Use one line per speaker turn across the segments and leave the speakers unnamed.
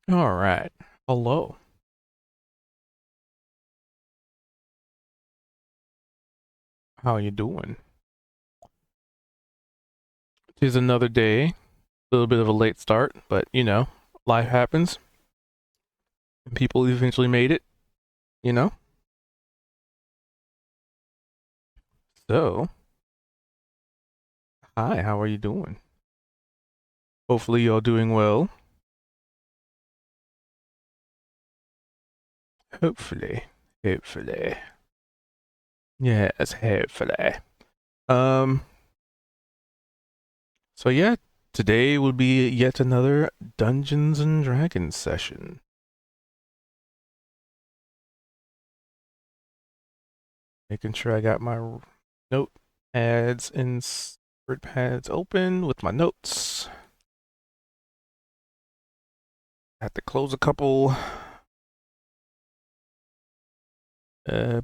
All right. Hello. How you doing? Tis another day. A little bit of a late start, but life happens and people eventually made it, you know? So, hi, how are you doing? Hopefully you're doing well. Hopefully. Hopefully. Yes, hopefully. Um, so yeah, today will be yet another Dungeons and Dragons session. Making sure I got my notepads and word pads open with my notes. Have to close a couple. Where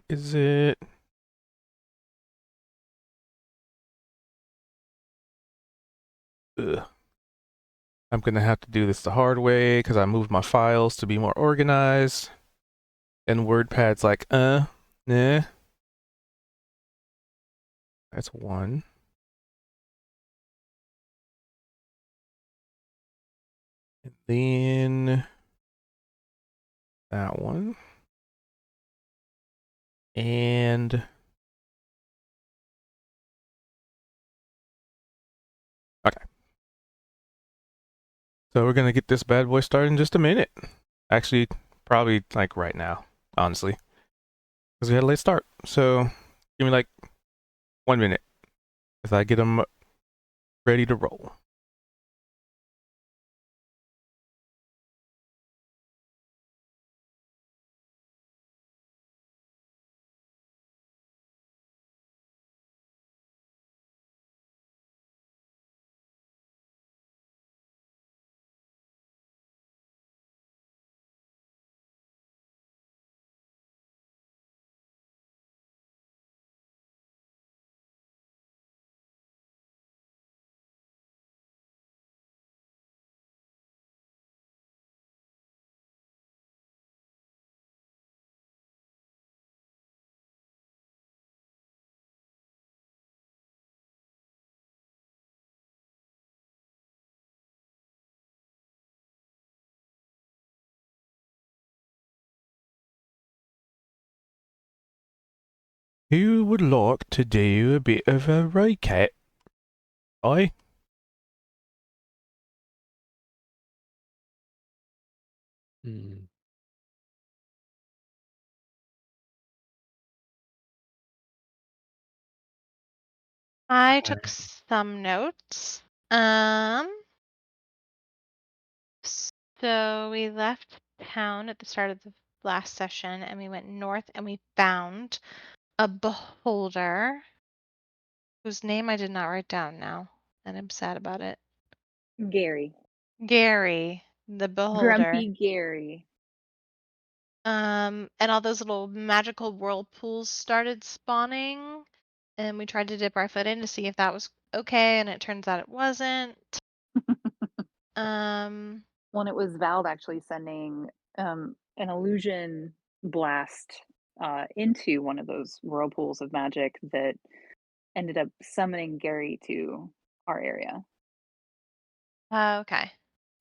is it? Ugh. I'm gonna have to do this the hard way because I moved my files to be more organized. And WordPad's like, nah. That's one. And then that one. And okay. So we're gonna get this bad boy started in just a minute. Actually, probably like right now, honestly, because we had a late start. So give me like 1 minute as I get them ready to roll. Who would like to do a bit of a recap? I
Hmm.
I
All
took
right.
some notes. Um, so we left town at the start of the last session and we went north and we found a beholder whose name I did not write down now, and I'm sad about it.
Gary.
Gary, the beholder.
Grumpy Gary.
And all those little magical whirlpools started spawning, and we tried to dip our foot in to see if that was okay, and it turns out it wasn't. Um,
Well, it was Vald actually sending an illusion blast into one of those whirlpools of magic that ended up summoning Gary to our area.
okay.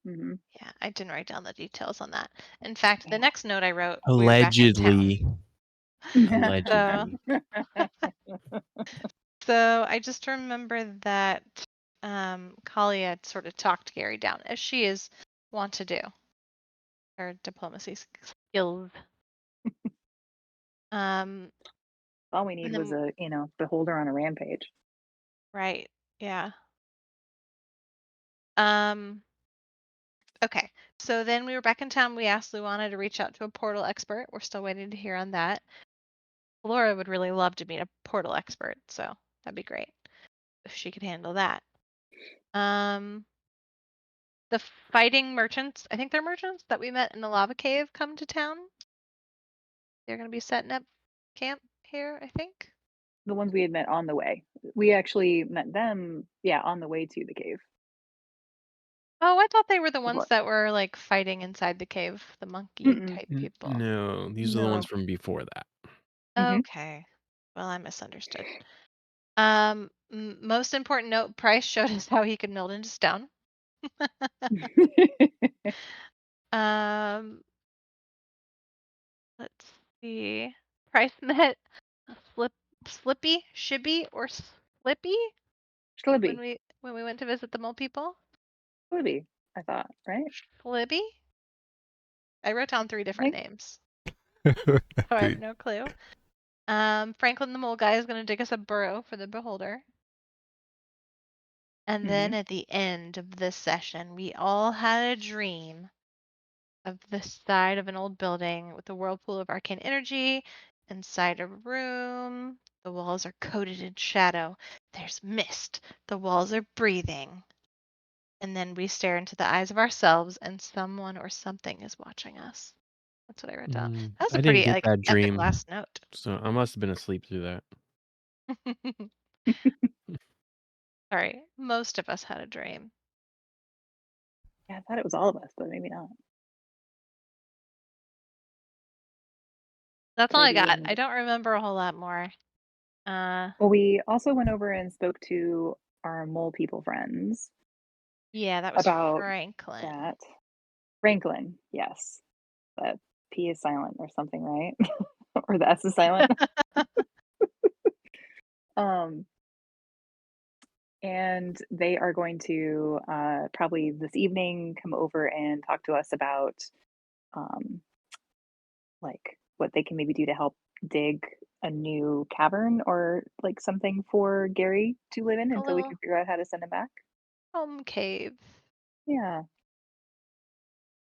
Hmm.
Yeah, I didn't write down the details on that. In fact, the
Yeah.
next note I wrote, we were back in town.
Allegedly.
So,
Allegedly.
so I just remember that Kali had sort of talked Gary down, as she is wont to do. Her diplomacy skills. Um,
All we
and
need was
then
a, beholder on a rampage.
right, yeah. Um, okay. So then we were back in town. We asked Luana to reach out to a portal expert. We're still waiting to hear on that. Laura would really love to meet a portal expert, so that'd be great if she could handle that. Um, the fighting merchants, I think they're merchants that we met in the lava cave, come to town. They're going to be setting up camp here, I think.
The ones we had met on the way. We actually met them, yeah, on the way to the cave.
Oh, I thought they were the
Of
ones
what?
that were like fighting inside the cave, the monkey
Mm-mm.
type people.
No, these are the ones
No.
from before that.
Mhm.
Okay. Well, I misunderstood. Most important note, Price showed us how he could melt into stone. Um, let's see. Price met Slippy, Shibby, or Slippy when
Schlibby.
we went to visit the mole people.
Schlibby, I thought, right?
Slibby. I wrote down 3
I
different
think.
names, so I have
Dude.
no clue. Franklin the mole guy is gonna dig us a burrow for the beholder. And then
Mhm.
at the end of this session, we all had a dream of the side of an old building with a whirlpool of arcane energy inside a room. The walls are coated in shadow. There's mist. The walls are breathing. And then we stare into the eyes of ourselves, and someone or something is watching us. That's what I wrote down. That was
I
a
didn't
pretty
get
like
that
epic
dream,
last note.
so I must have been asleep through that.
Sorry, most of us had a dream.
Yeah, I thought it was all of us, but maybe not.
That's all I
Freddie
got.
and
I don't remember a whole lot more.
well, we also went over and spoke to our mole people friends
Yeah, that was
about
Franklin.
that. Franklin, yes. That P is silent or something, right? Or the S is silent. Um, and they are going to probably this evening come over and talk to us about um, like what they can maybe do to help dig a new cavern or like something for Gary to live in
A
until we
little
can figure out how to send him back.
home cave.
Yeah,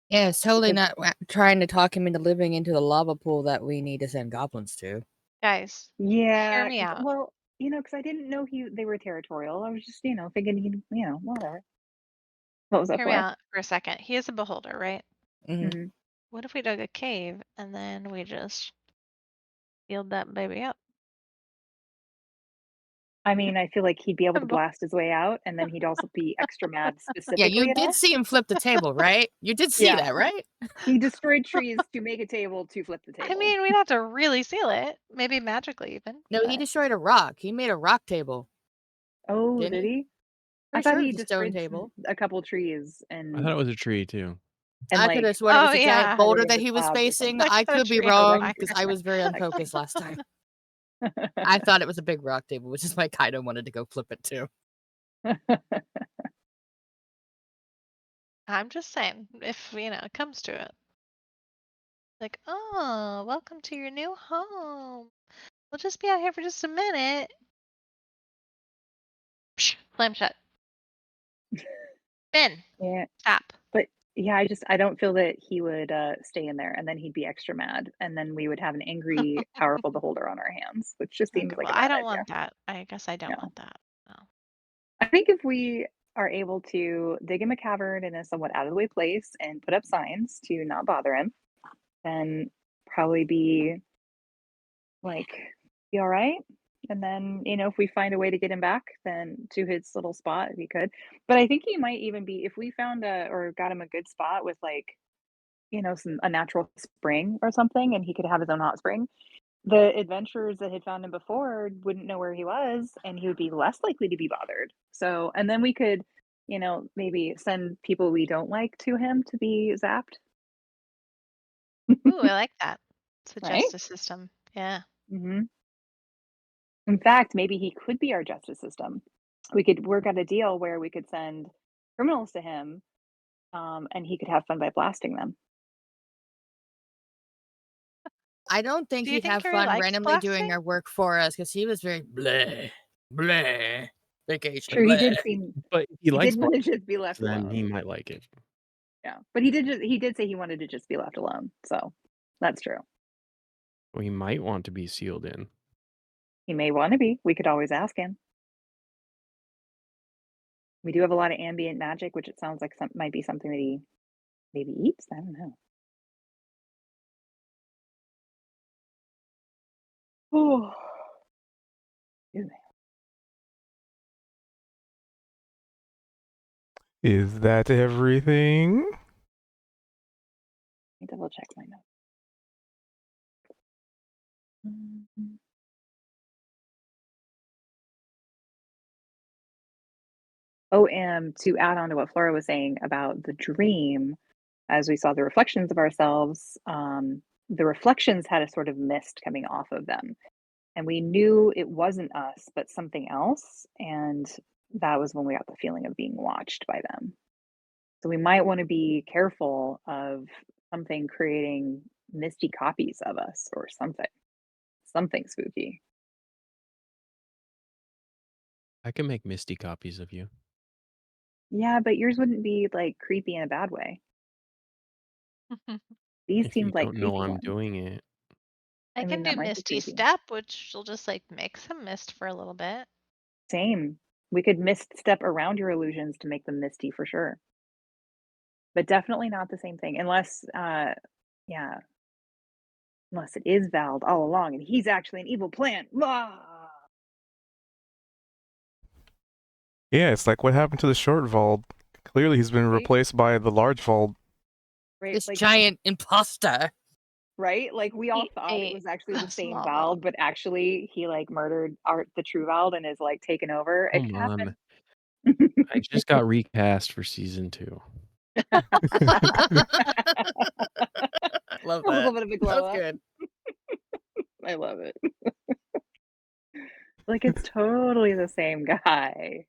Yeah, it's totally
because
not trying to talk him into living into the lava pool that we need to send goblins to.
Guys, hear
yeah,
me
because
out.
well, because I didn't know they were territorial. I was just thinking whatever. What was that
Hear me
for?
out for a second. He is a beholder, right?
Hmm.
Hmm.
What if we dug a cave and then we just sealed that baby up?
I mean, I feel like he'd be able to
Beh-
blast his way out, and then he'd also be extra mad
Yeah, you
specifically at
did
us.
see him flip the table, right? You did see
Yeah,
that, right?
he destroyed trees to make a table to flip the
I
table.
mean, we'd have to really seal it. Maybe magically, even.
No, he
But
destroyed a rock. He made a rock table,
Oh,
didn't
did
he?
he? I
Pretty
thought
sure it
he
was a stone
destroyed
table.
a couple trees
I thought it was a tree too.
and
I could
like
have sworn it
oh
was a giant
yeah,
had it
boulder
in
that
the
he was
slabs or
facing.
I
something.
I
got a
could be
tree in the
wrong
back.
because I was very unfocused last time. I thought it was a big rock table, which is why I kind of wanted to go flip it too.
I'm just saying, if it comes to it, like, oh, welcome to your new home. We'll just be out here for just a minute. Psh, slam shut. Ben,
Yeah,
stop.
but yeah, I don't feel that he would stay in there, and then he'd be extra mad, and then we would have an angry, powerful beholder on our hands, which just seems
Okay,
like
well,
a
I
bad
don't
idea.
want that. I guess I don't
No,
want that. No.
I think if we are able to dig him a cavern in a somewhat out of the way place and put up signs to not bother him, then probably like be all right. And then, if we find a way to get him back, then to his little spot, we could. But I think he might even be if we found or got him a good spot with like, a natural spring or something, and he could have his own hot spring. The adventurers that had found him before wouldn't know where he was, and he would be less likely to be bothered. So, and then we could, maybe send people we don't like to him to be zapped,
Ooh, I like that. It's a
right?
justice system. Yeah.
Hmm. In fact, maybe he could be our justice system. We could work out a deal where we could send criminals to him, and he could have fun by blasting them.
I don't think
Do you
he'd
think
have
Carrie
fun
likes
randomly doing
blasting?
our work for us because he was very bleh, bleh, vacation,
True, he
bleh.
did seem
But if he
he
likes
did want to
blasting,
just be left
then he
alone.
might like it.
Yeah, but he did say he wanted to just be left alone. So that's true.
Or he might want to be sealed in.
He may want to be. We could always ask him. We do have a lot of ambient magic, which it sounds like might be something that he maybe eats. I don't know. Oh, excuse me.
Is that everything?
Let me double check my notes. Mhm. Oh, and to add on to what Flora was saying about the dream, as we saw the reflections of ourselves, the reflections had a sort of mist coming off of them. And we knew it wasn't us, but something else. And that was when we got the feeling of being watched by them. So we might want to be careful of something creating misty copies of us or something. Something spooky.
I can make misty copies of you.
Yeah, but yours wouldn't be like creepy in a bad way. These
If you
seemed like
don't know
creepy
I'm
ones.
doing it.
I
I
can
mean,
do
that might be
Misty
creepy.
Step, which will just like make some mist for a little bit.
Same. We could mist step around your illusions to make them misty for sure. But definitely not the same thing unless yeah, unless it is Vald all along and he's actually an evil plant. Ah!
Yeah, it's like what happened to the short Vault. Clearly, he's been
Right?
replaced by the large Vault.
Right?
This
Like
giant imposter.
right? Like we all
He
thought it
ate
was actually the
a
same
small
Vald,
Vald.
but actually he like murdered Art the true Vald and is like taken over. It
Come
could
on.
happen.
I just got recast for season 2.
Love
A little
that.
bit of a
That
glow
was
up.
good.
I love it. Like it's totally the same guy.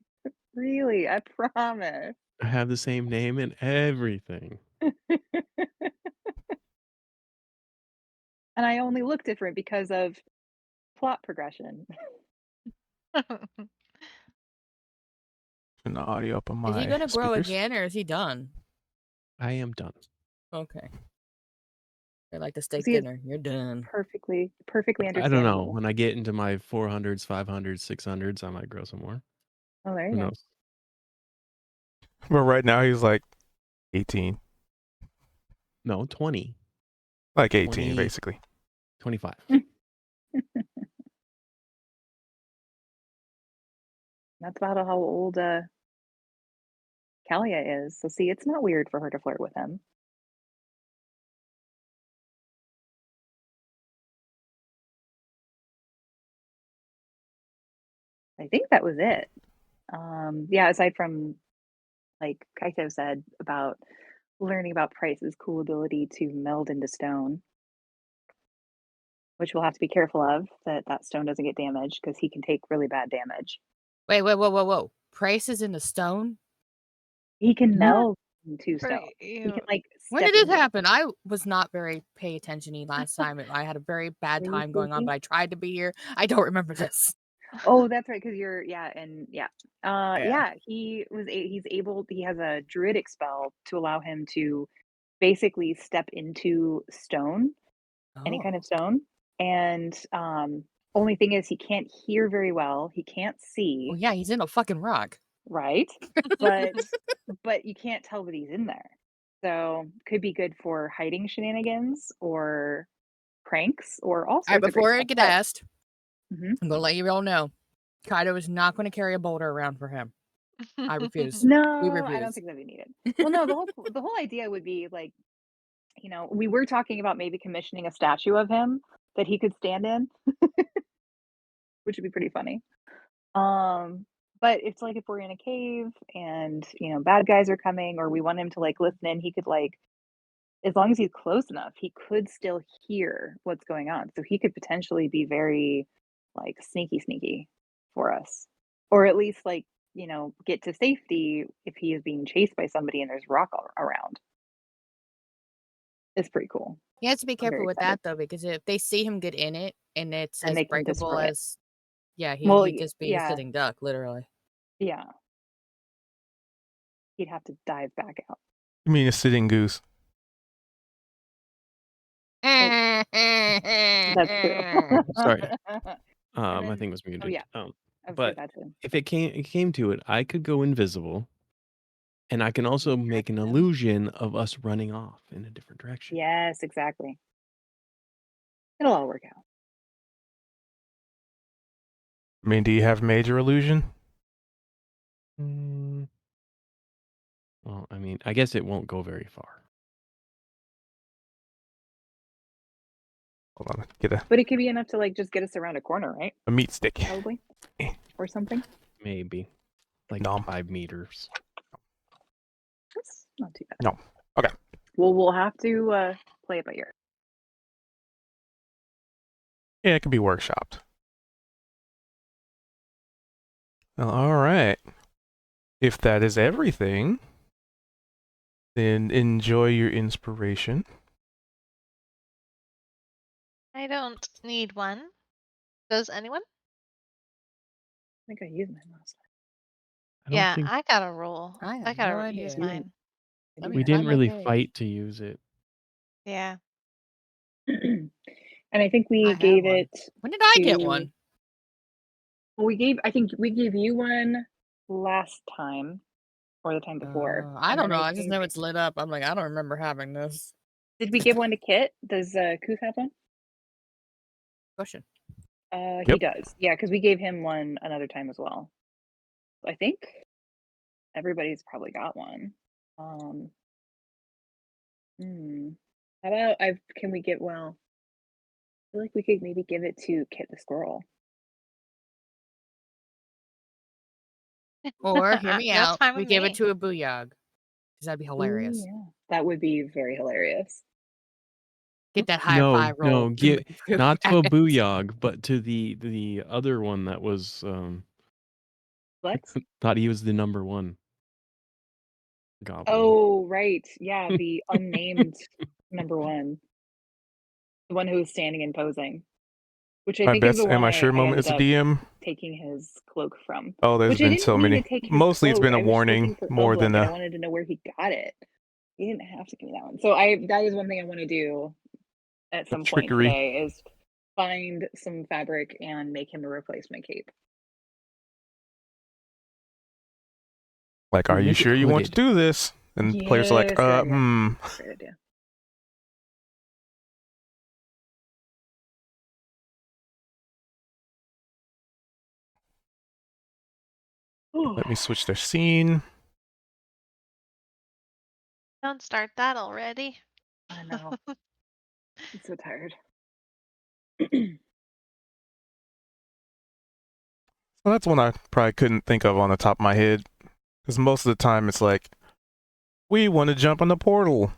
Really, I promise.
I have the same name and everything.
And I only look different because of plot progression.
Turn the audio up on
Is he
my
gonna grow
speakers.
again or is he done?
I am done.
Okay. I like the steak
See, it's
dinner. You're done.
perfectly
I don't know.
understandable.
When I get into my 400s, 500s, 600s, I might grow some more.
Oh, there you
Who
go.
knows?
But right now, he's like 18.
No, 20,
Like 18,
20,
basically.
25.
That's about how old Kalia is. So see, it's not weird for her to flirt with him. I think that was it. Yeah, aside from like Kaito said about learning about Price's cool ability to meld into stone, which we'll have to be careful of that stone doesn't get damaged because he can take really bad damage.
Wait, whoa. Price is in the stone?
He can
Yeah.
meld into
For
stone. He can
you.
like
When
step
did this
into
happen? I was not very pay attention-y last time. I had a very bad
Are you
time going on,
sleepy?
but I tried to be here. I don't remember this.
Oh, that's right, because you're yeah, and yeah.
Yeah.
Yeah, he's able he has a druidic spell to allow him to basically step into stone, any kind
Oh.
of stone. And only thing is he can't hear very well. He can't see,
Well, yeah, he's in a fucking rock.
right? But but you can't tell that he's in there. So could be good for hiding shenanigans or pranks or all
All right,
sorts of great
before I
stuff.
get
But
asked,
mhm.
I'm gonna let you all know. Kaido is not gonna carry a boulder around for him. I refuse. We
No, I don't
refuse.
think that'd be needed. Well, no, the whole idea would be like, we were talking about maybe commissioning a statue of him that he could stand in, which would be pretty funny. Um, but it's like if we're in a cave and, bad guys are coming or we want him to like listen in, he could like as long as he's close enough, he could still hear what's going on. So he could potentially be very like sneaky for us. Or at least like, get to safety if he is being chased by somebody and there's rock around. It's pretty cool.
He has to be
I'm very
careful with
excited.
that though, because if they see him get in it and it's
And
as
they can
breakable
destroy it.
as yeah,
Well,
he'd just be a
yeah,
sitting duck, literally.
yeah. He'd have to dive back out.
You mean a sitting goose?
That's true.
Sorry.
And
My
then,
thing was
oh
muted.
yeah, I would say
But
that too.
if it came to it, I could go invisible, and I can also make an illusion of us running off in a different direction.
Yes, exactly. It'll all work out.
I mean, do you have major illusion?
Mm, Well, I mean, I guess it won't go very far.
Hold on, get
But it could be enough to like just get us around a corner, right?
a meat stick.
Probably. Or something.
Maybe. Like
No.
5 meters.
That's not too bad.
No. Okay.
Well, we'll have to play it by ear.
Yeah, it could be workshopped. Well, all right. If that is everything, then enjoy your inspiration.
I don't need one. Does anyone?
I think I used mine last time.
I don't
Yeah,
think
I got a roll.
I
I
have
gotta
no
use
idea.
mine.
Let
we
me
didn't
find my
really
page.
fight to use it.
Yeah.
And I think
I
we
have
gave
one.
it
When did I get
to-
one?
Well, I think we gave you one last time or the time before.
I
And
don't
then
know. I just
think-
know it's lit up. I'm like, I don't remember having this.
Did we give one to Kit? Does Kuth have one?
Question.
He
Yep.
does. Yeah, because we gave him one another time as well. I think everybody's probably got one. How about can we get I feel like we could maybe give it to Kit the squirrel.
Or hear me
That's
out.
fine
We
with
give
me.
it to a booyog. Because that'd be hilarious.
Ooh, yeah. That would be very hilarious.
Get that high
No,
five roll.
no, not to a booyog, but to the other one that was
Flex?
thought he was the number one goblin.
Oh, right. Yeah, the unnamed number one. The one who was standing and posing. Which I
My
think is
best
the
am
one
I sure
I
moment
ended
as a
up
DM.
taking his cloak from.
Oh, there's
Which I
been
didn't
so
mean
many.
to take his
Mostly it's
cloak.
been a
I was
warning
looking for
more
Oblick,
than
and I
a.
wanted to know where he got it. He didn't have to give me that one. So that is one thing I want to do at some point
trickery.
today is find some fabric and make him a replacement cape.
Like, are you
Make it
sure you want to
hooded.
do this? And the players are like,
Yes, good idea. Great idea.
Let me switch their scene.
Don't start that already.
I know. I'm so tired.
Well, that's one I probably couldn't think of on the top of my head. Because most of the time it's like, we want to jump on the portal.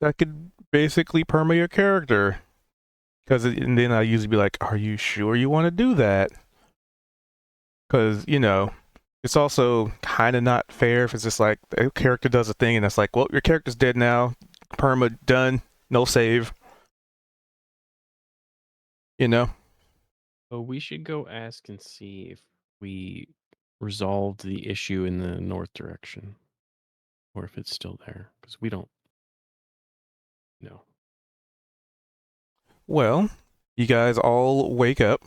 That could basically perma your character. And then I usually be like, are you sure you want to do that? Because, it's also kind of not fair if it's just like, a character does a thing and it's like, well, your character's dead now. Perma, done. No save.
So we should go ask and see if we resolved the issue in the north direction, or if it's still there, because we don't know.
Well, you guys all wake up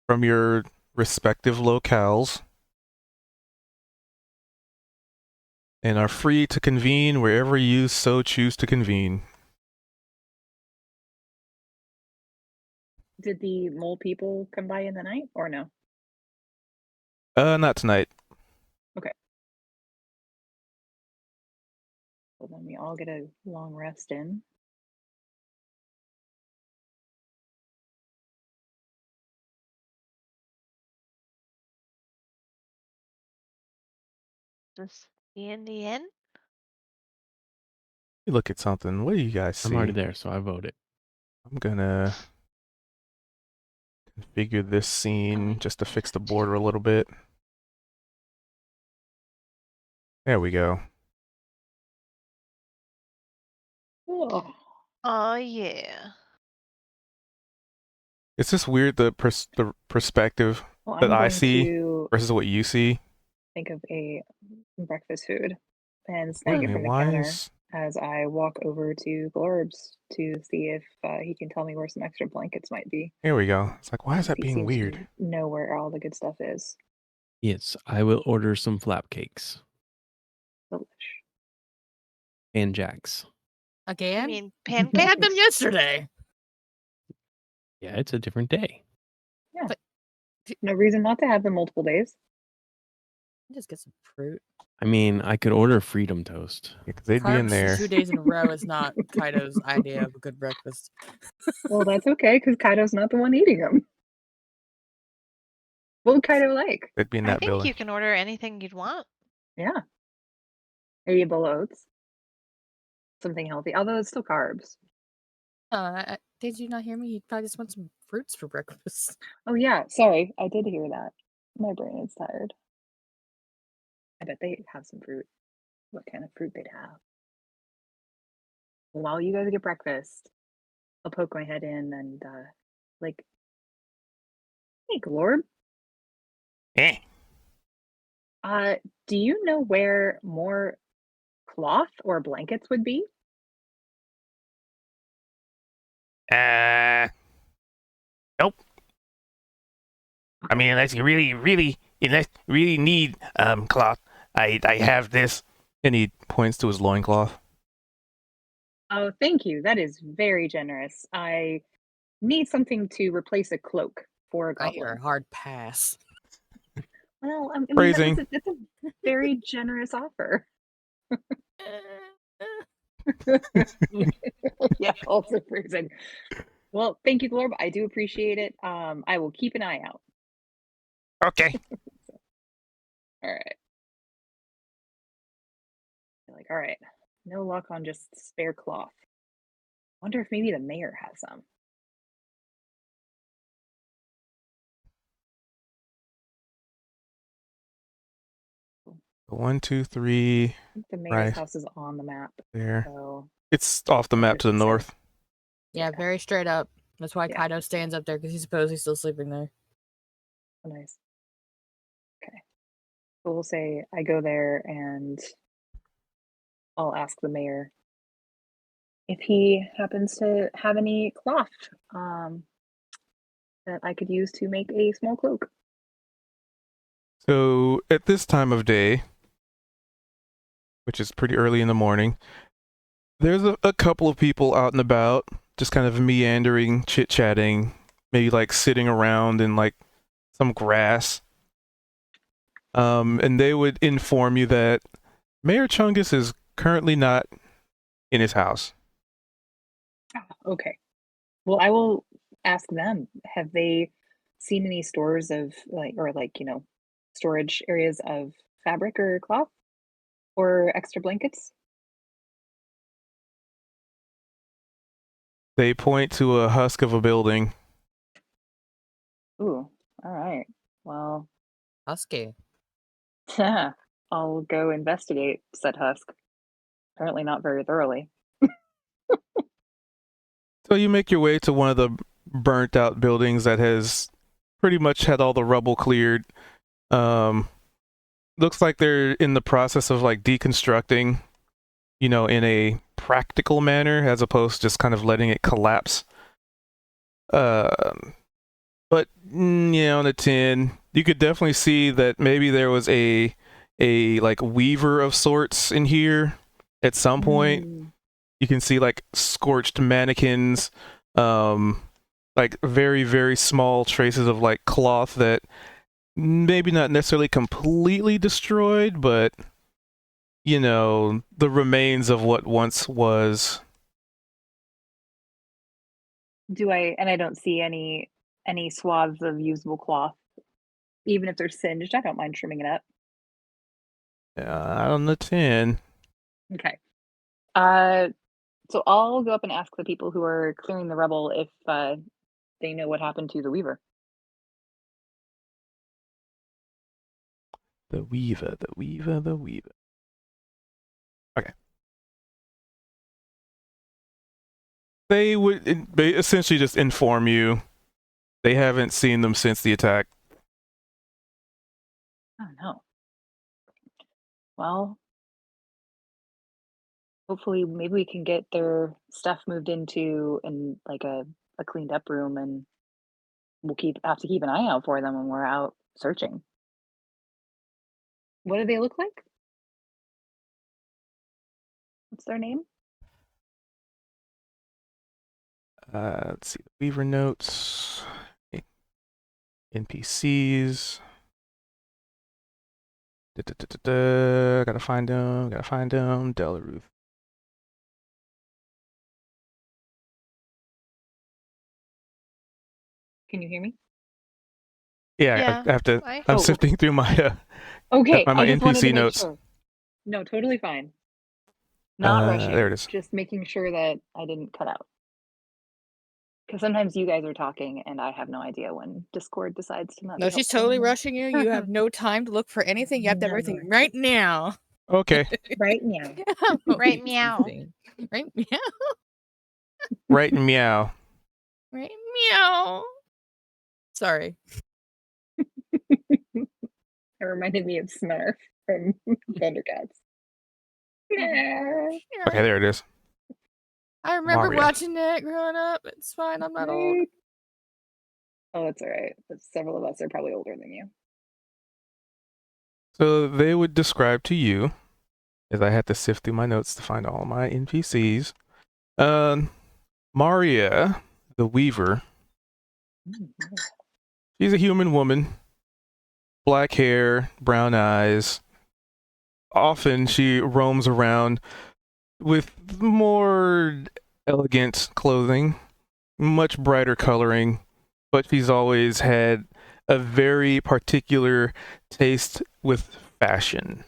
from your respective locales and are free to convene wherever you so choose to convene.
Did the mole people come by in the night or no?
Not tonight.
Well, then we all get a long rest in.
Just be in the inn.
You look at something. What do you guys see?
I'm already there, so I voted.
I'm gonna configure this scene just to fix the border a little bit. There we go.
Oh,
Oh yeah.
It's just weird the perspective
well,
that
I'm
I
going
see
to
versus what you see.
think of a breakfast food and snag
I
it
mean,
from the
why
counter
is
as I walk over to Glorbs to see if he can tell me where some extra blankets might be.
here we go. It's like, why is that
He
being
seems
weird?
to know where all the good stuff is.
Yes, I will order some flap cakes
Delish.
and jacks.
I
Again?
mean
I had them
pancakes.
yesterday.
Yeah, it's a different day.
No reason not to have them multiple days.
Just get some fruit.
I mean, I could order freedom toast.
Because they'd be in
Carbs
there.
2 days in a row is not Kaido's idea of a good breakfast.
Well, that's okay because Kaido's not the one eating them. What would Kaido like?
They'd be in
I
that
think
building.
you can order anything you'd want.
Yeah. Maybe a bowl of oats. Something healthy, although it's still carbs.
Did you not hear me? He probably just wants some fruits for breakfast.
Oh, yeah. Sorry. I did hear that. My brain is tired. I bet they have some fruit. What kind of fruit they'd have? While you guys get breakfast, I'll poke my head in and, like, hey, Glorb,
Eh.
do you know where more cloth or blankets would be?
Nope. I mean, unless you really need cloth, I have this. And he points to his loincloth.
Oh, thank you. That is very generous. I need something to replace a cloak for a
I hear
goblin.
a hard pass.
Well, I mean,
Phrasing.
that's a very generous offer. Yeah, also phrasing. Well, thank you, Glorb. I do appreciate it. I will keep an eye out.
Okay.
All right. Like, all right. No luck on just spare cloth. Wonder if maybe the mayor has some.
1, 2, 3.
I think the mayor's
Right.
house is on the map.
There.
So
It's off the map to the
Doesn't say.
north.
Yeah,
Yeah.
very straight up. That's why
Yeah.
Kaido stands up there because he's supposedly still sleeping there.
oh, nice. Okay. So we'll say I go there and I'll ask the mayor if he happens to have any cloth that I could use to make a small cloak.
So at this time of day, which is pretty early in the morning, there's a couple of people out and about, just kind of meandering, chit-chatting, maybe like sitting around in like some grass. And they would inform you that Mayor Chungus is currently not in his house.
Okay. Well, I will ask them. Have they seen any stores of storage areas of fabric or cloth or extra blankets?
They point to a husk of a building.
Ooh, all right. Well,
Husky.
I'll go investigate said husk. Apparently not very thoroughly.
So you make your way to one of the burnt out buildings that has pretty much had all the rubble cleared. Looks like they're in the process of like deconstructing, in a practical manner as opposed to just kind of letting it collapse. But on the tin, you could definitely see that maybe there was a like weaver of sorts in here at some point.
Mm.
You can see like scorched mannequins, like very, very small traces of like cloth that maybe not necessarily completely destroyed, but the remains of what once was.
I don't see any swaths of usable cloth. Even if they're singed, I don't mind trimming it up.
Out on the tin.
Okay. So I'll go up and ask the people who are clearing the rubble if they know what happened to the weaver.
The weaver, the weaver, the weaver. Okay. They would essentially just inform you they haven't seen them since the attack.
Oh no. Well, hopefully maybe we can get their stuff moved into a cleaned up room, and we'll have to keep an eye out for them when we're out searching. What do they look like? What's their name?
Let's see. Weaver notes. NPCs. Gotta find him. Gotta find him. Delaruth.
Can you hear me?
Yeah,
Yeah,
I have to.
I-
I'm
Oh,
sifting through my
Okay,
my
I just wanted to
NPC
make
notes.
sure. No, totally fine. Not rushing.
There it is.
Just making sure that I didn't cut out. Because sometimes you guys are talking and I have no idea when Discord decides to not
No,
be
she's
helpful
totally
anymore.
rushing you. You have no time to look for anything. You have to have everything right now.
Okay,
Right now.
Right, meow.
Right meow.
right meow.
Right meow. Sorry.
It reminded me of Smurf from Thundercats.
Okay, there it is.
I remember
Mario.
watching it growing up. It's fine. I'm not old.
Right. Oh, that's all right. But several of us are probably older than you.
So they would describe to you, as I had to sift through my notes to find all my NPCs. Maria, the Weaver. She's a human woman. Black hair, brown eyes. Often she roams around with more elegant clothing, much brighter coloring, but she's always had a very particular taste with fashion.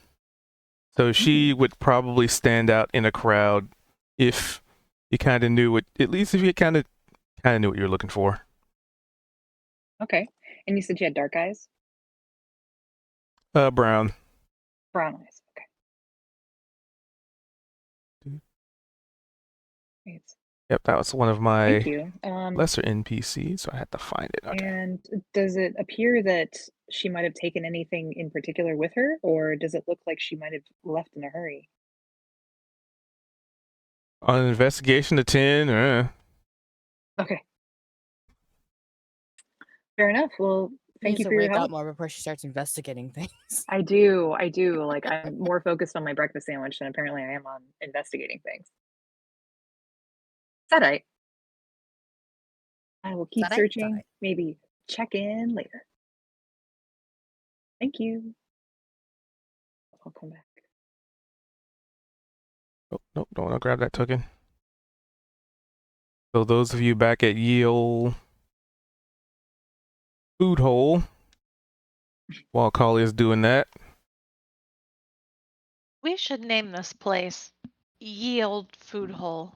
So she would probably stand out in a crowd if you kind of knew what, at least if you kind of knew what you were looking for.
Okay. And you said you had dark eyes?
Brown.
Brown eyes. Okay. Great.
Yep, that was one of
Thank
my
you.
lesser NPCs, so I had to find it. Okay.
And does it appear that she might have taken anything in particular with her, or does it look like she might have left in a hurry?
On an investigation to 10,
Okay. Fair enough. Well, thank
Needs
you
to
for your
wake up
help.
more before she starts investigating things.
I do. Like, I'm more focused on my breakfast sandwich than apparently I am on investigating things. Is that right? I will keep
It's all
searching.
right.
Maybe check in later. Thank you. I'll come back.
oh, nope, don't want to grab that token. So those of you back at Yale Food Hole, while Kali is doing that,
We should name this place Yield Food Hole.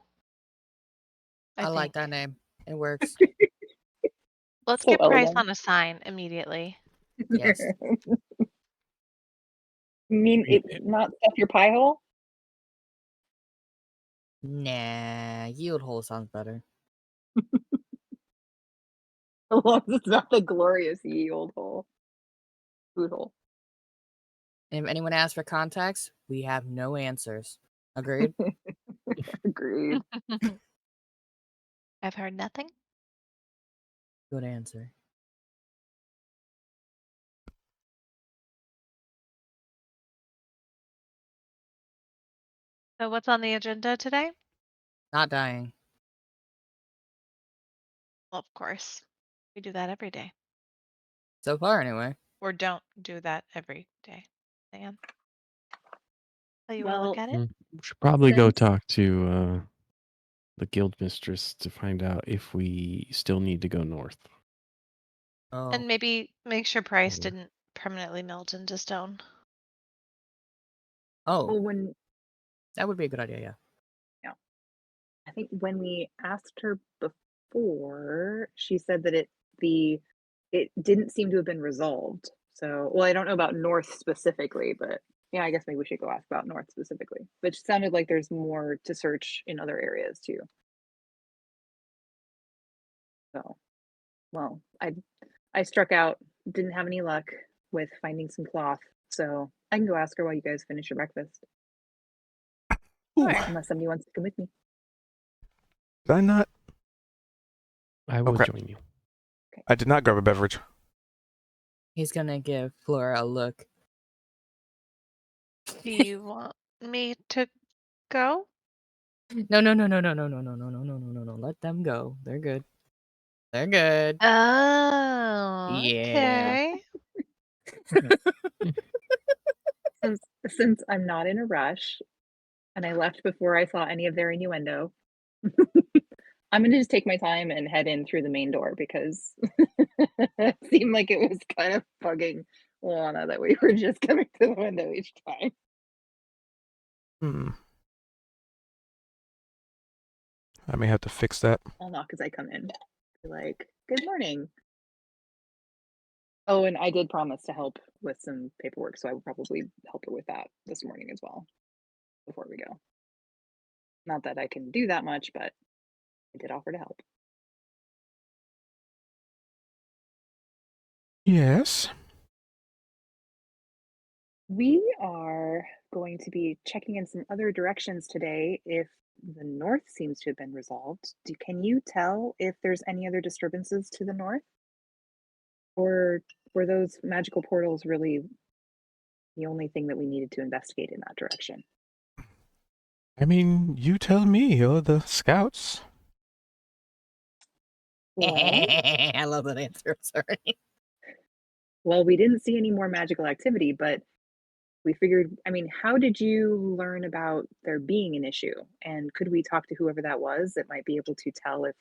I like
think.
that name. It works.
Let's
So
get Price
elegant.
on a sign immediately.
Yes.
You mean it not stuff your pie hole?
Nah, yield hole sounds better.
As long as it's not the glorious ye old hole. Food hole.
And if anyone asks for contacts, we have no answers. Agreed?
Agreed.
I've heard nothing.
Good answer.
So what's on the agenda today?
Not dying.
Well, of course. We do that every day.
So far, anyway.
Or don't do that every day. Dan. So you want to
Well,
look at it?
We should probably go
Since-
talk to the guild mistress to find out if we still need to go north.
Oh.
And maybe make sure Price
Yeah.
didn't permanently melt into stone.
Oh,
well, when
that would be a good idea, yeah.
I think when we asked her before, she said that it didn't seem to have been resolved. So, well, I don't know about North specifically, but yeah, I guess maybe we should go ask about North specifically. But it sounded like there's more to search in other areas too. So, well, I struck out, didn't have any luck with finding some cloth, so I can go ask her while you guys finish your breakfast.
Ooh,
Sure.
Unless somebody wants to come with me.
did I not?
I will
crap.
join you.
I did not grab a beverage.
He's gonna give Flora a look.
Do you want me to go?
No. Let them go. They're good. They're good.
Oh,
Yeah.
okay.
since I'm not in a rush and I left before I saw any of their innuendo, I'm going to just take my time and head in through the main door because it seemed like it was kind of bugging Lana that we were just coming to the window each time.
Hmm. I may have to fix that.
I'll knock as I come in. Be like, good morning. Oh, and I did promise to help with some paperwork, so I will probably help her with that this morning as well before we go. Not that I can do that much, but I did offer to help.
Yes.
We are going to be checking in some other directions today if the north seems to have been resolved. Can you tell if there's any other disturbances to the north? Or were those magical portals really the only thing that we needed to investigate in that direction?
I mean, you tell me. You're the scouts.
Well,
I love that answer. Sorry.
well, we didn't see any more magical activity, but we figured, I mean, how did you learn about there being an issue? And could we talk to whoever that was that might be able to tell if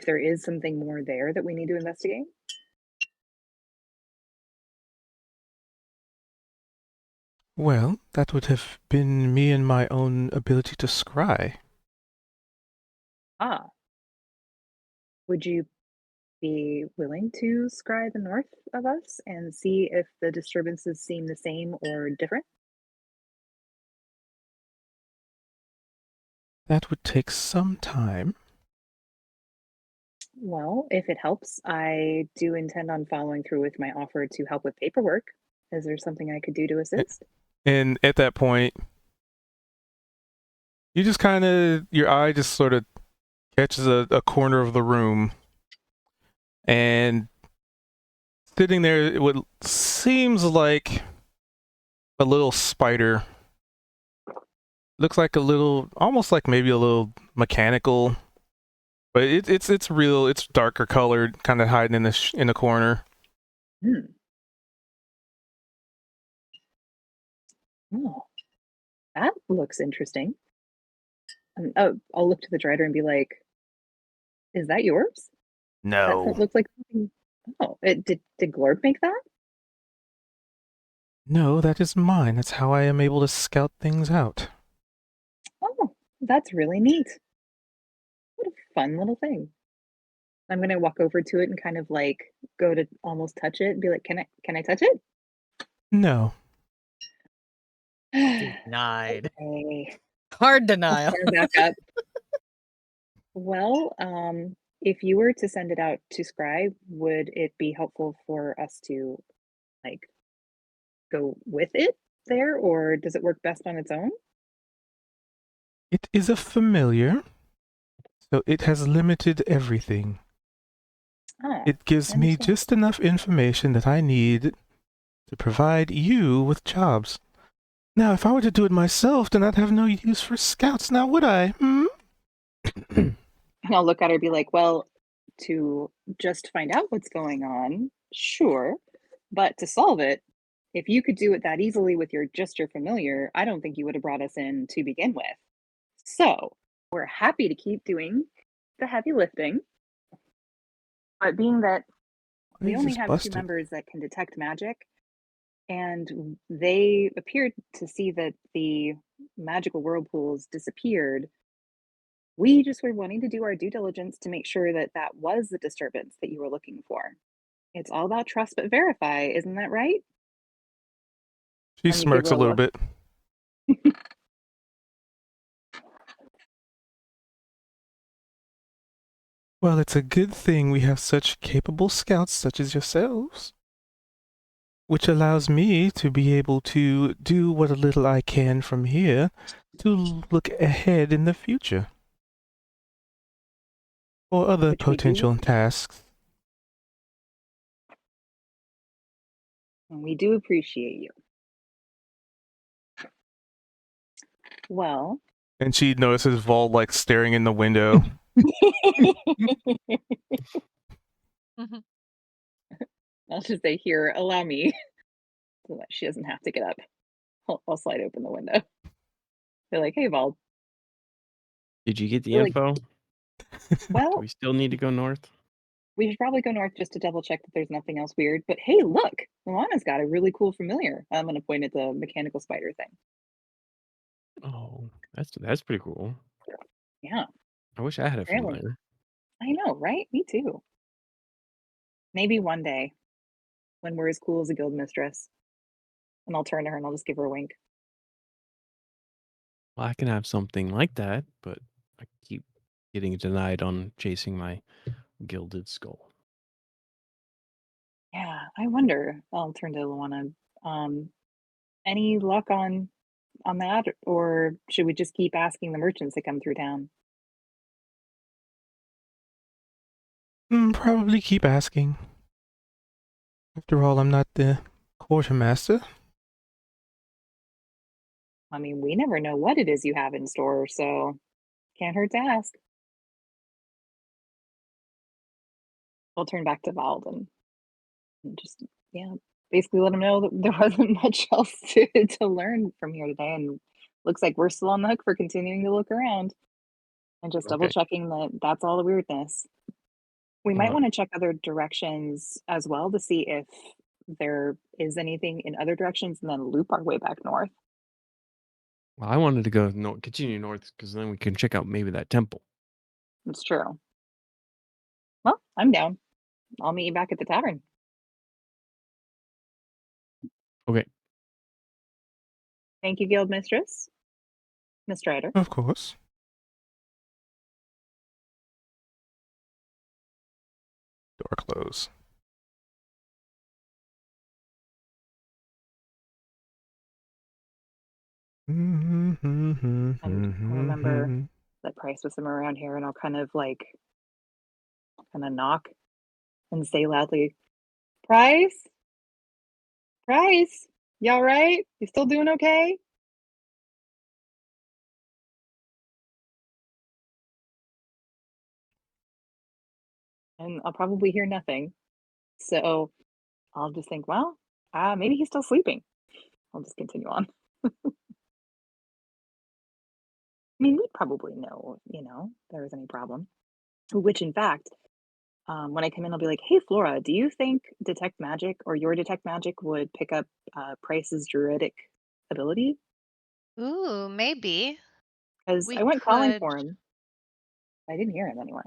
there is something more there that we need to investigate?
Well, that would have been me and my own ability to scry.
Ah, would you be willing to scry the north of us and see if the disturbances seem the same or different?
That would take some time.
Well, if it helps, I do intend on following through with my offer to help with paperwork. Is there something I could do to assist?
And at that point, you just kind of, your eye just sort of catches a corner of the room. And sitting there, what seems like a little spider. Looks like a little, almost like maybe a little mechanical. But it's real. It's darker colored, kind of hiding in the corner.
Hmm. Oh, that looks interesting. Oh, I'll look to the Drider and be like, "Is that yours? That
No,
looks like something." Oh, did Glorb make that?
no, that is mine. That's how I am able to scout things out.
Oh, that's really neat. What a fun little thing. I'm gonna walk over to it and kind of like go to almost touch it and be like, can I touch it?"
No,
Denied.
Okay.
Hard
I'll
denial.
stand back up. Well, if you were to send it out to Scribe, would it be helpful for us to like go with it there, or does it work best on its own?
it is a familiar, so it has limited everything.
Ah,
It gives
I
me
understand.
just enough information that I need to provide you with jobs. Now, if I were to do it myself, then I'd have no use for scouts, now would I? Hmm?
And I'll look at her and be like, well, to just find out what's going on, sure. But to solve it, if you could do it that easily with your familiar, I don't think you would have brought us in to begin with. So we're happy to keep doing the heavy lifting. But being that we
He's
only
just
have two
busted.
members that can detect magic, and they appeared to see that the magical whirlpools disappeared, we just were wanting to do our due diligence to make sure that that was the disturbance that you were looking for. It's all about trust but verify, isn't that right?
She
And you give
smirks
her
a
a
little
look.
bit. Well, it's a good thing we have such capable scouts such as yourselves, which allows me to be able to do what little I can from here to look ahead in the future for other
Which we do,
potential tasks.
and we do appreciate you. Well,
And she notices Vol like staring in the window.
Mhm.
I'll just say, here, allow me to let she doesn't have to get up. I'll slide open the window. They're like, hey, Vald.
Did you get the
They're like,
info? Do
well,
we still need to go north?
we should probably go north just to double check that there's nothing else weird. But hey, look, Luana's got a really cool familiar. I'm going to point at the mechanical spider thing.
Oh, that's pretty cool.
Yeah,
I wish I had a
apparently.
familiar.
I know, right? Me too. Maybe one day when we're as cool as a guild mistress. And I'll turn to her and I'll just give her a wink.
Well, I can have something like that, but I keep getting denied on chasing my gilded skull.
Yeah, I wonder. I'll turn to Luana. Any luck on that, or should we just keep asking the merchants that come through town?
Probably keep asking. After all, I'm not the quartermaster.
I mean, we never know what it is you have in store, so can't hurt to ask. I'll turn back to Vald and just, yeah, basically let him know that there wasn't much else to learn from here today, and looks like we're still on the hook for continuing to look around and just double
Okay.
checking that that's all the weirdness. We might
Uh,
want to check other directions as well to see if there is anything in other directions and then loop our way back north.
Well, I wanted to go continue north because then we can check out maybe that temple.
It's true. Well, I'm down. I'll meet you back at the tavern.
Okay.
Thank you, Guild Mistress. Miss Strider.
Of course. Door close.
And I'll remember that Price was somewhere around here, and I'll kind of knock and say loudly, Price? Price? You all right? You still doing okay? And I'll probably hear nothing. So I'll just think, well, maybe he's still sleeping. I'll just continue on. I mean, we'd probably know, if there was any problem. Which, in fact, when I come in, I'll be like, hey, Flora, do you think Detect Magic or your Detect Magic would pick up Price's druidic ability?
Ooh, maybe.
Because
We
I went calling
could
for him. I didn't hear him anywhere.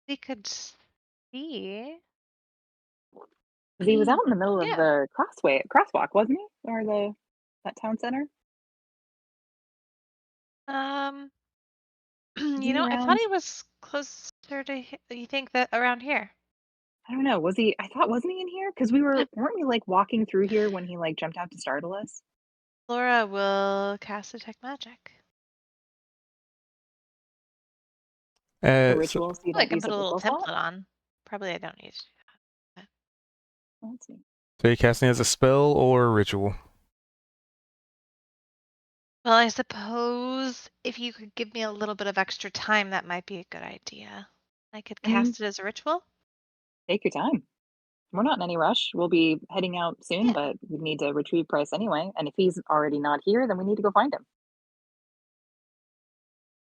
we could see.
Because he was out in the middle of
Yeah.
the crosswalk, wasn't he? Or that town center?
Um,
Was he
I thought
around?
he was closer to you think that around here.
I don't know. Was he? I thought, wasn't he in here? Because weren't we walking through here when he jumped out to startle us?
Laura will cast Detect Magic.
The
So,
ritual, so you
Oh, I
don't
can
use
put
the
a little
ritual slot?
template on. Probably I don't need to do that.
Oh, let's see.
so you're casting as a spell or a ritual?
Well, I suppose if you could give me a little bit of extra time, that might be a good idea. I could
I mean,
cast it as a ritual.
take your time. We're not in any rush. We'll be heading out soon,
Yeah.
but we need to retrieve Price anyway. And if he's already not here, then we need to go find him.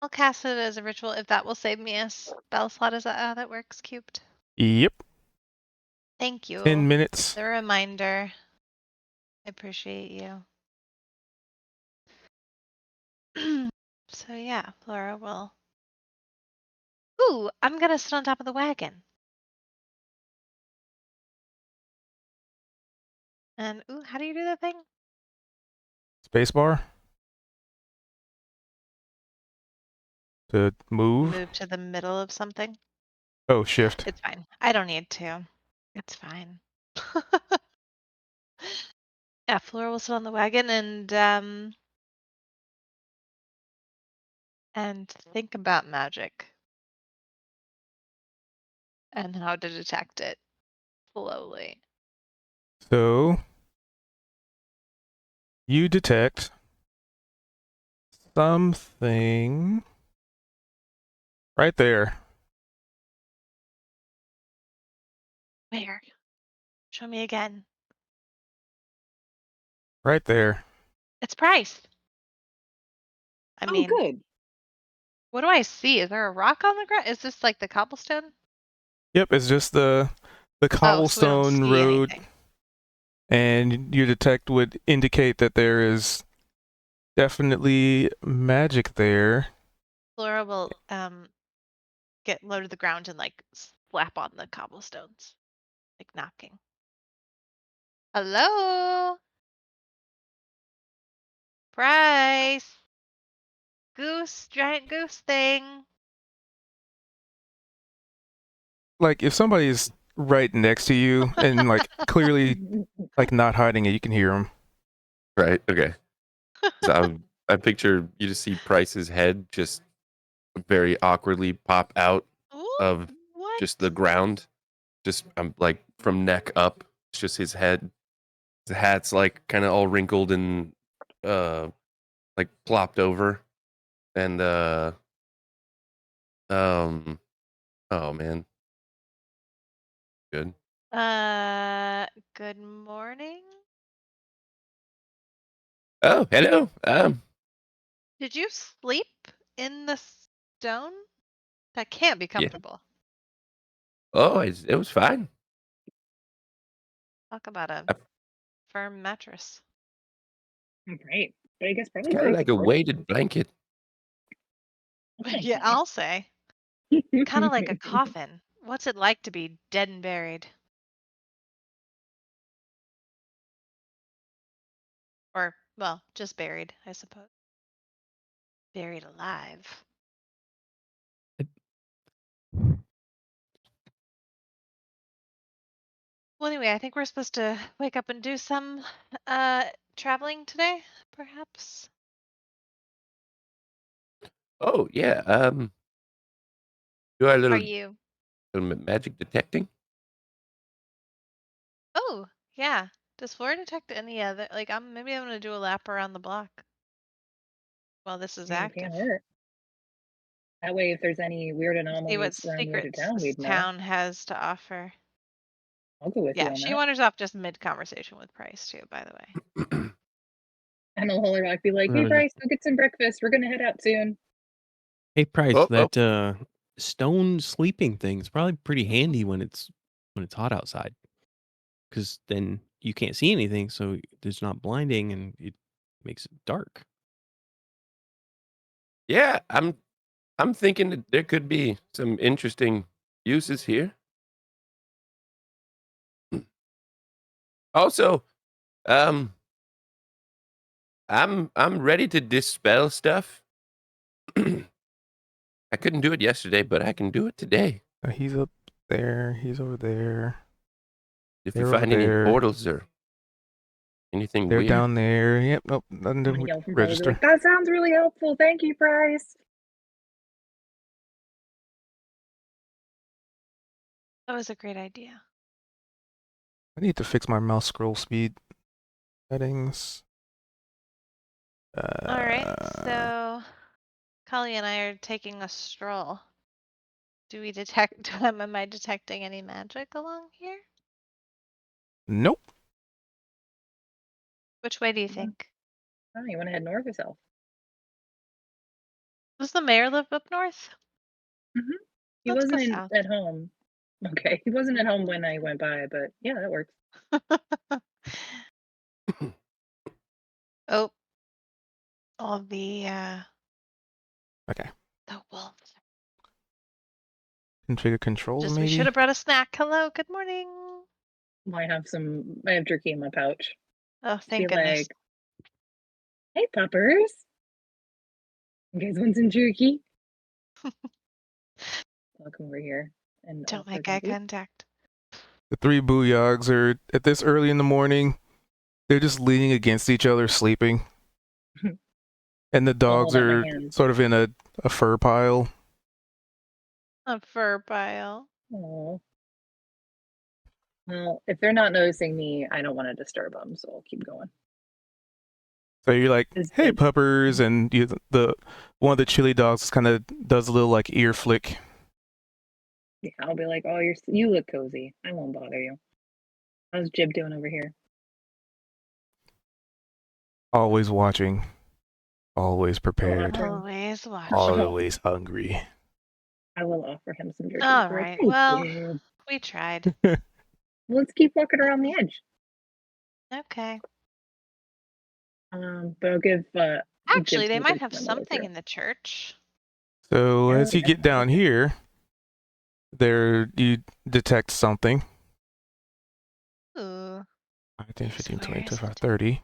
I'll cast it as a ritual if that will save me a spell slot. Is that how that works, Cubed?
Yep.
Thank you.
10 minutes.
The reminder. I appreciate you. So yeah, Flora will. Ooh, I'm gonna sit on top of the wagon. And ooh, how do you do that thing?
Spacebar to move.
Move to the middle of something.
Oh, shift.
It's fine. I don't need to. It's fine. Yeah, Flora will sit on the wagon and think about magic and how to detect it slowly.
So you detect something right there.
Where? Show me again.
right there.
It's Price. I
Oh,
mean,
good.
what do I see? Is there a rock on the ground? Is this like the cobblestone?
Yep, it's just the
Oh, so we don't
cobblestone
see
road,
anything.
and your detect would indicate that there is definitely magic there.
Flora will get low to the ground and like slap on the cobblestones, like knocking. Hello, Price. Goose, giant goose thing.
Like if somebody's right next to you and like clearly like not hiding it, you can hear them.
Right. Okay. So I picture you just see Price's head just very awkwardly pop out
Ooh,
of
what?
just the ground, just like from neck up. It's just his head. The hat's like kind of all wrinkled and like plopped over, and oh man, good.
Good morning.
Oh, hello.
Did you sleep in the stone? That can't be comfortable.
Oh, it was fine.
Talk about a
I-
firm mattress.
Right. But I guess
It's
probably
kind of
very
like a
supportive.
weighted blanket.
That sounds
Yeah, I'll say. Kind of like a coffin. What's it like to be dead and buried? Or, well, just buried, I suppose. Buried alive. Well, anyway, I think we're supposed to wake up and do some traveling today, perhaps.
Oh yeah. Do our
Are
little
you?
magic detecting.
Oh, yeah. Does Flora detect any other? Like, maybe I'm gonna do a lap around the block while this is
Can't
active.
hurt. That way, if there's any weird
See what
anomalies around the edge of
secrets
town,
this
we'd know.
town has to offer.
I'll go with you
Yeah,
on
she
that.
wanders off just mid-conversation with Price too, by the way.
And I'll holler back, be like, "Hey,
Uh,
Bryce, go get some breakfast. We're gonna head out soon."
Hey, Price,
Oh, oh.
that stone sleeping thing is probably pretty handy when it's hot outside, because then you can't see anything, so it's not blinding and it makes it dark.
Yeah, I'm thinking that there could be some interesting uses here. Also, um, I'm ready to dispel stuff. I couldn't do it yesterday, but I can do it today.
He's up there. He's over there.
If you
They're over
find any
there.
portals or anything
They're
weird.
down there. Yep. Nope. Nothing
I'm
to
gonna yell from probably
register.
like, "That sounds really helpful. Thank you, Bryce."
That was a great idea.
I need to fix my mouse scroll speed settings.
All right, so Kali and I are taking a stroll. Do we detect? Am I detecting any magic along here?
Nope.
Which way do you think?
Oh, you want to head north or south?
Does the mayor live up north?
He
Let's go
wasn't
south.
at home. Okay, he wasn't at home when I went by, but yeah, that works.
Oh, all the
Okay.
the wolves.
Configure controls
We
maybe.
should have brought a snack. Hello, good morning.
I have jerky in my pouch.
Oh,
Be
thank goodness.
like, "Hey, puppers, you guys want some jerky?" I'll come over here and
Don't
offer
make
them.
eye contact.
The three booyogs are at this early in the morning. They're just leaning against each other, sleeping. And the
I'll
dogs
hold out my
are
hand.
sort of in a fur pile.
A fur pile.
Oh. Well, if they're not noticing me, I don't want to disturb them, so I'll keep going.
So you're like,
Is
"Hey,
it-
puppers," and the one of the chili dogs kind of does a little like ear flick.
Yeah, I'll be like, "Oh, you look cozy. I won't bother you." How's Jib doing over here?
Always watching. Always prepared.
offer-
Always watch.
Always hungry.
I will offer him some jerky.
All
Be like,
right.
"Thank
Well,
you."
we tried.
Let's keep walking around the edge.
Okay.
But I'll give
Actually, they
some
might
drinks
have
to another
something
crew.
in the church.
So
Yeah,
as you get down here, there you detect something.
Ooh.
10,
So
15,
where
20,
is
25,
it?
30.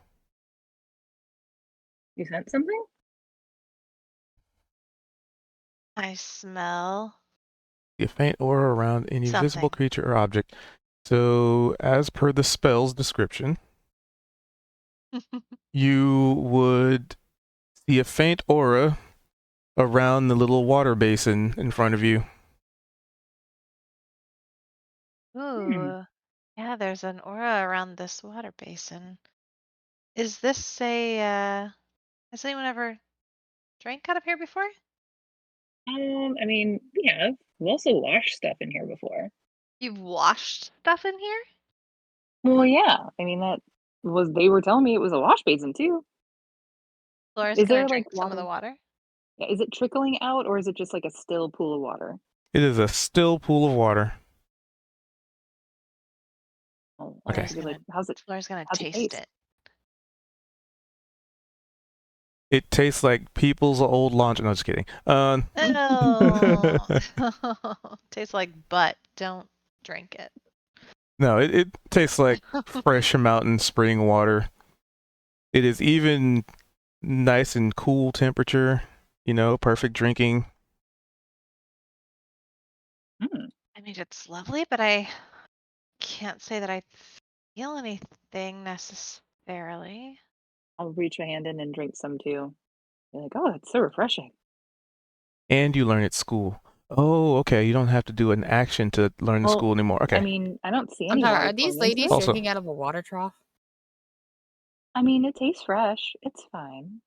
You sent something?
I smell
A faint aura around any visible
something.
creature or object. So as per the spell's description, you would see a faint aura around the little water basin in front of you.
Ooh. Yeah, there's an aura around this water basin. Is this a, has anyone ever drank out of here before?
I mean, yeah, we've also washed stuff in here before.
You've washed stuff in here?
Well, yeah. I mean, they were telling me it was a wash basin too.
Laura's
Is
gonna
there
drink
like
some of
water?
the water.
Yeah, is it trickling out or is it just like a still pool of water?
It is a still pool of water.
Oh,
Okay.
I should be like, how's it
Laura's gonna
how's it
taste
taste?
it.
It tastes like people's old laundry. No, just kidding.
Oh. Tastes like butt. Don't drink it.
No, it tastes like fresh mountain spring water. It is even nice and cool temperature, perfect drinking.
Hmm.
I mean, it's lovely, but I can't say that I feel anything necessarily.
I'll reach my hand in and drink some too. Be like, oh, it's so refreshing.
And you learn at school. Oh, okay. You don't have to do an action to learn the
Well,
school anymore. Okay.
I mean, I don't see
I'm
any
sorry,
water
are these
flowing into
ladies
it.
Also-
drinking out of a water trough?
I mean, it tastes fresh. It's fine.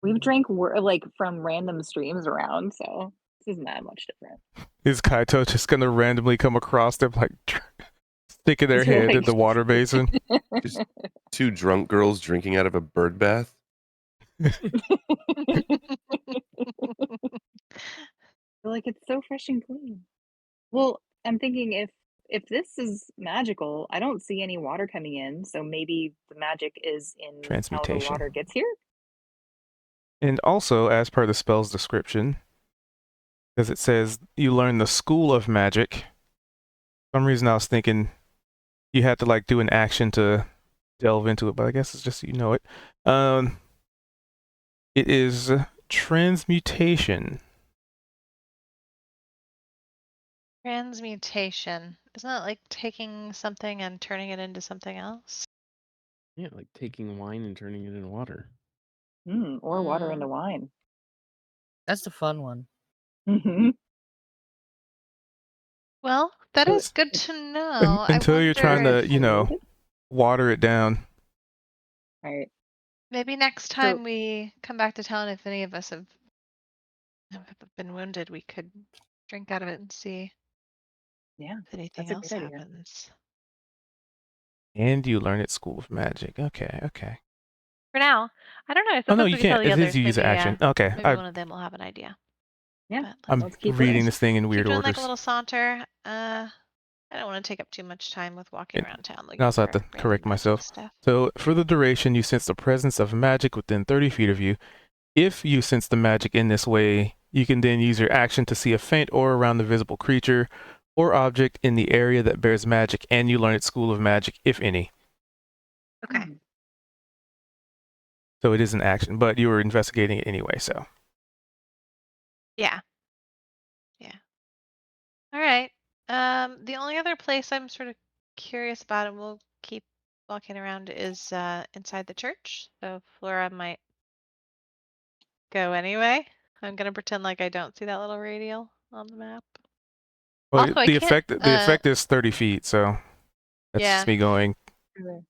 We've drank like from random streams around, so this isn't that much different.
Is Kaito just gonna randomly come across them, like sticking their
Is there,
head in
like-
the water basin?
Just two drunk girls drinking out of a bird bath.
Like, it's so fresh and clean. Well, I'm thinking if this is magical, I don't see any water coming in, so maybe the magic is in how the
Transmutation.
water gets here?
And also, as per the spell's description, because it says you learn the school of magic. For some reason I was thinking you had to like do an action to delve into it, but I guess it's just it. It is transmutation.
Transmutation. Isn't that like taking something and turning it into something else?
Yeah, like taking wine and turning it into water.
Or water
Mm.
into wine.
That's the fun one.
Mm-hmm.
Well, that
Well,
is good to know.
Until you're trying
wonder
to,
if
water it down.
Right.
maybe next
So-
time we come back to town, if any of us have been wounded, we could drink out of it and see
Yeah,
if anything
that's a
else
great idea.
happens.
And you learn at School of Magic. Okay.
For now, I don't know. I
Oh
suppose
no,
we
you
could tell
can't.
the
It
others.
is you use
Maybe,
action. Okay,
maybe one of them will have an idea.
Yeah.
But
I'm
let's keep
reading
looking.
this thing in
keep
weird
doing
orders.
like a little saunter. I don't want to take up too much time with walking
And
around town looking
I also have
for
to
random
correct
magic
myself.
stuff.
So for the duration, you sense the presence of magic within 30 feet of you. If you sense the magic in this way, you can then use your action to see a faint aura around the visible creature or object in the area that bears magic, and you learn at School of Magic, if any.
Okay.
So it is an action, but you were investigating it anyway, so.
Yeah. All right. The only other place I'm sort of curious about, and we'll keep walking around, is inside the church. So Flora might go anyway. I'm gonna pretend like I don't see that little radial on the map.
Well,
Also, I
the
can't,
effect is 30 feet, so that's
Yeah.
just me going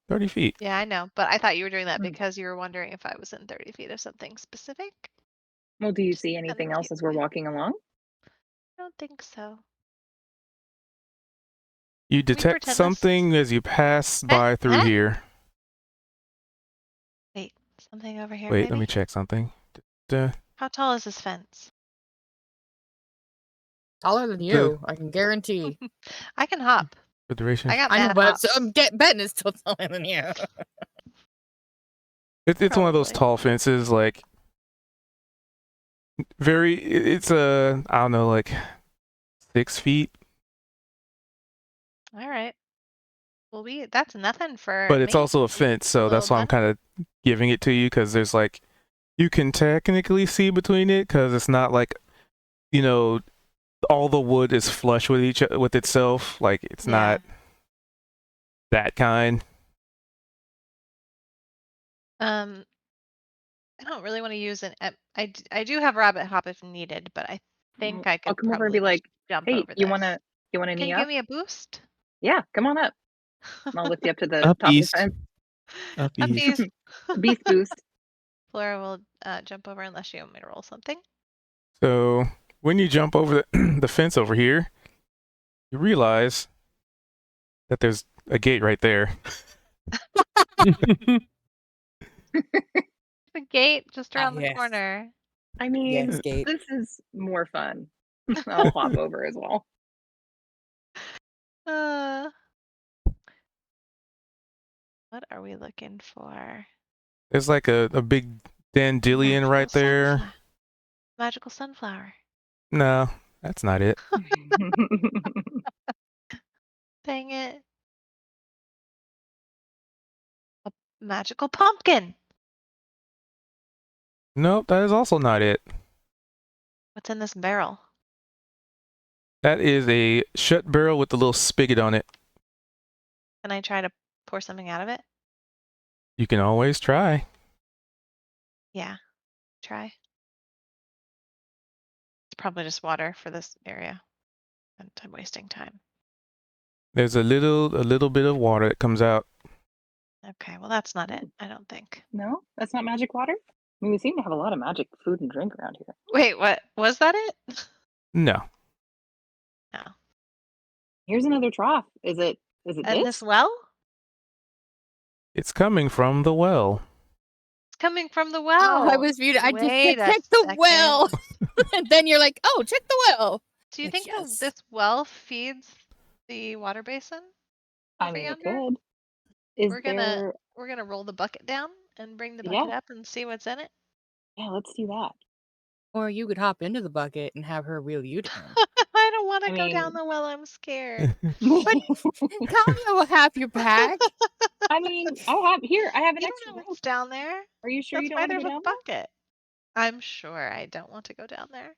30 feet.
Yeah, I know, but I thought you were doing that
Hmm.
because you were wondering if I was in 30 feet of something specific.
Well, do you
Just
see
kinda
anything else
cute
as we're
way.
walking along?
I don't think so.
You detect
pretend this-
something as you pass by through
Huh?
here.
Wait, Something over here,
Wait,
maybe?
let me check something. Duh.
How tall is this fence?
Taller than you, I can guarantee.
I can hop.
For duration.
I got
I know,
mad
but
hops.
I'm betting it's still taller than you.
It's one of those
Probably.
tall fences, like it's a, I don't know, like 6 feet,
All right. Well, that's nothing for
but it's
me.
also a fence, so
Little
that's why I'm
bun.
kind of giving it to you, because there's like, you can technically see between it, because it's not like, you know, all the wood is flush with itself. Like, it's
Yeah.
not that kind.
I don't really want to use an. I do have rabbit hop if needed, but I think I
I'll
could
come over and be
probably
like,
just jump
"Hey,
over
you
this.
wanna
Can
knee
you
up?
give me a boost?
Yeah, come on up. And I'll lift you up to the
Up
top of the
east.
fence.
Up east.
Uppies.
Beast boost.
Flora will jump over unless you want me to roll something.
So when you jump over the fence over here, you realize that there's a gate right there.
The gate just around the
yes.
corner.
I mean,
Yes, Gate.
this is more fun. I'll hop over as well.
What are we looking for?
There's like a big dandelion
Magical
right there.
sunflower. Magical sunflower.
No, that's not it.
Dang it. A magical pumpkin.
Nope, that is also not it.
What's in this barrel?
That is a shut barrel with a little spigot on it.
Can I try to pour something out of it?
You can always try.
Yeah, try. It's probably just water for this area, and I'm wasting time.
There's a little bit of water that comes out.
Okay, well that's not it, I don't think.
No, that's not magic water. I mean, we seem to have a lot of magic food and drink around here.
Wait, what? Was that it?
No.
No.
Here's another trough. Is it
And
this?
this well?
It's coming from the well.
It's coming from the well.
Oh, I was muted. I just
Wait
said,
a
check the
second.
well. And then you're like, oh, check the well.
Do you
Like,
think
yes.
this well feeds the water basin?
I
Over
mean, it
yonder?
could. Is
We're
there?
gonna roll the bucket down and bring the
Yeah.
bucket up and see what's in it.
Yeah, let's do that.
Or you could hop into the bucket and have her wheel you down.
I don't want to
I
go down
mean-
the well. I'm scared.
Talia will have your back.
I mean, I have an
You
extra
don't know
rope.
what's down there.
Are you sure
That's
you don't
why
want to
there's
go
a
down there?
bucket. I'm sure I don't want to go down there.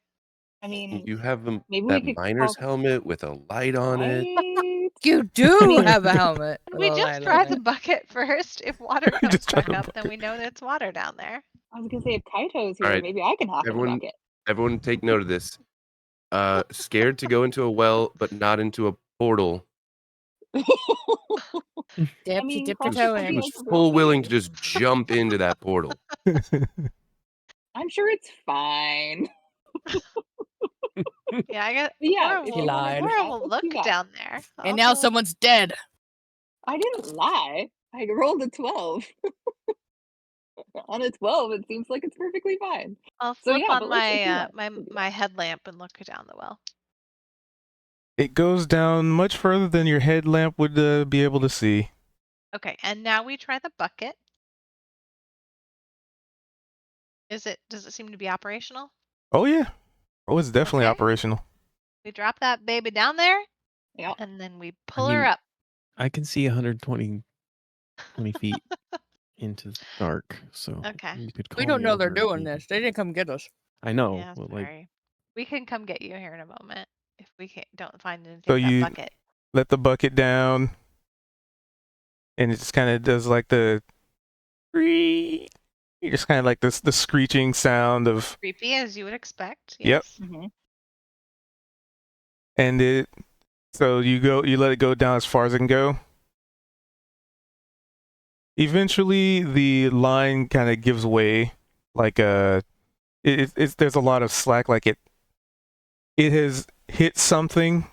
I mean,
You have
maybe we
that
could
miner's
call-
helmet with a light on it.
Right?
You do
I mean-
have a helmet. with
We
a
just
light
try
on
the
it.
bucket first. If water comes
Just try
back
the
up, then
bucket.
we know that it's water down there.
I was gonna say if Kaito's here,
Alright,
maybe I can hop in the bucket.
Everyone take note of this. Scared to go into a well, but not into a portal.
Dip,
I mean,
dip
cross
your toe
your
in.
Who's
fingers for
full willing to
me.
just jump into that portal.
I'm sure it's fine.
Yeah, I get.
Yeah,
Laura
if
will,
you wanna do
Laura
that,
will
let's
look
do that.
down there.
And now
Also,
someone's dead.
I didn't lie. I rolled a 12. On a 12, it seems like it's perfectly fine.
I'll
So,
flip
yeah,
on
but let's do
my
that.
my headlamp and look down the well.
It goes down much further than your headlamp would be able to see.
Okay, and now we try the bucket. Does it seem to be operational?
Oh yeah. Oh, it's definitely
Okay.
operational.
We drop that baby down there,
Yeah.
and then we pull
mean,
her up.
I can see 120 feet into the dark, so
Okay.
you could
We
call
don't
me
know they're
over if
doing
needed.
this. They didn't come get us.
I know.
Yeah,
but,
sorry. We can come get you here in a moment if we don't find anything
So
in that
you-
bucket.
Let the bucket down, and it just kind of does like the, you just kind of like the screeching sound of,
Creepy as you would expect.
Yep.
Yes.
Mm-hmm.
and so you let it go down as far as it can go. Eventually, the line kind of gives way, like there's a lot of slack, like it has hit something,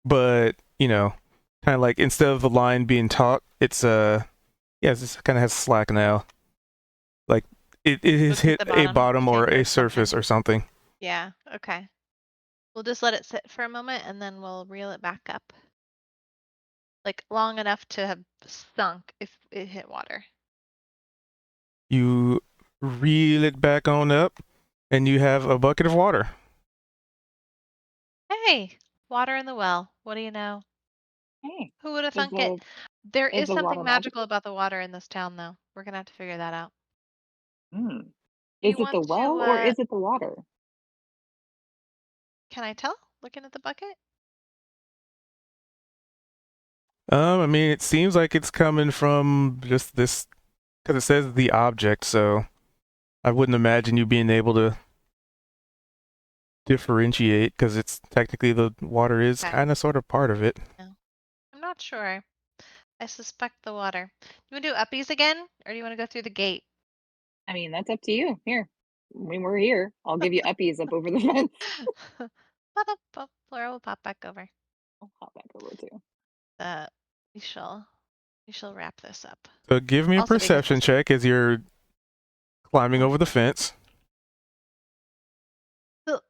but kind of like instead of the line being taut, it's it just kind of has slack now. It has
Looks like
hit
the
a
bottom
bottom or
chamber
a
or something.
surface or something.
Yeah, okay. We'll just let it sit for a moment and then we'll reel it back up. Like long enough to have sunk if it hit water.
You reel it back on up, and you have a bucket of water.
Hey, water in the well. What do you know?
Hey,
Who would have
is
thunk it? There
is
is
the
something
water magic?
magical about the water in this town, though. We're gonna have to figure that out.
Hmm.
Do you
Is it the
want to,
well or is it the water?
can I tell? Looking at the bucket?
I mean, it seems like it's coming from just this, because it says the object, so I wouldn't imagine you being able to differentiate, because it's technically the water is
Okay.
kind of sort of part of it.
I'm not sure. I suspect the water. Do you want to do uppies again? Or do you want to go through the gate?
I mean, that's up to you. Here, when we're here, I'll give you uppies up over the fence.
Laura will pop back over.
I'll hop back over too.
We shall wrap this up.
So give me a
Also because
perception
this-
check as you're climbing over the fence.
Ugh.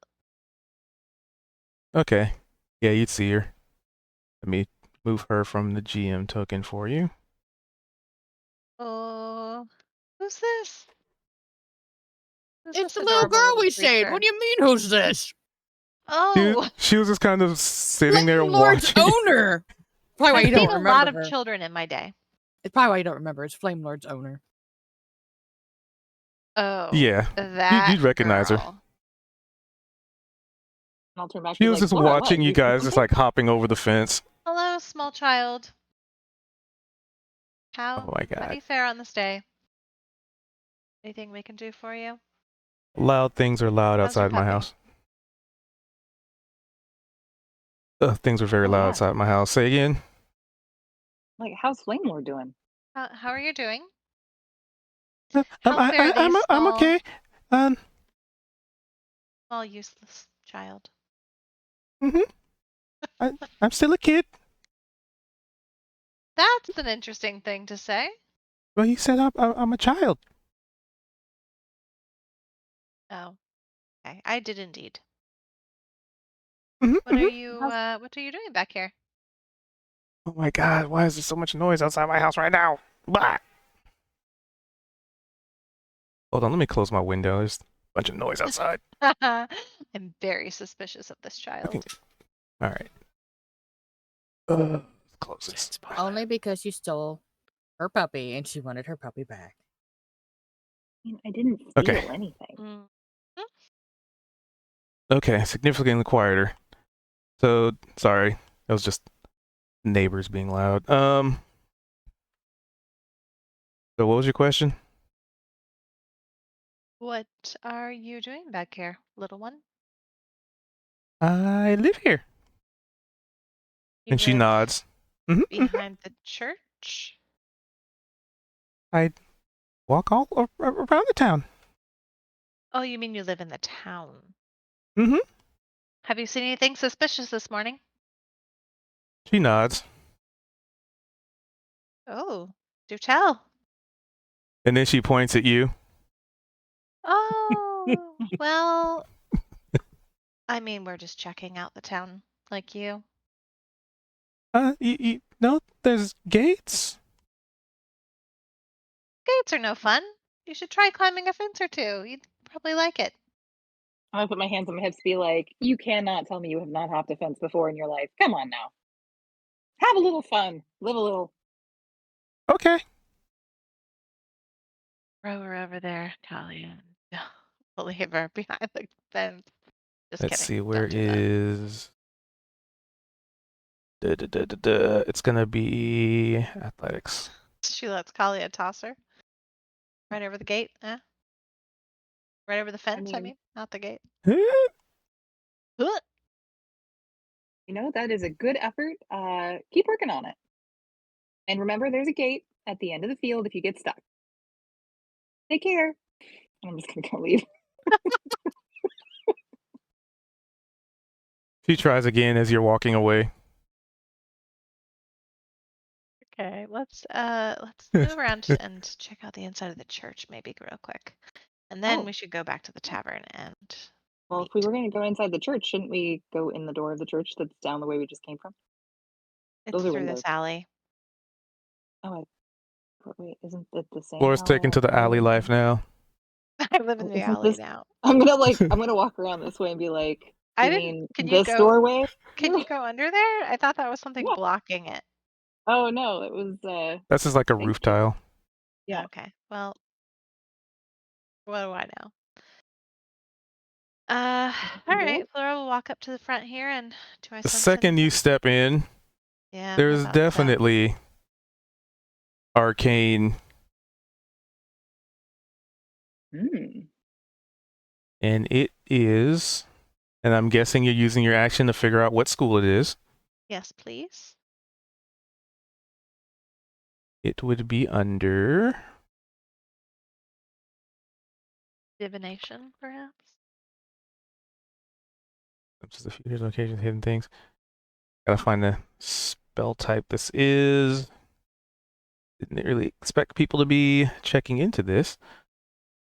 Okay. Yeah, you'd see her. Let me move her from the GM token for you.
Oh, who's this? Who's
It's
this
the little
adorable
girl we
creature?
saved. What do you mean, who's this?
Oh,
She was just kind of sitting there
Flame Lord's
watching.
owner. Probably why
I've
you
seen
don't
a
remember
lot of
her.
children in my day.
It's probably why you don't remember. It's Flame Lord's owner.
Oh,
Yeah,
that
you'd recognize her.
girl.
And I'll turn back.
She
and be
was
like,
just
Laura,
watching
what?
you
You said
guys just
something?
like hopping over the fence.
Hello, small child.
Oh
How
my
do
god.
you fare on this day? Anything we can do for you?
Loud things are loud
How's your
outside my
puppy?
house. Things are very
Oh
loud
yeah.
outside my house. Say again.
Like, how's Flame Lord doing?
How are you doing?
I'm
How fare these
I'm
small,
okay. Um.
small useless child?
I'm still a kid.
That's an interesting thing to say.
Well, you said I'm a child.
Oh, okay. I did indeed.
Mhm,
What are
mhm.
you
How's
what are you doing back here?
Oh my god, why is there so much noise outside my house right now? Blah. Hold on, let me close my window. There's a bunch of noise outside.
I'm very suspicious of this child.
Okay. All right. Close this.
Only because you stole her puppy and she wanted her puppy back.
I mean, I didn't steal
Okay.
anything.
Mm.
Okay, significantly quieter. So sorry, that was just neighbors being loud. So what was your question?
What are you doing back here, little one?
I live here.
You
And she
live
nods. Mhm, mhm.
behind the church?
I walk all around the town.
Oh, you mean you live in the town?
Mhm.
Have you seen anything suspicious this morning?
She nods.
Oh, do tell.
And then she points at you.
Oh, well, I mean, we're just checking out the town, like you.
You know, there's gates.
Gates are no fun. You should try climbing a fence or two. You'd probably like it.
I'm gonna put my hands on my hips, be like, you cannot tell me you have not hopped a fence before in your life. Come on now. Have a little fun. Live a little.
Okay.
Row her over there, Talia. We'll leave her behind the fence. Just
Let's
kidding.
see, where
Don't do that.
is... It's gonna be athletics.
She lets Kalia toss her. Right over the gate, eh? Right over the fence, I
mean-
mean, not the gate.
You know, that is a good effort. Keep working on it. And remember, there's a gate at the end of the field if you get stuck. Take care. I'm just gonna go leave.
She tries again as you're walking away.
Okay, let's move around and check out the inside of the church maybe real quick. And then
Oh.
we should go back to the tavern and
Well, if we
meet.
were going to go inside the church, shouldn't we go in the door of the church that's down the way we just came from?
It's
Those are
through this
windows.
alley.
Oh, wait, isn't it the same
Laura's taken to
how
the
I
alley
live
life
in?
now.
I live in the
Isn't
alley
this?
now.
I'm gonna walk around this way and be like,
I
"You
didn't.
mean
Can you
this
go?
doorway?"
Can you go under there? I thought that was something
Yeah.
blocking it.
Oh no, it was.
That's just like a
Thank
roof
you.
tile.
Yeah.
Okay. Well, what do I know? All right. Flora will walk up to the front here, and do I
The
sense
second you
anything?
step in,
Yeah, I'm
there's
about that.
definitely arcane,
Hmm.
and it is. And I'm guessing you're using your action to figure out what school it is.
Yes, please.
It would be under.
Divination, perhaps.
Just a few locations, hidden things. Gotta find the spell type this is. Didn't really expect people to be checking into this.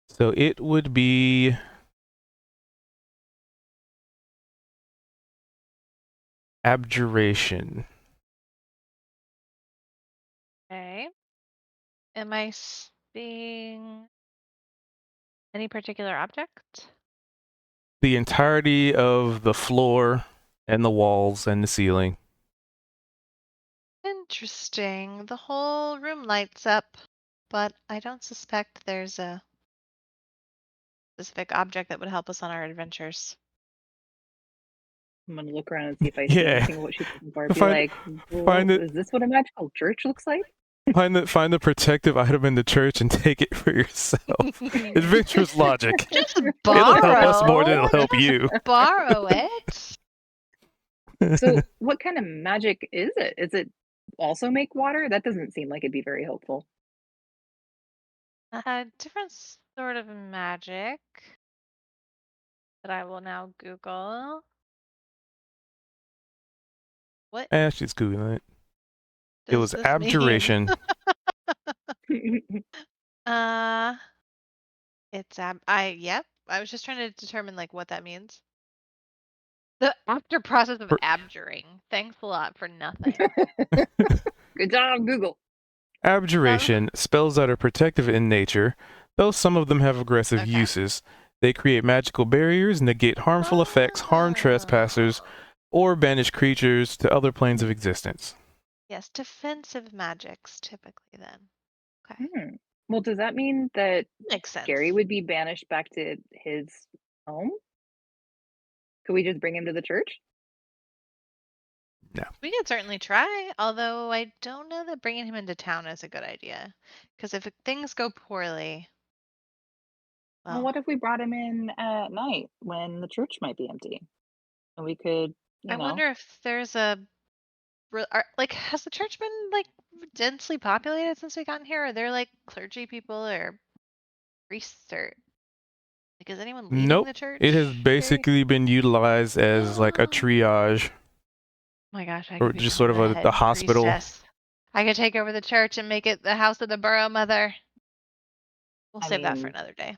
So it would be abjuration.
Okay. Am I seeing any particular object?
The entirety of the floor and the walls and the ceiling.
Interesting. The whole room lights up, but I don't suspect there's a specific object that would help us on our adventures.
I'm gonna look around and see if I see
Yeah.
anything of what she's looking for. Be
Find-
like, well,
find it-
is this what a magical church looks like?
Find the protective item in the church and take it for yourself. Adventurer's logic.
Just
It'll
borrow.
help us more than it'll help you.
Borrow it.
So, what kind of magic is it? Is it also make water? That doesn't seem like it'd be very helpful.
Different sort of magic that I will now Google. What
She's googling it. It
does
was
this mean?
abjuration.
It's yep. I was just trying to determine like what that means. The after process of
Per-
abjuring. Thanks a lot for nothing.
Good job, Google.
Abjuration, spells that are protective in nature, though some of them have aggressive
Okay.
uses. They create magical barriers, negate harmful effects, harm trespassers, or banish creatures to other planes of existence.
Yes, defensive magics typically then. Okay.
Well, does that mean that
Makes sense.
Gary would be banished back to his home? Could we just bring him to the church?
We could certainly try, although I don't know that bringing him into town is a good idea. Because if things go poorly,
Well, what if we brought him in at night when the church might be empty? And we could,
I wonder if there's a like, has the church been like densely populated since we got here? Are there like clergy people or priests or like is anyone leading
Nope.
the church?
It has
Gary?
basically been utilized as like a triage,
Oh my gosh, I
or
could
just
become
sort of
the
a
head
hospital.
priestess. I could take over the church and make it the house of the Burrow Mother. We'll
I
save that for
mean,
another day.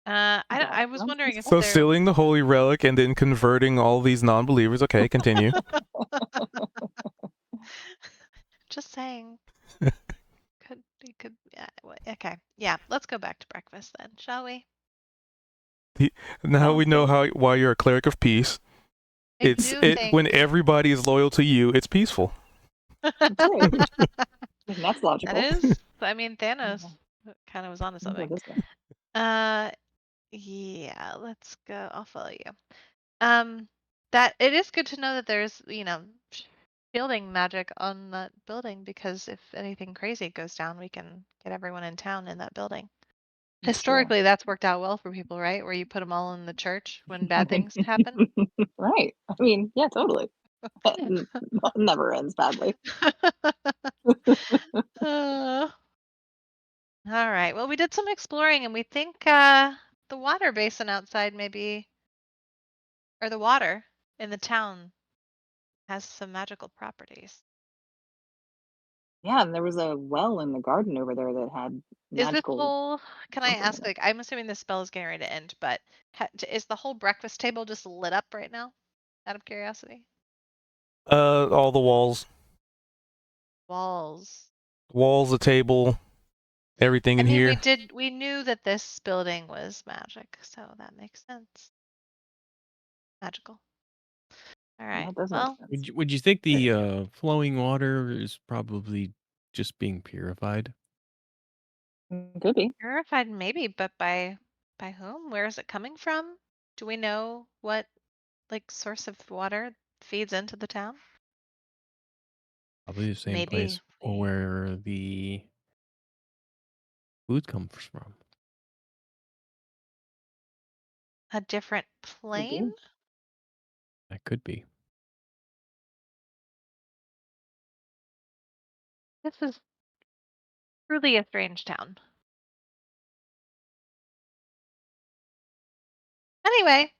I was
sounds
wondering if
So
there.
stealing the holy relic and then converting all these non-believers. Okay, continue.
Just saying. Could yeah. Okay. Yeah. Let's go back to breakfast then, shall we?
Now we
Sounds
know
good.
why you're a cleric of peace.
I do think.
When everybody is loyal to you, it's peaceful.
That's right. And that's logical.
That is. I mean, Thanos kind of was onto
How about
something.
this one?
Yeah. Let's go. I'll follow you. That it is good to know that there's shielding magic on that building because if anything crazy goes down, we can get everyone in town in that building.
That's true.
Historically, that's worked out well for people, right? Where you put them all in the church when bad things happen.
Right. I mean, yeah, totally. Never ends badly.
All right. Well, we did some exploring and we think the water basin outside maybe, or the water in the town has some magical properties.
Yeah, and there was a well in the garden over there that had
Is this
magical
whole? Can I
something in
ask?
it.
Like, I'm assuming this spell is getting ready to end, but is the whole breakfast table just lit up right now? Out of curiosity.
All the
Walls.
the table, everything
I
in
mean,
here.
we knew that this building was magic, so that makes sense. Magical. All right.
That does make
Well,
sense.
Would you think the flowing water is probably just being purified?
Could be.
purified maybe, but by whom? Where is it coming from? Do we know what like source of water feeds into the town?
Probably the same
Maybe
place where the food comes from.
a different
Could be.
plane?
That could be.
This is truly a strange town. Anyway,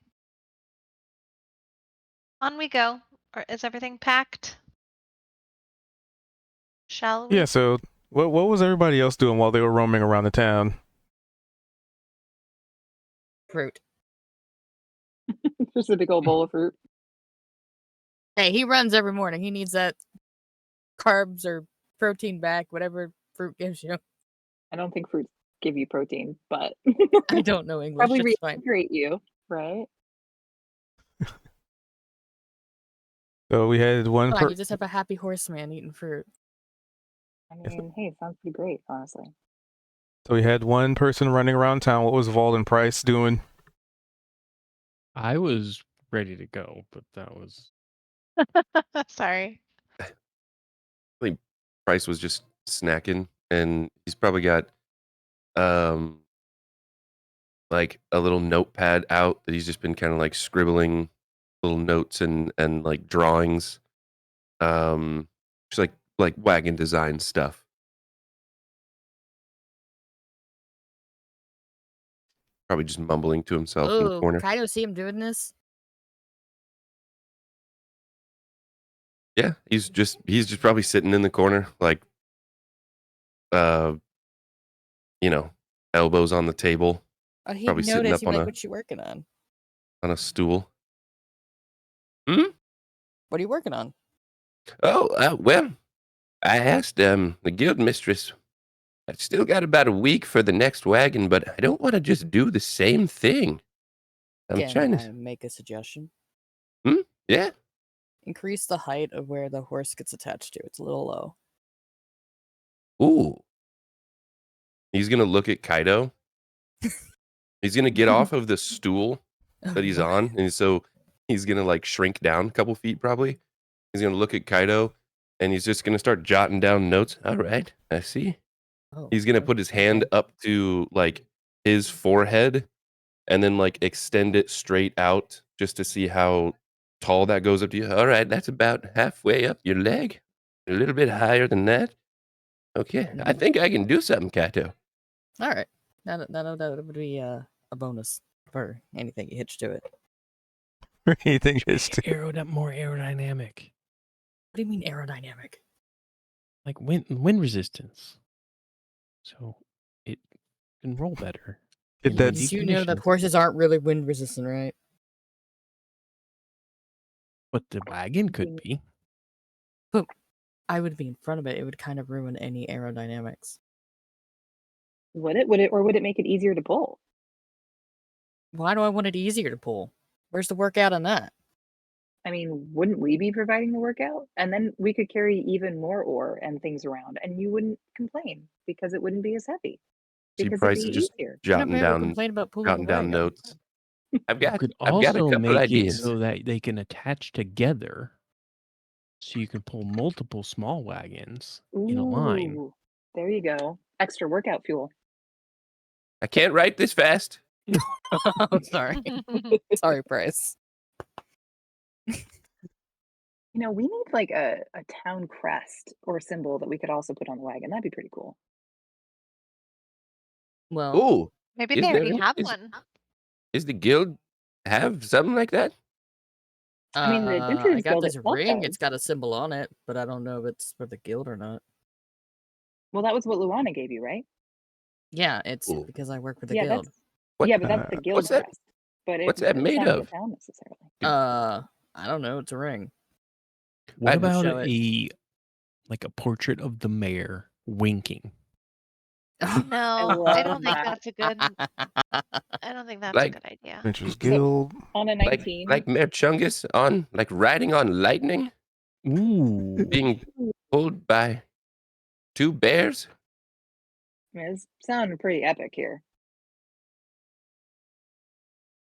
on we go. Or is everything packed? Shall we?
Yeah. So, what was everybody else doing while they were roaming around the town?
Fruit.
Just a big old bowl of fruit.
Hey, he runs every morning. He needs that carbs or protein back, whatever fruit gives you.
I don't think fruits give you protein, but
I don't know English.
probably
It's fine.
reintegrate you, right?
So we had one
Fine,
per.
you just have a happy horseman eating fruit.
I mean, hey, it sounds pretty great, honestly.
So we had one person running around town. What was Vald and Price doing?
I was ready to go, but that was
Sorry.
I think Price was just snacking, and he's probably got like a little notepad out that he's just been kind of like scribbling little notes and like drawings, just like wagon design stuff. Probably just mumbling to himself in the
Oh,
corner.
Kaido see him doing this?
Yeah, he's just probably sitting in the corner, like uh, you know, elbows on the table,
Oh, he'd
probably sitting
notice.
up
He'd be like, what you working on?
on a stool. Hmm?
What are you working on?
Oh, well, I asked the guild mistress. I've still got about a week for the next wagon, but I don't want to just do the same thing. I'm
Can
trying
I
to.
make a suggestion?
Yeah.
Increase the height of where the horse gets attached to. It's a little low.
Ooh. He's gonna look at Kaido. He's gonna get off of the stool that he's
Lord.
on, and so he's gonna like shrink down a couple feet probably. He's gonna look at Kaido, and he's just gonna start jotting down notes. All right, I see.
Oh,
He's gonna put his hand up to like his forehead, and then like extend it straight out just to see how tall that goes up to you. All right, that's about halfway up your leg. A little bit higher than that. Okay, I think I can do something, Kato.
all right. That would be a bonus for anything you hitch to it.
Anything is
more aerodynamic,
What do you mean aerodynamic?
like wind resistance, so it can roll better.
Did
in
that-
windy
You know that
conditions.
horses aren't really wind resistant, right?
But the wagon could be.
I would be in front of it. It would kind of ruin any aerodynamics.
Would it? Or would it make it easier to pull?
Why do I want it easier to pull? Where's the workout on that?
I mean, wouldn't we be providing the workout? And then we could carry even more ore and things around, and you wouldn't complain because it wouldn't be as heavy.
See,
Because
Price
it'd
is
be
just
easier.
jotting
Never ever
down
complain about pulling the wagon.
notes. I've
You
got
could
a
also
couple
make
ideas.
it so that they can attach together, so you can pull multiple small wagons in a line.
Ooh, there you go. Extra workout fuel.
I can't write this fast.
Oh, sorry. Sorry, Bryce.
You know, we need like a town crest or symbol that we could also put on the wagon. That'd be pretty cool.
Well,
Ooh,
Maybe
Is
they already
there-
have
is-
one.
is the guild have something like that?
I mean, the
I
Adventurers
got
Guild
this
itself
ring.
does.
It's got a symbol on it, but I don't know if it's for the guild or not.
Well, that was what Luana gave you, right?
Yeah, it's
Ooh.
because I work for the
Yeah,
guild.
What?
yeah, but that's the guild
What's that?
crest. But
What's that
it's
made
not for the
of?
town necessarily.
I don't know. It's a ring.
What
I'd
about
show it.
a portrait of the mayor winking?
No, I don't think that's a good. I don't think that's a
Like-
good idea.
Adventures Guild.
On a
like
19.
like Mayor Chungus on like riding on lightning,
Ooh.
being pulled by 2 bears.
I mean, it's sounding pretty epic here.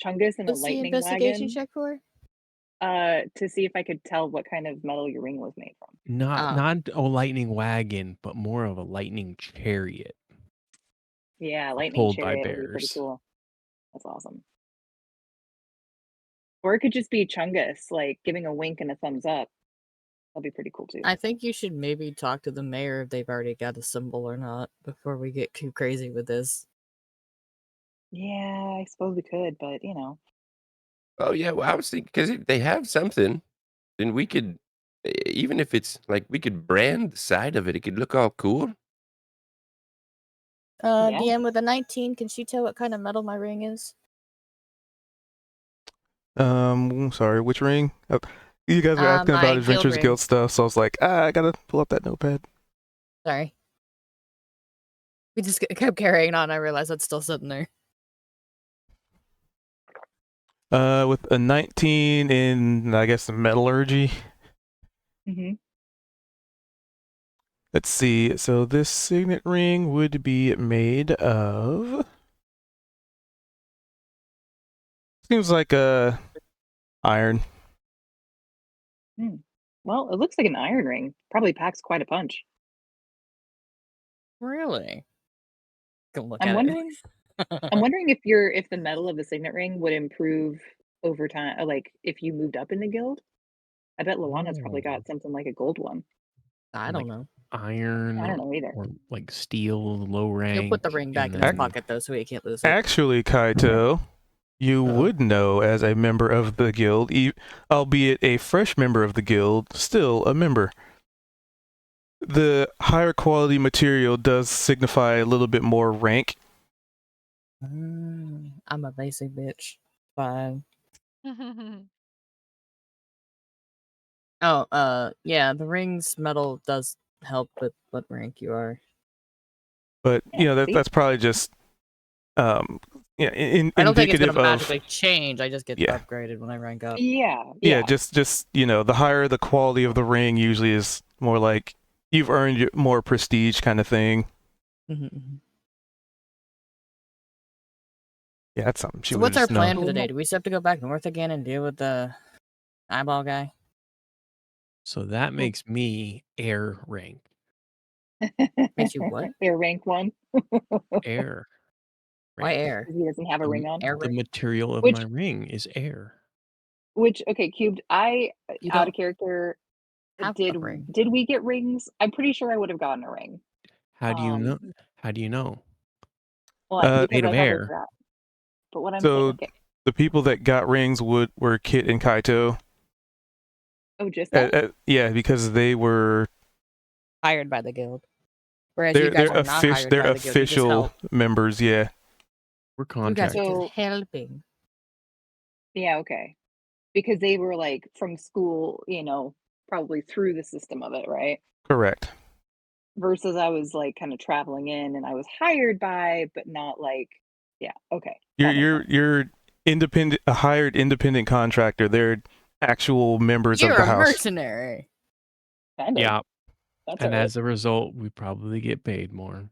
Chungus in a
What's the
lightning
investigation
wagon.
check for?
To see if I could tell what kind of metal your ring was made from.
Not a lightning wagon, but more of a lightning chariot.
Yeah, lightning
Pulled by
chariot would be pretty
bears.
cool. That's awesome. Or it could just be Chungus, like giving a wink and a thumbs up. That'd be pretty cool too.
I think you should maybe talk to the mayor if they've already got a symbol or not before we get too crazy with this.
Yeah, I suppose we could, but
Oh yeah, well I was thinking because if they have something, then we could, even if it's like we could brand the side of it. It could look all cool.
Yeah.
DM with a 19, can she tell what kind of metal my ring is?
Sorry, which ring? You guys were asking
My
about
guild
Adventures
ring.
Guild stuff, so I was like, I gotta pull up that notepad.
Sorry. We just kept carrying on. I realized that's still sitting there.
With a 19 in, I guess, metallurgy.
Mm-hmm.
Let's see. So this signet ring would be made of. Seems like iron.
Well, it looks like an iron ring. Probably packs quite a punch.
Really? Go look
I'm
at
wondering.
it.
I'm wondering if the metal of the signet ring would improve over time, like if you moved up in the guild. I bet Luana's probably got something like a gold one.
I don't know.
Iron.
I don't know either.
Or like steel, low rank.
He'll put the ring back
and
in his
then-
pocket though, so he can't lose it.
Actually, Kaito, you would know as a member of the guild, albeit a fresh member of the guild, still a member. The higher quality material does signify a little bit more rank.
I'm a basic bitch. Fine. Oh, yeah, the ring's metal does help with what rank you are.
But
Yeah, see?
that's probably just
I don't think it's
indicative
gonna
of
magically change. I just get
Yeah.
upgraded when I rank up.
yeah, just the higher the quality of the ring usually is more like you've earned more prestige kind of thing.
Mhm.
Yeah, that's something she
So
would
what's our
just know.
plan for the day? Do we still have to go back north again and deal with the eyeball guy?
So that makes me air rank.
Makes you what?
Air rank 1.
Air.
Why
rank.
air?
Because he doesn't have a ring on.
Air
The
ring?
material of
Which-
my ring is air.
Which Cubed, I
You
out
don't
of character
have
did
a ring.
did we get rings? I'm pretty sure I would have gotten a ring.
How do you know?
Um,
How do you know?
Well,
Uh,
because
Made
I
of
thought
air.
that. But what I'm
So-
saying, okay.
The people that got rings were Kit and Kaito.
Oh, just that?
Yeah, because they were
Hired by the guild. Whereas you
they're
guys are not hired
they're
by the guild. You just
official
help.
members. Yeah,
We're
You guys
contracted.
are
So-
just helping.
Yeah, okay. Because they were like from school, probably through the system of it, right?
correct.
Versus I was like kind of traveling in and I was hired by, but not like, yeah, okay. That makes sense.
You're independent, a hired independent contractor. They're actual members
You're
of the
a
house.
mercenary.
Kind of.
Yeah,
That's
and
all right.
as a result, we probably get paid more.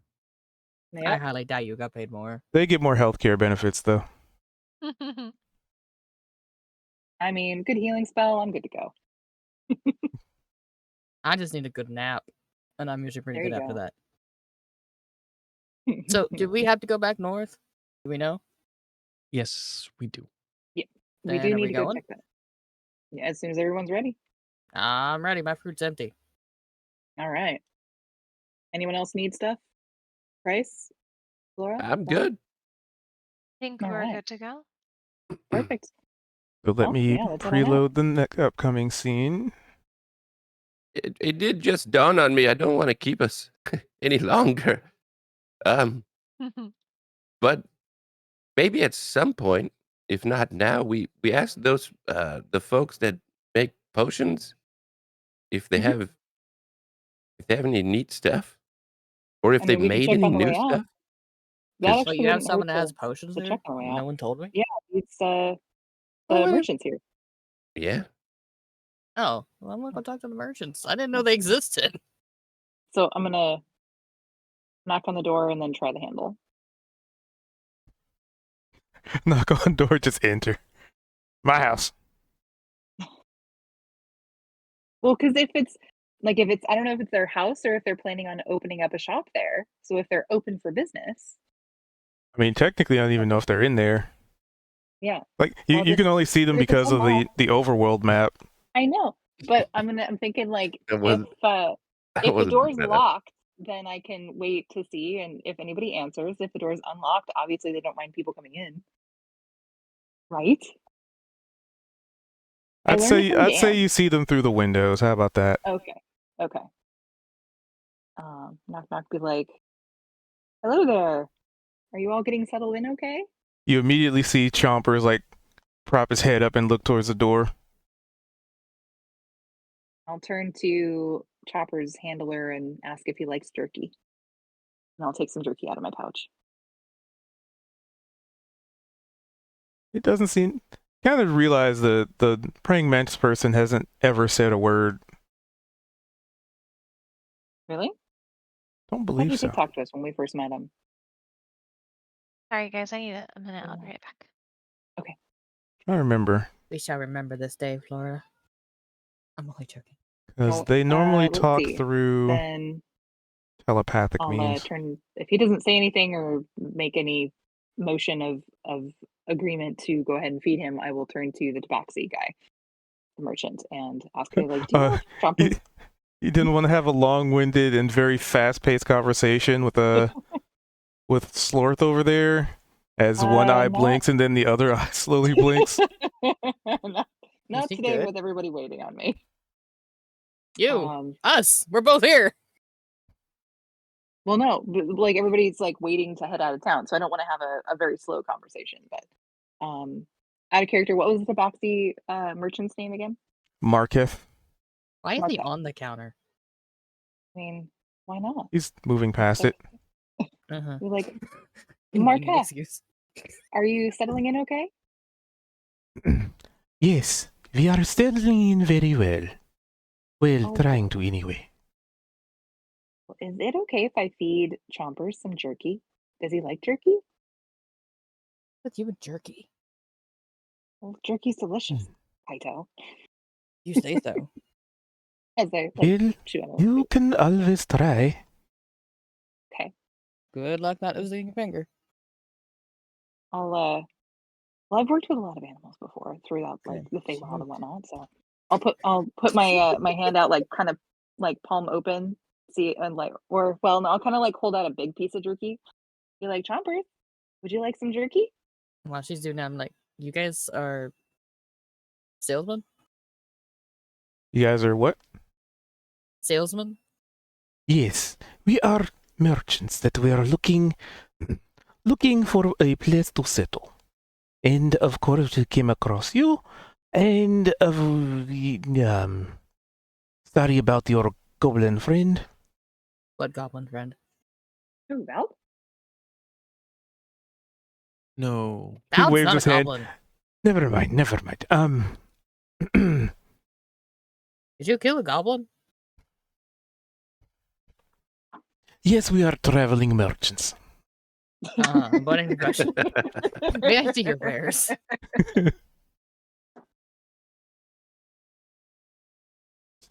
I
Yep.
highly doubt you got paid more.
They get more healthcare benefits though.
I mean, good healing spell, I'm good to go.
I just need a good nap, and I'm usually pretty
There
good
you
after
go.
that. So, do we have to go back north? Do we know?
Yes, we do.
we
Then
do
are
need
we
to go
going?
check that. Yeah, as soon as everyone's ready.
I'm ready. My fruit's empty.
All right. Anyone else need stuff? Price? Laura?
I'm
Juan?
good.
think
All
we're
right.
good to go.
Perfect.
So let
Well,
me
yeah, let's head on out.
preload the next upcoming scene.
it did just dawn on me. I don't want to keep us any longer. But maybe at some point, if not now, we ask those the folks that make potions if they
Mhm.
have any neat stuff, or if
I
they
mean, we could
made
check
any
on the
new
way out.
stuff.
That
'Cause
So
actually
you have
wouldn't hurt
someone that has potions
to
there?
check on the way
No
out.
one told me.
Yeah, it's
Oh,
the
wait.
merchants here.
yeah,
Oh, well, I'm gonna go talk to the merchants. I didn't know they existed.
So I'm gonna knock on the door and then try the handle.
Knock on door, just enter. My house.
Well, because if it's I don't know if it's their house or if they're planning on opening up a shop there. So if they're open for business,
I mean, technically, I don't even know if they're in there.
yeah.
Like,
Well,
you can only see them
but if it's
because of
unlocked,
the overworld map.
I know, but I'm thinking like
that was I
if the
wasn't
door's
thinking of that.
locked, then I can wait to see, and if anybody answers, if the door's unlocked, obviously they don't mind people coming in, right? I learned it from
I'd say
Dan.
you see them through the windows. How about that?
Okay, okay. Knock knock, be like, hello there. Are you all getting settled in okay?
You immediately see Chompers like prop his head up and look towards the door.
I'll turn to Chopper's handler and ask if he likes jerky. And I'll take some jerky out of my pouch.
It doesn't seem. Kind of realize the praying mantis person hasn't ever said a word.
Really?
Don't
I thought
believe
he
so.
did talk to us when we first met him.
Sorry, guys. I need a minute. I'll be right back.
I remember
We shall remember this day, Flora. I'm only joking.
because
Well,
they normally
let's
talk
see.
through
Then
telepathic
I'll
means.
turn if he doesn't say anything or make any motion of agreement to go ahead and feed him, I will turn to the tabaxi guy, the merchant, and ask him like, do you know if
you,
Chompers
you didn't want to have a long-winded and very fast-paced conversation with with Slorth over there, as one eye
not
blinks and then the other eye slowly blinks.
not, not
he
today
good?
with everybody waiting on me.
You, us, we're both here.
Well, no, like everybody's like waiting to head out of town, so I don't want to have a very slow conversation. But out of character, what was the tabaxi merchant's name again?
Marketh,
Why is he
Marquette.
on the counter?
I mean, why not?
he's moving past it.
Uh-huh.
You're like,
Convenient
Marquette,
excuse.
are you settling in okay?
Yes, we are settling in very well. Well,
Oh.
trying to anyway.
Is it okay if I feed Chompers some jerky? Does he like jerky?
What's you with jerky?
Well, jerky's delicious, Kaito.
You say so.
As I
Well,
chew on
you
it.
can always try.
Okay.
Good luck not losing your finger.
Well, I've worked with a lot of animals before throughout like
Good.
the Feywild and whatnot. So I'll put my my hand out like kind of like palm open, see and like no, I'll kind of like hold out a big piece of jerky. Be like, Chompers, would you like some jerky?
While she's doing that, I'm like, you guys are salesmen?
You guys are what?
Salesmen?
Yes, we are merchants that we are looking for a place to settle. And of course we came across you, and sorry about your goblin friend.
Blood goblin friend.
Oh, Val?
No.
He
Val's
waves
not a
his hand.
goblin.
Never mind.
Did you kill a goblin?
Yes, we are traveling merchants.
Avoiding the question. May I see your wares?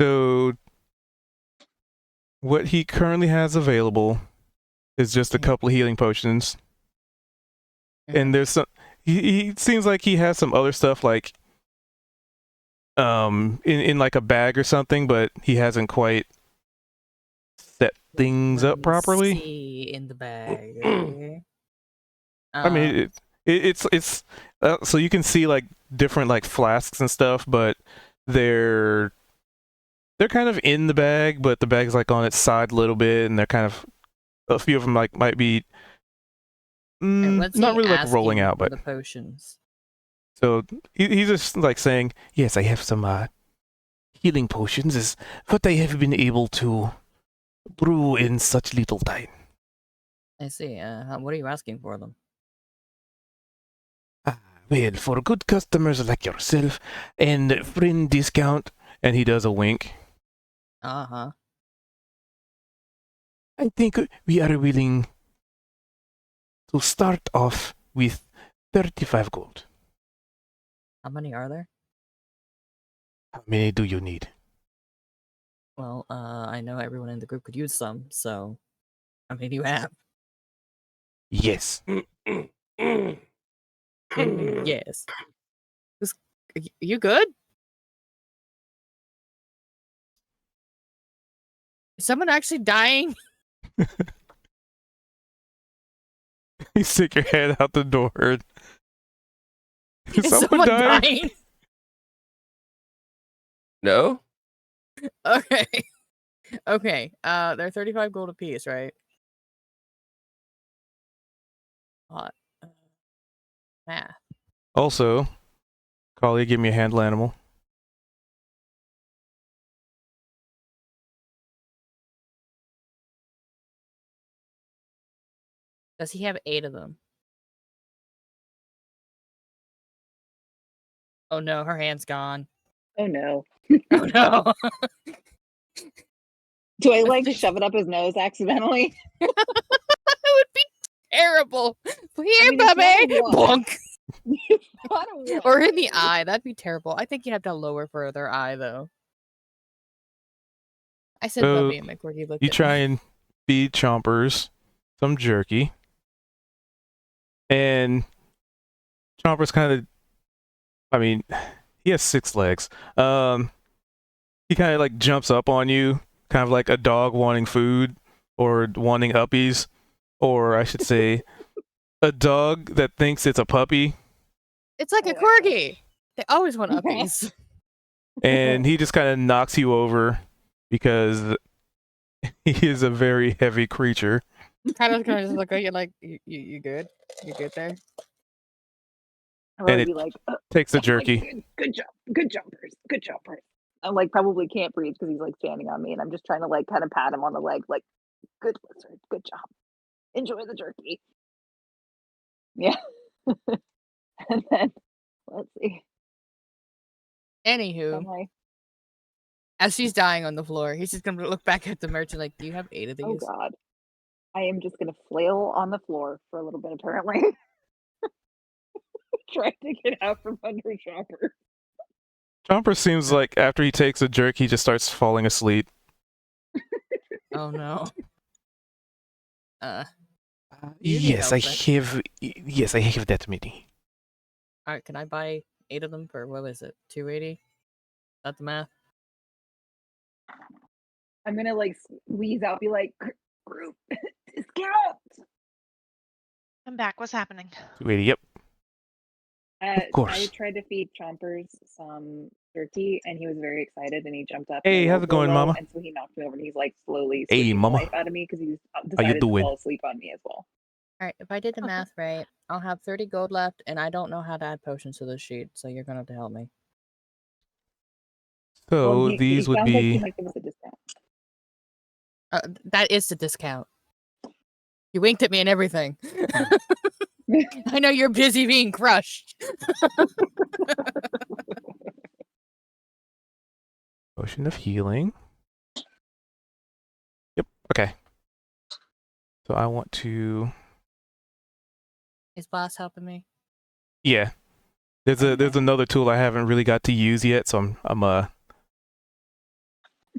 So, what he currently has available is just a couple of healing potions. And there's some. He seems like he has some other stuff like in like a bag or something, but he hasn't quite set things up properly.
See in the bag.
I mean, it's so you can see like different like flasks and stuff, but they're they're kind of in the bag, but the bag's like on its side a little bit, and they're kind of a few of them like might be
And what's
not
he
really like rolling
asking
out,
for
but
the potions?
so he's just like saying, "Yes, I have some healing potions. Is what I have been able to brew in such little time."
I see. What are you asking for them?
Well, for good customers like yourself and friend discount, and he does a wink.
Uh-huh.
I think we are willing to start off with 35 gold.
How many are there?
How many do you need?
Well, I know everyone in the group could use some, so how many do you have?
Yes.
Yes. You good? Is someone actually dying?
You stick your head out the door.
Is someone dying?
No?
Okay. Okay. They're 35 gold apiece, right? What? Math.
Also, Kali, give me a handle animal.
Does he have 8 of them? Oh no, her hand's gone.
Oh no.
Oh no.
Do I like shove it up his nose accidentally?
That would be terrible. Here,
mean, it's
Bubby.
not a one.
Bonk.
Not a one.
Or in the eye. That'd be terrible. I think you have to lower further eye though. I said
So,
Bubby and McCordy looked
you
at
try
me.
and feed Chompers some jerky. And Chompers kind of, I mean, he has 6 legs. He kind of like jumps up on you, kind of like a dog wanting food or wanting uppies, or I should say, a dog that thinks it's a puppy.
It's like a corgi. They always want uppies.
And he just kind of knocks you over because he is a very heavy creature.
kind of just look at you like, you good? You good there?
Or
And
I'd
it
be like,
takes the
like,
jerky.
good job, good jumpers, good jumpers. I'm like probably can't breathe because he's like standing on me, and I'm just trying to like kind of pat him on the leg, like, good lizard, good job, enjoy the jerky. Yeah. And then let's see.
Anywho,
Am I?
as she's dying on the floor, he's just gonna look back at the merchant like, do you have 8 of these?
Oh God. I am just gonna flail on the floor for a little bit apparently. Trying to get out from under Chopper.
Chomper seems like after he takes a jerk, he just starts falling asleep.
Oh no. You need
Yes, I
help,
have. Yes, I have that many.
Alright, can I buy 8 of them for, what is it, 280? Is that the math?
I'm gonna like squeeze out, be like, group discount.
I'm back. What's happening?
280. Yep. Of course.
I tried to feed Chompers some jerky, and he was very excited, and he jumped up.
Hey,
and I
how's
rolled
it going,
real low,
Mama?
And so he knocked me over, and he's like slowly
Hey,
squishing the
Mama.
life out of me because he
How you
decided to
doing?
fall asleep on me as well.
Alright, if I did the math right, I'll have 30 gold left, and I don't know how to add potions to this sheet, so you're gonna have to help me.
So
Well, he
these would
sounds like he
be.
might give us a discount.
That is the discount. You winked at me and everything. I know you're busy being crushed.
Potion of healing. Yep. Okay. So I want to.
Is boss helping me?
Yeah. There's another tool I haven't really got to use yet, so I'm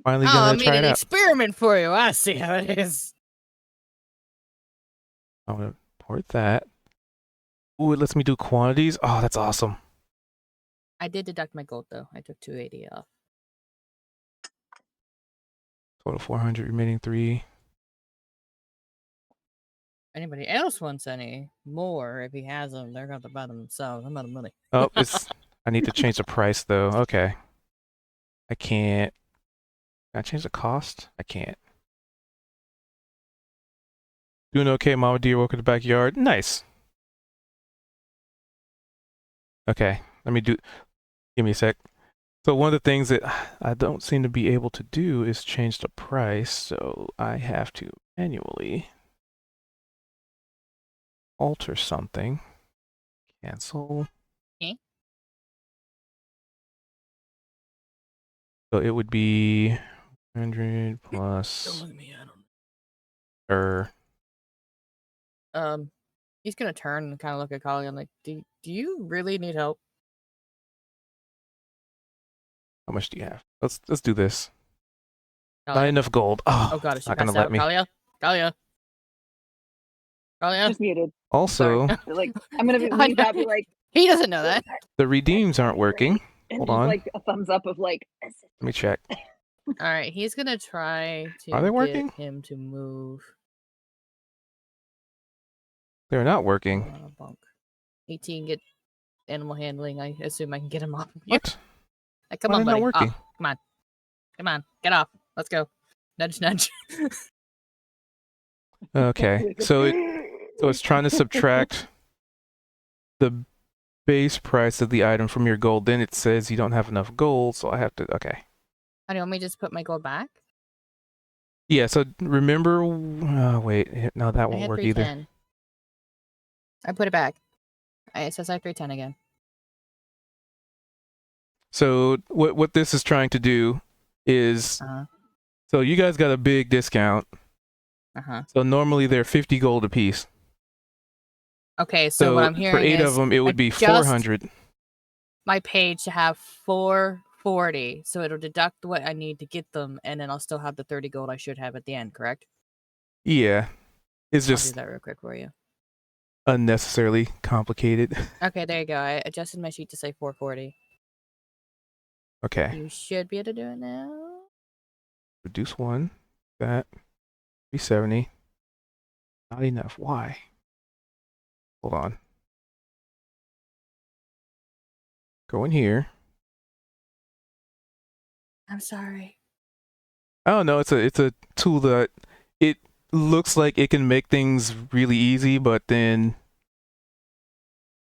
finally
Oh,
gonna
I made
try it
an
out.
experiment for you. I see how it is.
I'm gonna port that. Ooh, it lets me do quantities. Oh, that's awesome.
I did deduct my gold though. I took 280 off.
Total 400, remaining 3.
Anybody else wants any more? If he has them, they're gonna buy them themselves. I'm out of money.
Oh, it's. I need to change the price though. Okay. I can't. Can I change the cost? I can't. Doing okay, Mama Deer. Welcome to the backyard. Nice. Okay, let me do. Give me a sec. So one of the things that I don't seem to be able to do is change the price, so I have to manually alter something. Cancel.
Okay.
So it would be 100
Don't
plus.
look at me. I don't. He's gonna turn and kind of look at Kali. I'm like, do you really need help?
How much do you have? Let's do this. Not
Kalia?
enough gold. Oh,
Oh god, is she
not gonna
passed
let
out?
me.
Kalia?
Just muted.
Also,
Sorry.
Like I'm gonna
I
leave that be like
He doesn't know that.
the redeems aren't working.
and
Hold
just
on.
like a thumbs up of like
Let me check.
All right, he's gonna try to
Are they
get
working?
him to move.
They're not working.
Bonk. 18, get animal handling. I assume I can get him off. Of you.
What?
Come
Why
on,
they're not
buddy.
working?
Off. Come on, get off. Let's go. Nudge, nudge.
Okay, so it's trying to subtract the base price of the item from your gold. Then it says you don't have enough gold, so I have to. Okay.
I don't want me to just put my gold back.
Yeah. So remember. Wait. No, that
I
won't
had
work either.
310. I put it back. It says I have 310 again.
So what this is trying to do is,
Uh-huh.
so you guys got a big discount.
Uh-huh.
So normally they're 50 gold a piece.
Okay, so what I'm hearing
for 8
is
of them, it would be
adjust
400.
my page to have 440, so it'll deduct what I need to get them, and then I'll still have the 30 gold I should have at the end, correct?
Yeah. It's
I'll do
just
that real quick for you.
unnecessarily complicated.
Okay, there you go. I adjusted my sheet to say 440.
Okay.
You should be able to do it now.
Reduce 1. That. 370. Not enough. Why? Hold on. Go in here.
I'm sorry.
I don't know. It's a tool that it looks like it can make things really easy, but then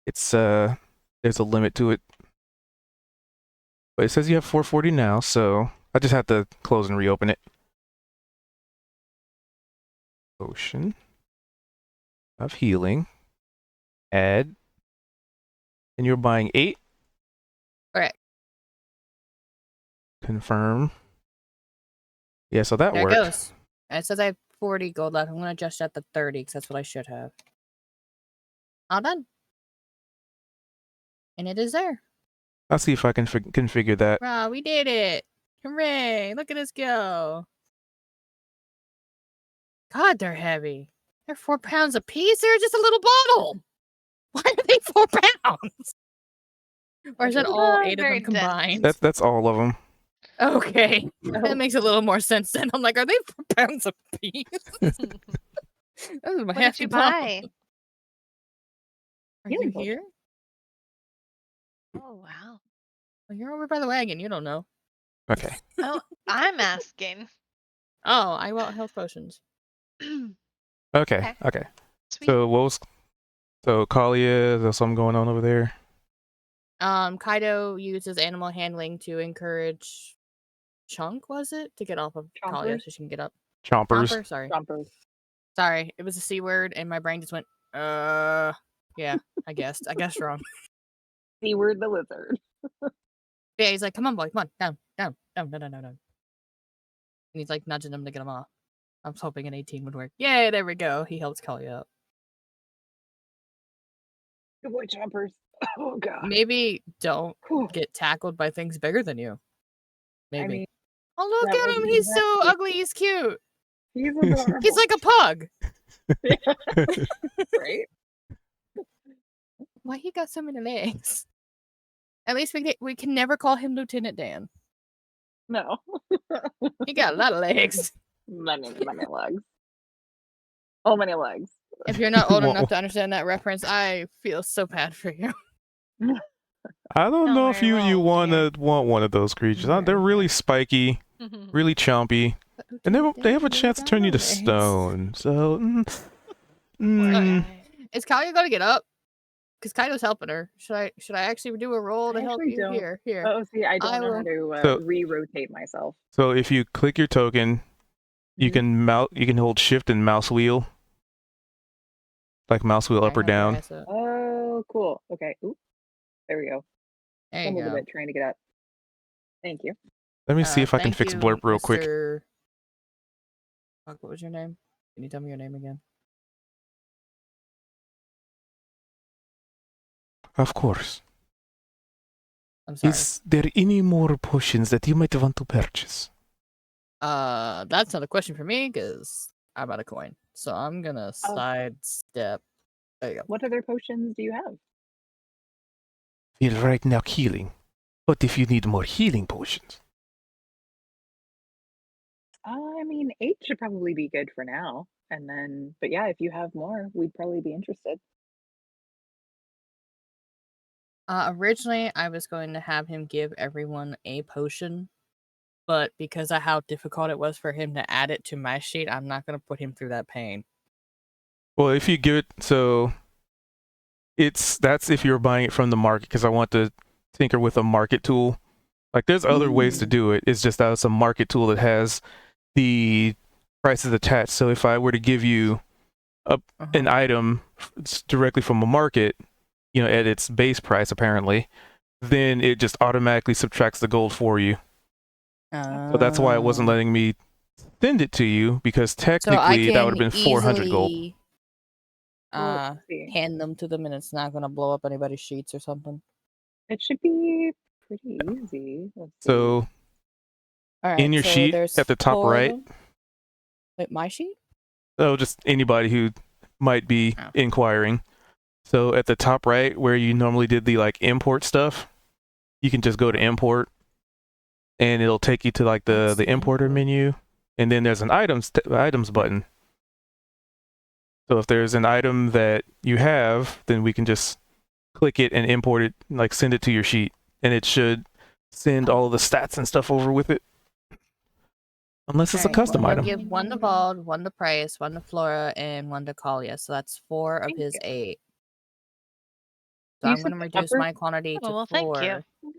it's there's a limit to it. But it says you have 440 now, so I just have to close and reopen it. Potion of healing. Add. And you're buying 8?
Correct.
Confirm. Yeah, so that
There
worked.
it goes. And it says I have 40 gold left. I'm going to adjust that to 30 because that's what I should have. All done. And it is there.
I'll see if I can configure that.
Wow, we did it. Hooray. Look at us go. God, they're heavy. They're 4 pounds a piece. They're just a little bottle. Why are they 4 pounds? Or is it all 8 of
Very
them
dense.
combined?
That's all of them.
Okay. That makes a little more sense then. I'm like, are they 4 pounds a piece? That was a
What did
hefty
you
bottle.
buy?
Are
Healing
you
potion.
here?
Oh wow.
Well, you're over by the wagon. You don't know.
Okay.
Oh, I'm asking.
Oh, I want health potions.
Okay. Okay.
Sweet.
So what was? So Kalia, is there something going on over there?
Kaido uses animal handling to encourage Chunk, was it? To get off of Kalia
Chompers?
so she can get up.
Chompers.
Chomper? Sorry.
Chompers.
Sorry. It was a C word and my brain just went, yeah, I guessed. I guessed wrong.
C word the lizard.
Yeah, he's like, come on, boy, come on, down. And he's like nudging him to get him off. I was hoping an 18 would work. Yay, there we go. He helps Kalia up.
Good boy, Chompers. Oh god.
Maybe don't
Whew.
get tackled by things bigger than you. Maybe.
I mean,
Oh, look
that
at him.
was
He's so
exactly-
ugly. He's cute.
he's adorable.
He's like a pug.
right?
Why he got so many legs? At least we can never call him Lieutenant Dan.
No.
He got a lot of legs.
many legs. Oh, many legs.
If you're not old
Whoa.
enough to understand that reference, I feel so bad for you.
I don't
Don't
know if
worry, we're
you
all
want
here.
one of those creatures. They're really spiky. really chompy, and they have a chance to turn you to stone. So,
Alright. Is Kalia gonna get up? Because Kaido's helping her. Should I actually do a roll to
I
help
actually
you?
don't.
Here.
Oh, see, I don't
I
know how
will.
to
So-
re-rotate myself.
so if you click your token, you
Mhm.
can hold shift and mouse wheel, like mouse wheel up or down.
Oh, cool. Okay. Oop. There we go.
There you
Stumbled a
go.
bit trying to get up. Thank you.
Let me see if I can
Thank
fix
you,
blurp real quick.
Mr. Fuck, what was your name? Can you tell me your name again?
Of course.
I'm sorry.
Is there any more potions that you might want to purchase?
That's not a question for me because I'm out of coin. So I'm gonna
Oh.
sidestep. There you go.
What other potions do you have?
Feel right now healing, but if you need more healing potions,
I mean, 8 should probably be good for now. And then, but yeah, if you have more, we'd probably be interested.
Originally, I was going to have him give everyone a potion, but because of how difficult it was for him to add it to my sheet, I'm not going to put him through that pain.
well, if you give it, so that's if you're buying it from the market, because I want to tinker with a market tool. Like, there's other ways to do it. It's just that it's a market tool that has the prices attached. So if I were to give you an item directly from a market, at its base price, apparently, then it just automatically subtracts the gold for you. So that's why it wasn't letting me send it to you, because technically that would have been 400 gold.
Well, let's see.
Hand them to them, and it's not going to blow up anybody's sheets or something.
It should be pretty easy. Let's see.
So
All right,
in your
so
sheet
there's
at the top
4 of
right,
them. Wait, my sheet?
oh, just anybody who might be
Oh.
inquiring. So at the top right, where you normally did the like import stuff, you can just go to import, and it'll take you to like
Let's
the
see,
importer
import.
menu, and then there's an items button. So if there's an item that you have, then we can just click it and import it, like send it to your sheet, and it should send all the stats and stuff over with it. Unless it's a
Alright,
custom
he'll
item.
give 1 to Bald, 1 to Price, 1 to Flora, and 1 to Kalia. So that's 4 of
Thank
his
you.
8. So
You
I'm
said
going to reduce
upper?
my quantity to
Oh, well,
4.
thank you.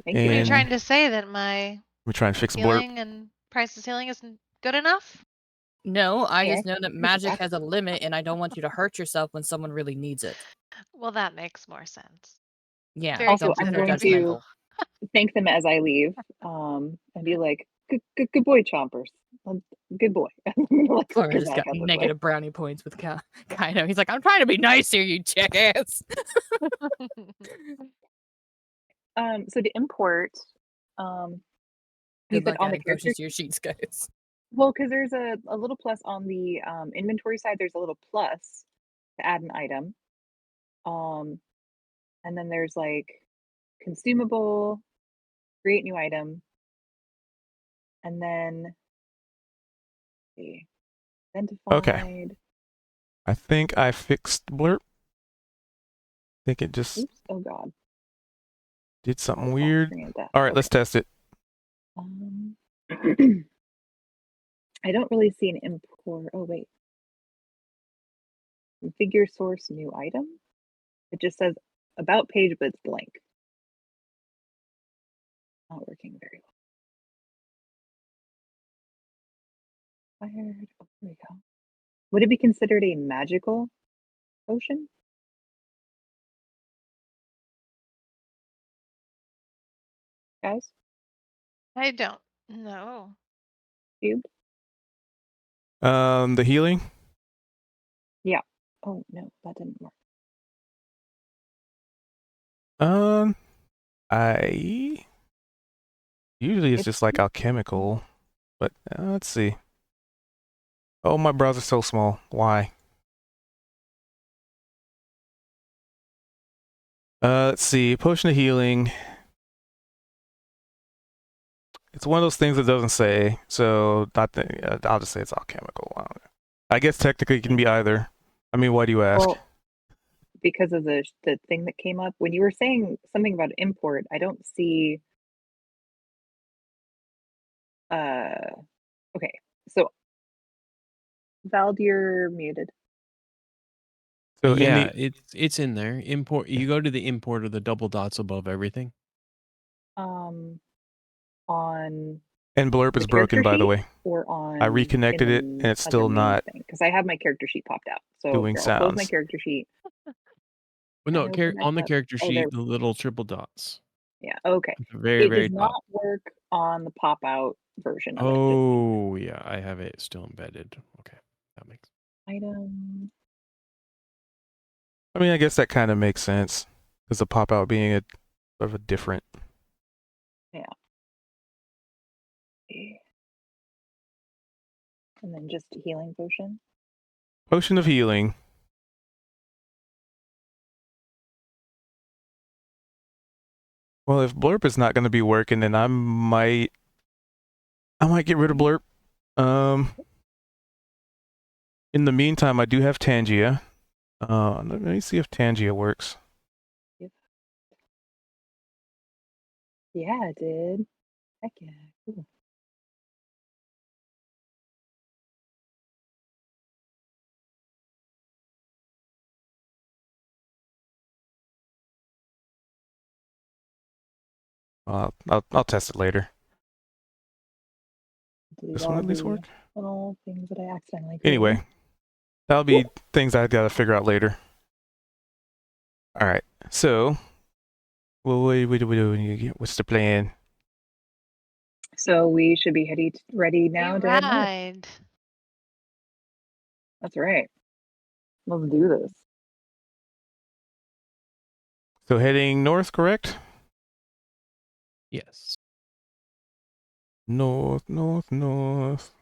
Thank
What are you
And
trying to say, that my
we try and fix blurp.
healing and prices healing isn't good enough?
No, I
Yeah,
just know that magic has a limit, and I don't want you to hurt yourself when someone really needs it.
Well, that makes more sense.
Yeah,
Very
Also,
don't be
I'm
so
going to
judgmental.
thank them as I leave, and be like, good boy, Chompers. Good boy. I'm gonna like
Flora
her
just
back
got
out this way.
negative brownie points with Kaido. He's like, I'm trying to be nice here, you jackass.
So to import, you
Good
said
luck
on the
adding
character.
potions to your sheets, guys.
Well, because there's a little plus on the inventory side. There's a little plus to add an item. And then there's like consumable, create new item, and then let's see, identified.
I think I fixed blurp. I think it just
Oops! Oh God!
did something
Lock
weird.
screen of death.
All right,
Okay.
let's test it.
I don't really see an import. Oh wait, configure source new item. It just says about page, but it's blank. Not working very well. Fired. Oh, there we go. Would it be considered a magical potion? Guys,
I don't know.
cubed?
The healing.
Yeah. Oh no, that didn't work.
I usually it's just like alchemical, but let's see. Oh, my browser's so small. Why? Let's see. Potion of healing. It's one of those things that doesn't say, so I'll just say it's alchemical. I guess technically it can be either. I mean, why do you ask?
Well, because of the thing that came up when you were saying something about import, I don't see Okay, so Vald, you're muted.
So in
yeah,
the
it's in there. Import. You go to the import of the double dots above everything.
On
and blurb
the
is broken,
character
by the
sheet
way.
or on
I reconnected it and it's
like a
still
main
not
thing, because I have my character sheet popped out. So
doing
here, I'll close my
sounds.
character sheet
Well, no,
and open back
on the
up.
character
Oh, there.
sheet, the little triple dots.
Yeah. Okay.
At the very,
It does
very top.
not work on the pop out version of it.
Oh, yeah, I have it still embedded. Okay, that makes.
Item.
I mean, I guess that kind of makes sense because the pop out being a sort of a different.
Yeah. And then just healing potion.
Potion of healing. Well, if blurb is not going to be working, then I might get rid of blurb. In the meantime, I do have Tangia. Let me see if Tangia works.
Yeah, it did. Heck yeah. Cool.
I'll test it later.
Delete
This
all
one at least
the
work?
little things that I accidentally created.
Anyway, that'll be things I gotta figure out later. All right. So, what's the plan?
So we should be ready now
We
to head north.
ride.
That's right. Let's do this.
So heading north, correct?
Yes.
North, north, north.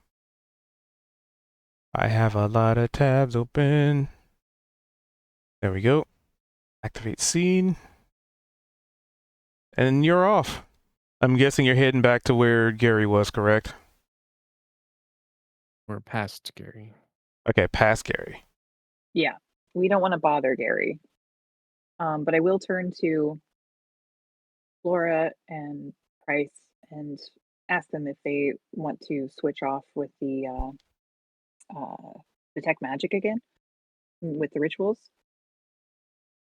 I have a lot of tabs open. There we go. Activate scene. And you're off. I'm guessing you're heading back to where Gary was, correct?
We're past Gary.
Okay, past Gary.
Yeah. We don't want to bother Gary. But I will turn to Flora and Price and ask them if they want to switch off with the detect magic again with the rituals.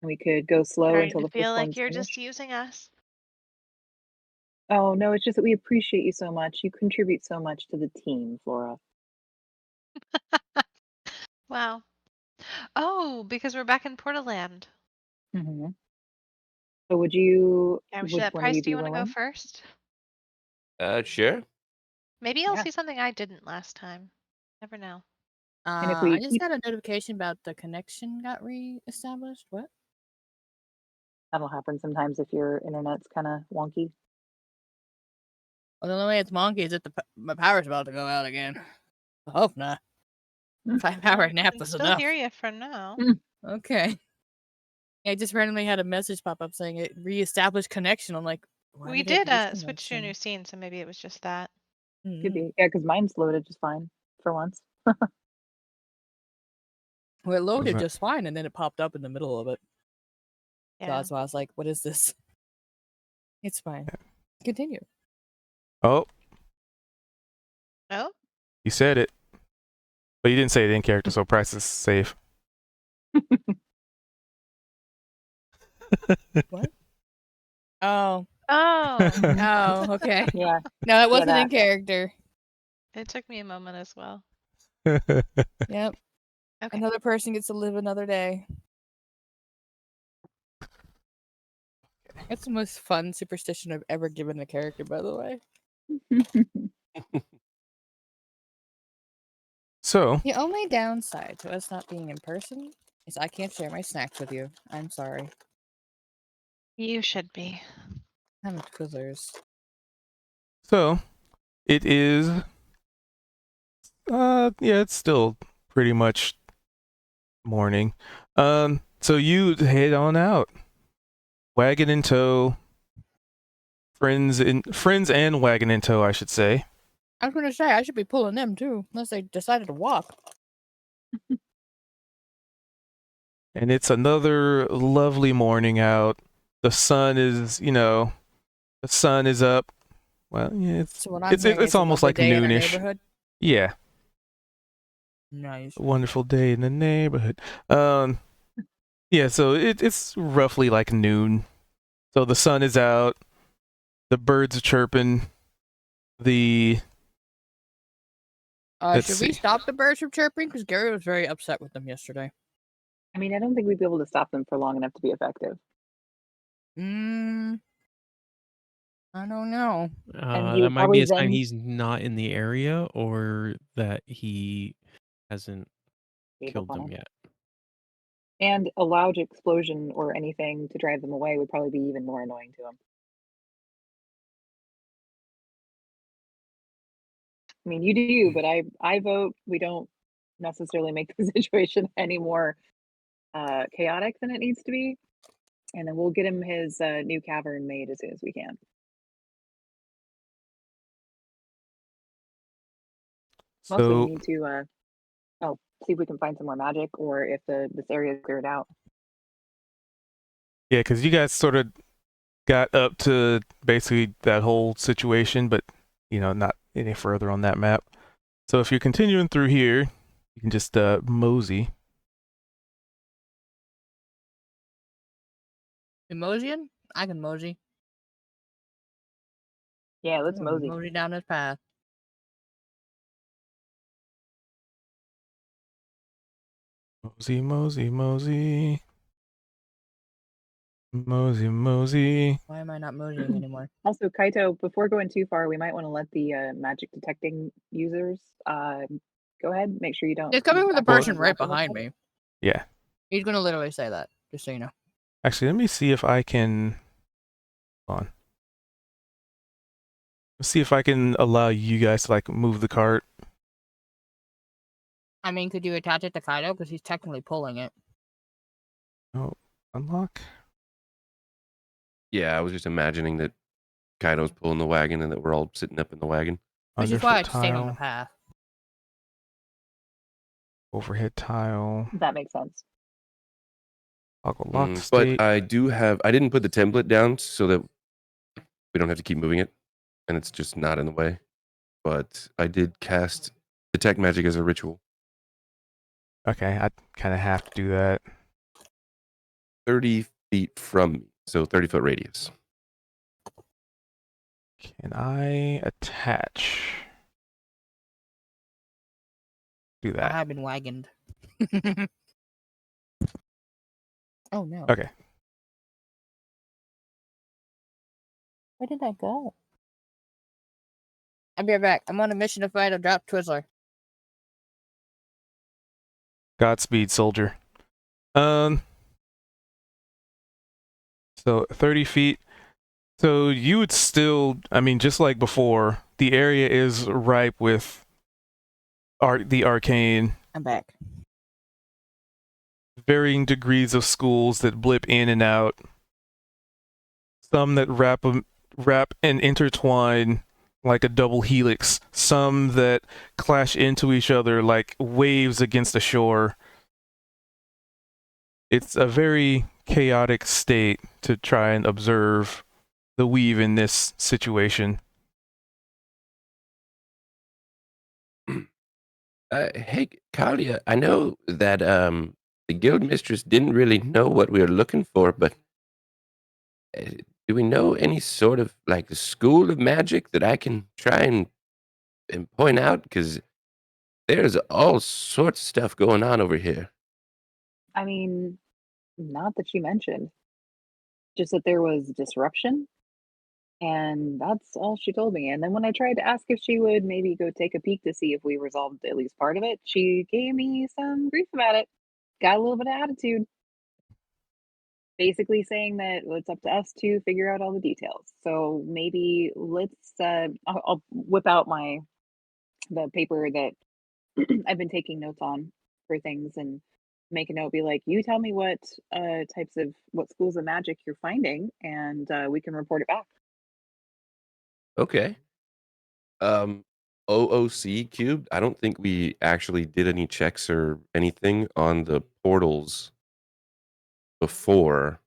And we could go slow
Starting
until
to
the first
feel like
one's
you're
finished.
just using us.
Oh no, it's just that we appreciate you so much. You contribute so much to the team, Flora.
Wow. Oh, because we're back in Portaland.
Mm-hmm. So would you?
Yeah,
Would
that
one of
Price,
you
do
be
you want to go
willing?
first?
Sure.
Maybe I'll
Yeah.
see something I didn't last time. Never know.
And if we
I just
keep,
got a notification about the connection got re-established. What?
that'll happen sometimes if your internet's kind of wonky.
Well, the only way it's monkey is if my power's about to go out again. I hope not. 5-hour nap
I can
was
still
enough.
hear you for now.
Okay. Yeah, I just randomly had a message pop up saying it reestablished connection. I'm like, why
We
did it
did
lose
switch to a new scene, so maybe it was just that.
connection?
Could be, yeah, because mine's loaded just fine for once.
Well, it loaded
that?
just fine, and then it popped up in the middle of it. So
Yeah.
that's why I was like, what is this? It's fine. Continue.
Oh,
Oh,
you said it. But you didn't say it in character, so Price is safe.
What? Oh.
oh!
Oh, okay.
Yeah.
No, it wasn't
that.
in character.
It took me a moment as well.
Yep.
Okay.
Another person gets to live another day. That's the most fun superstition I've ever given a character, by the way.
So,
The only downside to us not being in person is I can't share my snacks with you. I'm sorry.
You should be.
I'm a Twizzlers.
so it is. Yeah, it's still pretty much morning. So you head on out, wagon in tow. Friends and wagon in tow, I should say.
I was gonna say I should be pulling them too, unless they decided to walk.
And it's another lovely morning out. The sun is, the sun is up. Well, yeah,
So what I'm hearing
it's
is a
almost
lovely
like
day in our
noonish.
neighborhood.
Yeah,
Nice.
a wonderful day in the neighborhood. Yeah, so it's roughly like noon. So the sun is out, the birds are chirping. Let's
Should we
see.
stop the birds from chirping? Because Gary was very upset with them yesterday.
I mean, I don't think we'd be able to stop them for long enough to be effective.
I don't know.
And he
That
would
might be
probably
a sign
then
he's not in the area or that he hasn't
gave up
killed
on
them
them.
yet.
And a loud explosion or anything to drive them away would probably be even more annoying to him. I mean, you do you, but I vote we don't necessarily make the situation any more chaotic than it needs to be, and then we'll get him his new cavern made as soon as we can. Mostly, we
So
need to see if we can find some more magic, or if this area is cleared out.
yeah, because you guys sort of got up to basically that whole situation, but not any further on that map. So if you're continuing through here, you can just mosey.
Emosian? I can mosey.
Yeah, let's mosey.
Mosey down this path.
Mosey, mosey, mosey. Mosey, mosey.
Why am I not moseying anymore?
Also, Kaito, before going too far, we might want to let the magic detecting users go ahead. Make sure you don't.
It's coming from the
back up
person
and
right
walk a little
behind
bit.
me.
Yeah.
He's gonna literally say that, just so you know.
Actually, let me see if I can. Hold on. Let's see if I can allow you guys to like move the cart.
I mean, could you attach it to Kaido? Because he's technically pulling it.
Oh, unlock.
Yeah, I was just imagining that Kaido's pulling the wagon and that we're all sitting up in the wagon.
Which is why
Underfoot
it's staying on the
tile.
path.
Overhead tile.
That makes sense.
Toggle lock
But
state.
I didn't put the template down so that we don't have to keep moving it and it's just not in the way. But I did cast detect magic as a ritual.
Okay, I kind of have to do that.
30 feet from me, so 30-foot radius.
Can I attach? Do
I
that.
have been wagoned. Oh no.
Okay.
Where did I go? I'll be right back. I'm on a mission to find a drop Twizzler.
Godspeed, soldier. So 30 feet. So you would still, I mean, just like before, the area is ripe with the arcane,
I'm back.
varying degrees of schools that blip in and out. Some that wrap and intertwine like a double helix. Some that clash into each other like waves against the shore. It's a very chaotic state to try and observe the weave in this situation.
Hey, Kalia, I know that the guild mistress didn't really know what we were looking for, but do we know any sort of like school of magic that I can try and point out? Because there's all sorts of stuff going on over here.
I mean, not that she mentioned, just that there was disruption, and that's all she told me. And then when I tried to ask if she would maybe go take a peek to see if we resolved at least part of it, she gave me some grief about it. Got a little bit of attitude. Basically saying that well, it's up to us to figure out all the details. So maybe let's I'll whip out the paper that I've been taking notes on for things and make a note, be like, you tell me what what schools of magic you're finding, and we can report it back.
Okay. OOC cubed. I don't think we actually did any checks or anything on the portals before.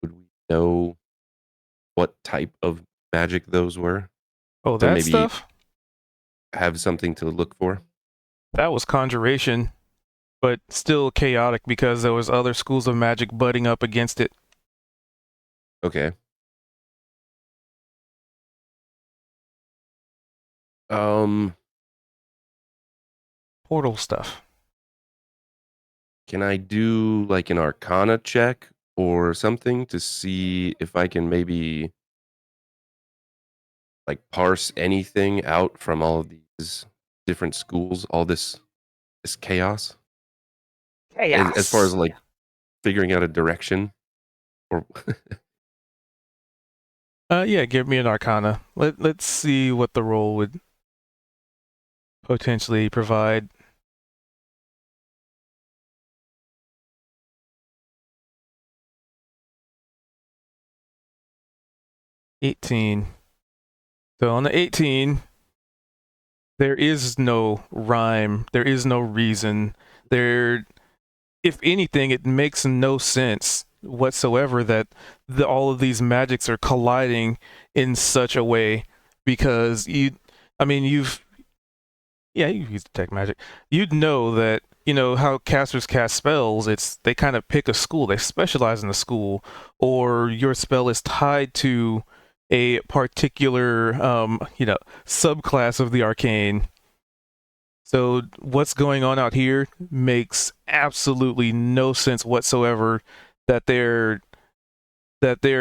Would we know what type of magic those were
Oh,
to
that
maybe
stuff?
have something to look for?
That was conjuration, but still chaotic because there was other schools of magic butting up against it.
Okay. Um,
Portal stuff.
can I do like an Arcana check or something to see if I can maybe like parse anything out from all of these different schools, all this chaos? As far as like figuring out a direction or
Yeah, give me an Arcana. Let's see what the roll would potentially provide. $18. So on the 18, there is no rhyme. There is no reason. If anything, it makes no sense whatsoever that all of these magics are colliding in such a way because you've used detect magic. You'd know that, how casters cast spells, they kind of pick a school, they specialize in the school, or your spell is tied to a particular, subclass of the arcane. So what's going on out here makes absolutely no sense whatsoever that they're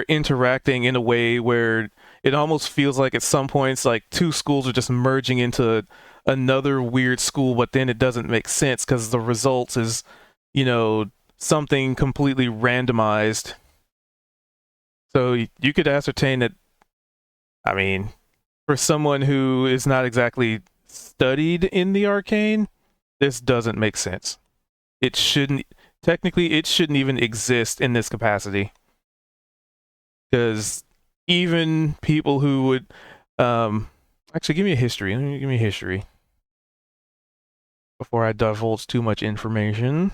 interacting in a way where it almost feels like at some points like two schools are just merging into another weird school, but then it doesn't make sense because the results is, something completely randomized. So you could ascertain that, I mean, for someone who is not exactly studied in the arcane, this doesn't make sense. Technically, it shouldn't even exist in this capacity. Because even people who would, actually, give me a history. Give me a history before I divulge too much information.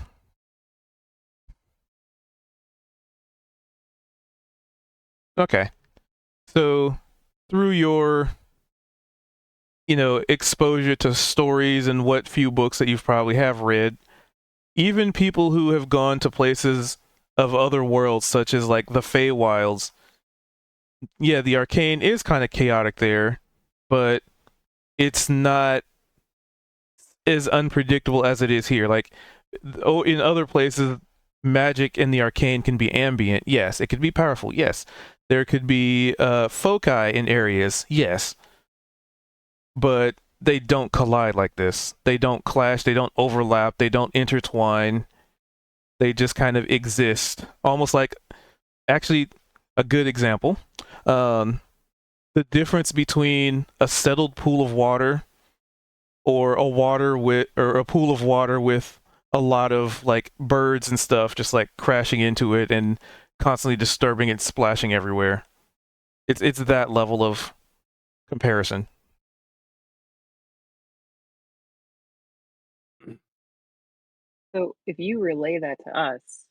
Okay, so through your, exposure to stories and what few books that you've probably have read, even people who have gone to places of other worlds, such as like the Feywilds, yeah, the arcane is kind of chaotic there, but it's not as unpredictable as it is here. Like, in other places, magic in the arcane can be ambient. Yes, it could be powerful. Yes, there could be foci in areas. Yes, but they don't collide like this. They don't clash. They don't overlap. They don't intertwine. They just kind of exist, almost like, actually, a good example. Um, the difference between a settled pool of water or a pool of water with a lot of like birds and stuff just like crashing into it and constantly disturbing it, splashing everywhere. It's that level of comparison.
So if you relay that to us,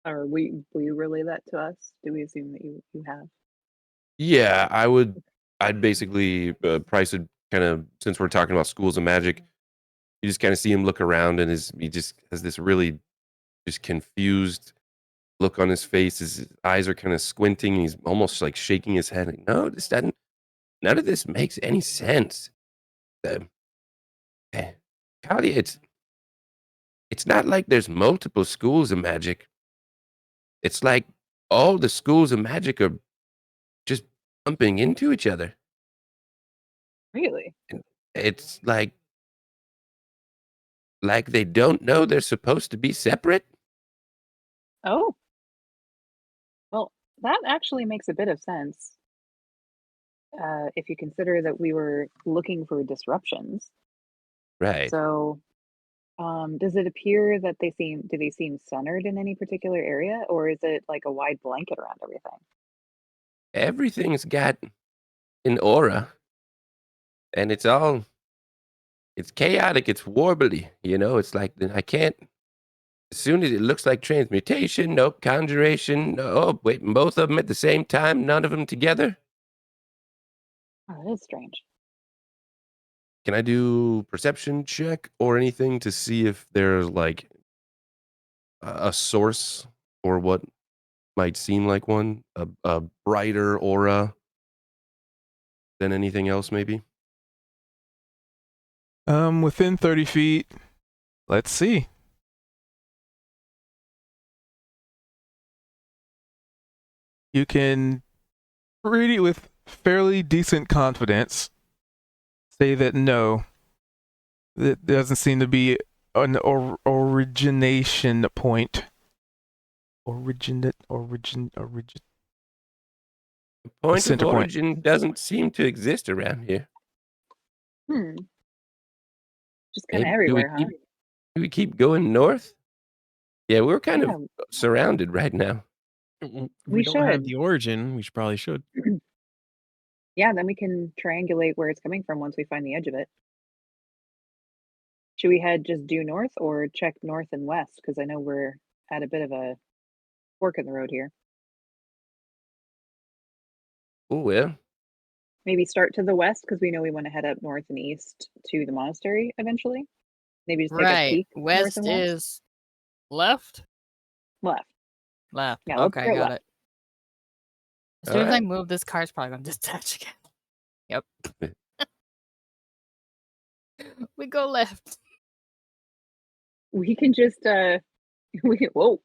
or will you relay that to us? Do we assume that you have?
yeah, I'd basically Price would kind of, since we're talking about schools of magic, you just kind of see him look around and he just has this really just confused look on his face. His eyes are kind of squinting. He's almost like shaking his head. Like, no, this doesn't. None of this makes any sense. Uh, eh, Claudia, it's not like there's multiple schools of magic. It's like all the schools of magic are just bumping into each other.
Really?
And it's like they don't know they're supposed to be separate.
Oh, well, that actually makes a bit of sense. If you consider that we were looking for disruptions.
Right.
So, does it appear that do they seem centered in any particular area, or is it like a wide blanket around everything?
Everything's got an aura, and it's chaotic, it's warbly, it's like I can't As soon as it looks like transmutation, nope, conjuration. Oh, wait, both of them at the same time, none of them together.
Oh, that is strange.
Can I do perception check or anything to see if there's like a source or what might seem like one, a brighter aura than anything else, maybe?
Within 30 feet. Let's see. You can pretty with fairly decent confidence say that no, that doesn't seem to be an origination point. Origin.
Point of
Center point.
origin doesn't seem to exist around here.
Just kind of
Maybe
everywhere, huh?
do we keep going north? Yeah, we're kind
Yeah,
of surrounded right now.
If
We
we don't have
should.
the origin, we probably should.
yeah, then we can triangulate where it's coming from once we find the edge of it. Should we head just due north or check north and west? Because I know we're at a bit of a fork in the road here.
Oh, well.
Maybe start to the west because we know we want to head up north and east to the monastery eventually. Maybe just take a
Right.
peek north
West
and west.
is left?
Left.
Left.
Yeah, let's
Okay,
go
got
left.
it. As
All
soon as I
right.
move, this car's probably going to detach again. Yep. We go left.
We can just whoa.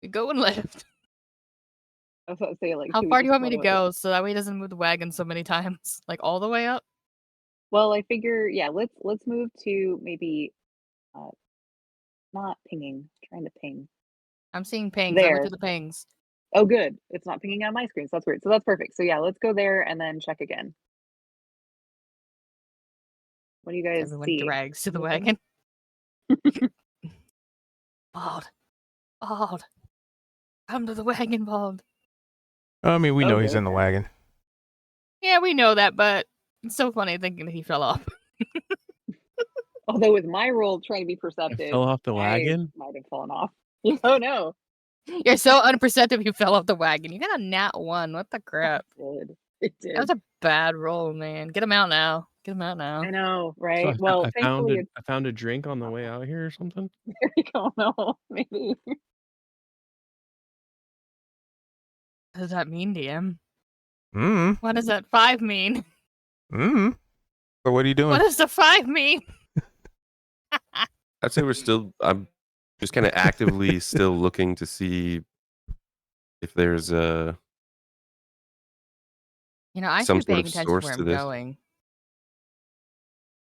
We going left.
I was about to say, like,
How
should we
far do you
just
want me to
follow it?
go so that way he doesn't move the wagon so many times? Like all the way up?
Well, I figure, yeah, let's move to maybe not pinging, trying to ping.
I'm seeing pings. I went
There.
to the pings.
Oh, good. It's not pinging on my screen, so that's weird. So that's perfect. So yeah, let's go there and then check again. What do you guys
Everyone
see?
drags to the
Anything?
wagon. Bald. Bald. Come to the wagon, Bald.
I mean, we know he's
Okay.
in the wagon.
Yeah, we know that, but it's so funny thinking that he fell off.
Although with my roll trying to be
I
perceptive,
fell off the
I
wagon.
might have fallen off. Oh no.
You're so unperceptive you fell off the wagon. You got a nat 1. What the crap?
It
That was
did.
a bad roll, man. Get him out now. Get him out now.
I know,
So
right? Well, thankfully it's
I found a drink on the way out here or something.
there you go. No, maybe.
What does that mean, DM?
Mm.
What does that 5 mean?
Mm. So what are you doing?
What does the 5 mean?
I'd say I'm just kind of actively still looking to see if there's a
You know, I
some
should be
sort
paying
of
attention
source
where
to
I'm
this.
going.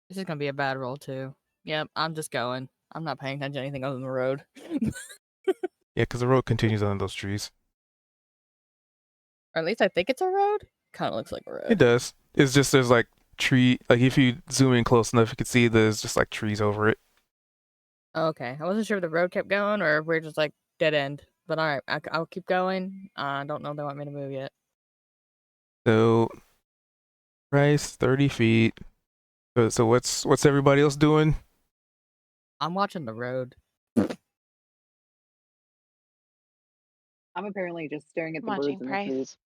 This is gonna be a bad roll too. Yep, I'm just going. I'm not paying attention to anything other than the road.
Yeah, because the road continues under those trees.
Or at least I think it's a road. Kind of looks like a road.
It does. It's just there's like tree. Like if you zoom in close enough, you can see there's just like trees over it.
Okay, I wasn't sure if the road kept going or if we're just like dead end. But all right, I'll keep going. I don't know if they want me to move yet.
So, Price 30 feet. So what's everybody else doing?
I'm watching the road.
I'm apparently just staring at the
Watching
birds in the trees.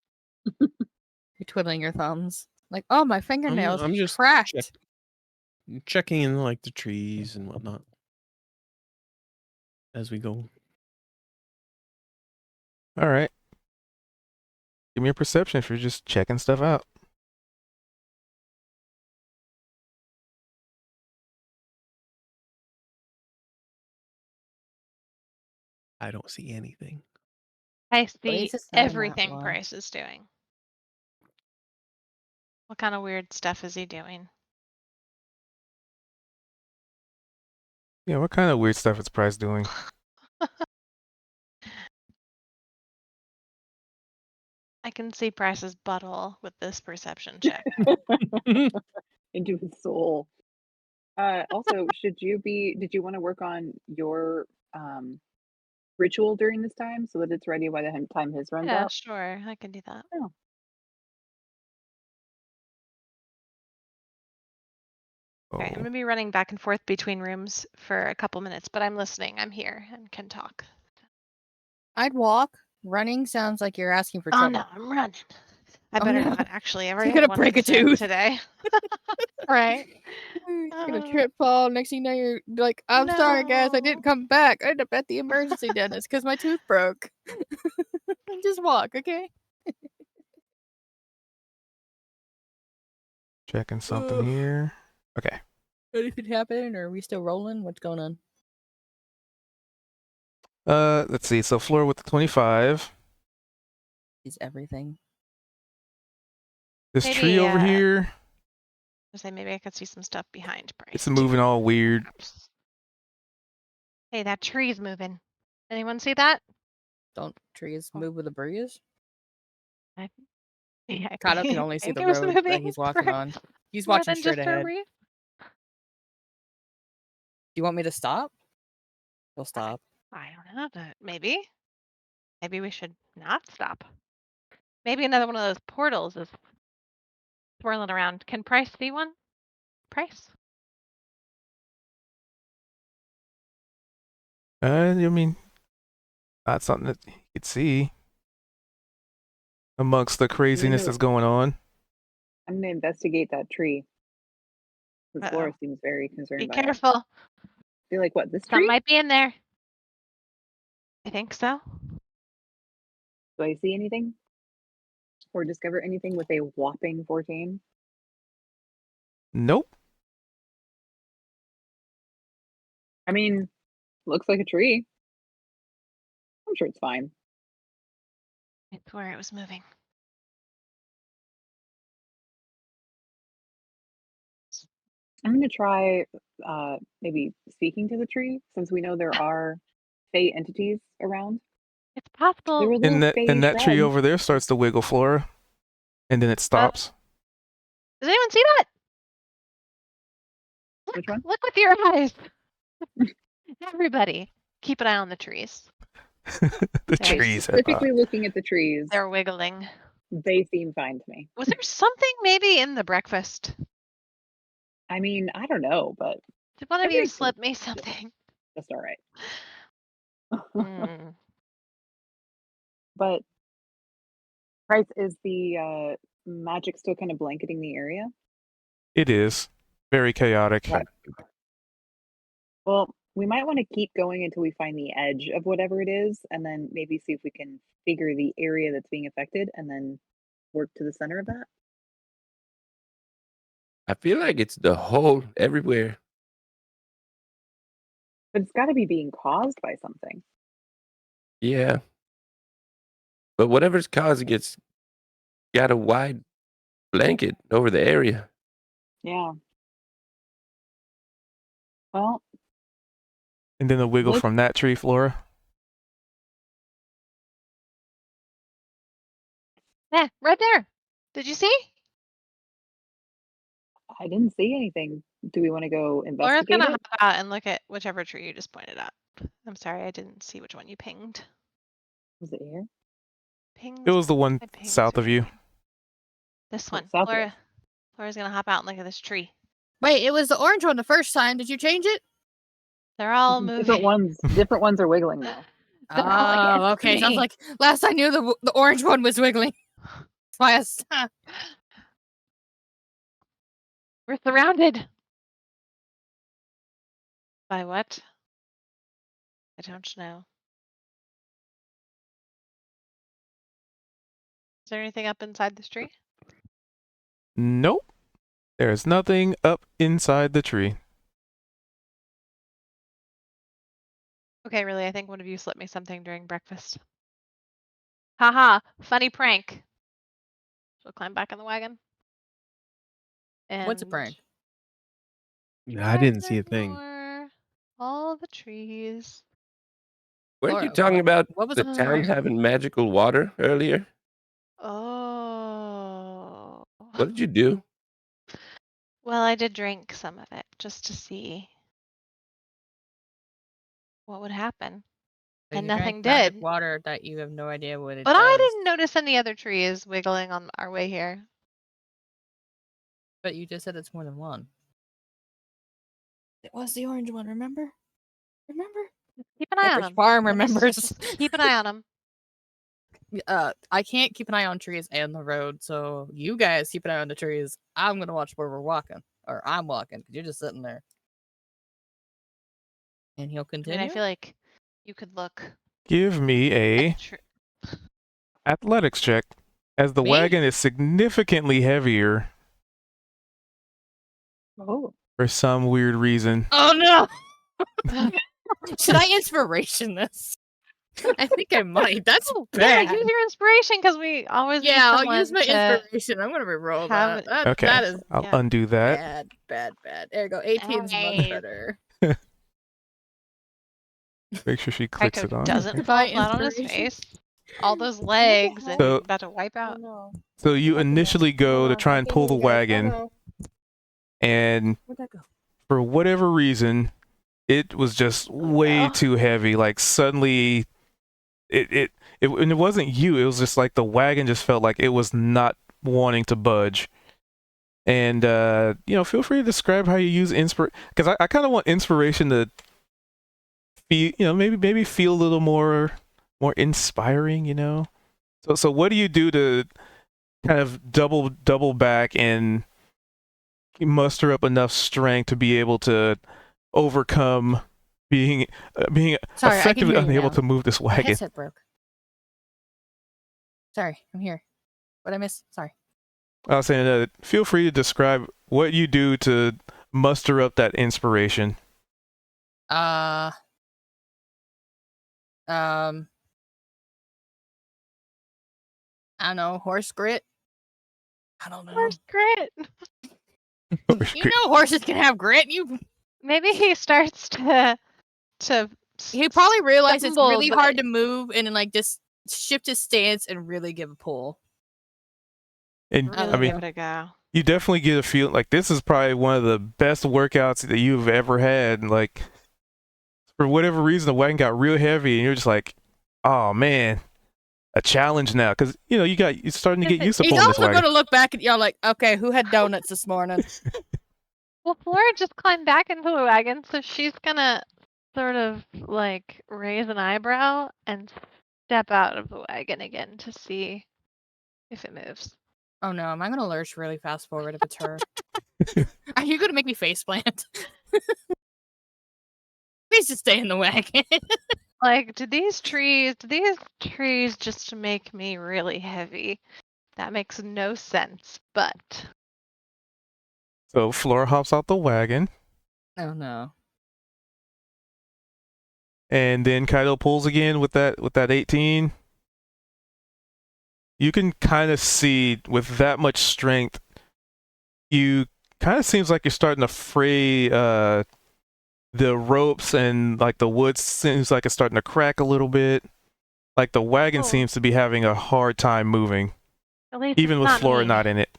Price.
You're twiddling your thumbs. Like, oh, my fingernails
I'm just
cracked.
checking in like the trees and whatnot as we go.
All right. Give me a perception if you're just checking stuff out.
I don't see anything.
I see
least it's not a nat
everything
1.
Price is doing. What kind of weird stuff is he doing?
Yeah, what kind of weird stuff is Price doing?
I can see Price's butthole with this perception check.
Into his soul. Also, did you want to work on your ritual during this time so that it's ready by the time his runs
Yeah,
out?
sure. I can do that.
Oh.
Okay, I'm
Oh,
gonna be running back and forth between rooms for a couple minutes, but I'm listening. I'm here and can talk.
I'd walk. Running sounds like you're asking for
Oh
trouble.
no, I'm running. I
Oh,
better
no.
not actually. I've
You're
already
gonna
had one
break a
incident
tooth.
today. Right.
You're gonna trip, fall. Next thing you know, you're like, "I'm sorry, guys. I didn't
No.
come back. I ended up at the emergency dentist because my tooth broke." Just walk, okay?
checking something
Ugh.
here. Okay.
Anything happening, or are we still rolling? What's going on?
Let's see. So Flora with the 25.
Is everything?
This
Maybe,
tree over here,
say maybe I could see some stuff behind Bryce.
it's moving all weird.
Perhaps. Hey, that tree's moving. Anyone see that?
Don't trees
Oh.
move with a breeze?
Yeah,
Kado can only see
think
the
it was
road that
moving
he's walking
for
on. He's
more
watching
than
straight
just a
ahead. Do
brief.
you want me to stop? He'll stop.
I don't know, but maybe we should not stop. Maybe another one of those portals is swirling around. Can Price see one? Price?
I mean, not something that you could see amongst the craziness that's going on.
I'm gonna investigate that tree. Because Laura
Uh-oh.
seems very concerned
Be
by it.
careful.
Feel like what, this
Something
tree?
might be in there. I think so.
Do I see anything? Or discover anything with a whopping 14?
Nope.
I mean, looks like a tree. I'm sure it's fine.
I swear it was moving.
I'm gonna try maybe speaking to the tree, since we know there are fey entities around.
It's
There
possible.
were little fey
And that tree
shrubs.
over there starts to wiggle, Flora, and then it stops.
Does anyone see that? Look,
Which one?
look with your eyes. Everybody, keep an eye on the trees.
The
Okay,
trees.
Specifically looking at the trees,
They're wiggling.
they seem fine to me.
Was there something maybe in the breakfast?
I mean, I don't know, but
Did one of you
everything's
slip me something?
just all right.
Mm.
But Price, is the magic still kind of blanketing the area?
It is very chaotic.
Right. Well, we might want to keep going until we find the edge of whatever it is, and then maybe see if we can figure the area that's being affected, and then work to the center of that.
I feel like it's the whole everywhere.
But it's got to be being caused by something.
Yeah. But whatever's causing it's got a wide blanket over the area.
Yeah. Well,
And then the wiggle
Look-
from that tree, Flora.
Yeah, right there. Did you see?
I didn't see anything. Do we want to go
Laura's
investigate
gonna
it?
hop out and look at whichever tree you just pointed out. I'm sorry, I didn't see which one you pinged.
Was it here?
Pinged.
It was the one
I pinged
south of you.
This
Oh,
one.
south of
Laura. Laura's gonna hop out and look at this tree.
Wait, it was the orange one the first time. Did you change it?
They're all moving.
Different ones are wiggling now.
They're all against
Oh, okay. Sounds
me.
like last I knew the orange one was wiggling. That's why I stopped.
We're surrounded. By what? I don't know. Is there anything up inside this tree?
Nope. There's nothing up inside the tree.
Okay, really, I think one of you slipped me something during breakfast. Haha, funny prank. She'll climb back in the wagon. And
What's a prank?
I didn't
just
see a thing.
ignore all the trees.
Weren't
Laura,
you talking about
what was
the
a
town
prank?
having magical water earlier?
Oh.
What did you do?
Well, I did drink some of it just to see what would happen.
So
And
you drank
nothing
magic
did.
water that you have no idea what it
But
does.
I didn't notice any other trees wiggling on our way here.
But you just said it's more than one. It was the orange one, remember? Remember?
Keep an eye on
Average
him.
farm remembers.
Just keep an eye on him.
I can't keep an eye on trees and the road, so you guys keep an eye on the trees. I'm gonna watch where we're walking, or I'm walking, because you're just sitting there. And he'll
I mean,
continue.
I feel like you could look.
Give me a athletics check, as the
Me?
wagon is significantly heavier
Oh,
for some weird reason.
Oh no! Should I inspiration this? I think I might. That's
Yeah,
bad.
use your inspiration because we always need
Yeah, I'll
someone
use my
to
inspiration. I'm gonna reroll
have
that.
Okay,
That is
I'll
yeah.
undo that.
bad. There you go. 18's much
Alright.
better.
Make sure she clicks
Kaito
it on.
doesn't
If
fall
I
flat on his
inspiration-
face. All those legs and
So-
about to wipe out.
no.
So you initially go to try and pull the wagon, and
Where'd that go?
for whatever reason, it was just way
no.
too heavy. Like suddenly, and it wasn't you. It was just like the wagon just felt like it was not wanting to budge. And feel free to describe how you use inspiration, because I kind of want inspiration to feel, maybe feel a little more inspiring. So what do you do to kind of double back and muster up enough strength to be able to overcome being
Sorry, I can
effectively
hear you
unable
now.
to move this
My
wagon?
headset broke. Sorry, I'm here. What'd I miss? Sorry.
I was saying, feel free to describe what you do to muster up that inspiration.
I don't know, horse grit? I don't know.
Horse grit.
You know horses can have grit.
Maybe he starts to
He probably realized it's
stumble,
really
but-
hard to move and then like just shift his stance and really give a pull.
And
really
I mean,
give it a go.
you definitely get a feel like this is probably one of the best workouts that you've ever had. And like, for whatever reason, the wagon got real heavy, and you're just like, oh man, a challenge now, because you're starting to get used to
He's
pulling this
also
wagon.
gonna look back at y'all like, okay, who had donuts this morning?
Well, Flora just climbed back into the wagon, so she's gonna sort of like raise an eyebrow and step out of the wagon again to see if it moves.
Oh no, am I gonna lurch really fast forward if it's her? Are you gonna make me faceplant? Please just stay in the wagon.
Like, do these trees just make me really heavy? That makes no sense, but
So Flora hops out the wagon,
Oh no.
and then Kaido pulls again with that 18. You can kind of see with that much strength, you kind of seems like you're starting to fray the ropes, and like the wood seems like it's starting to crack a little bit. Like the wagon
Oh.
seems to be having a hard time moving,
at least
even
it's
with
not
Flora
me.
not in it.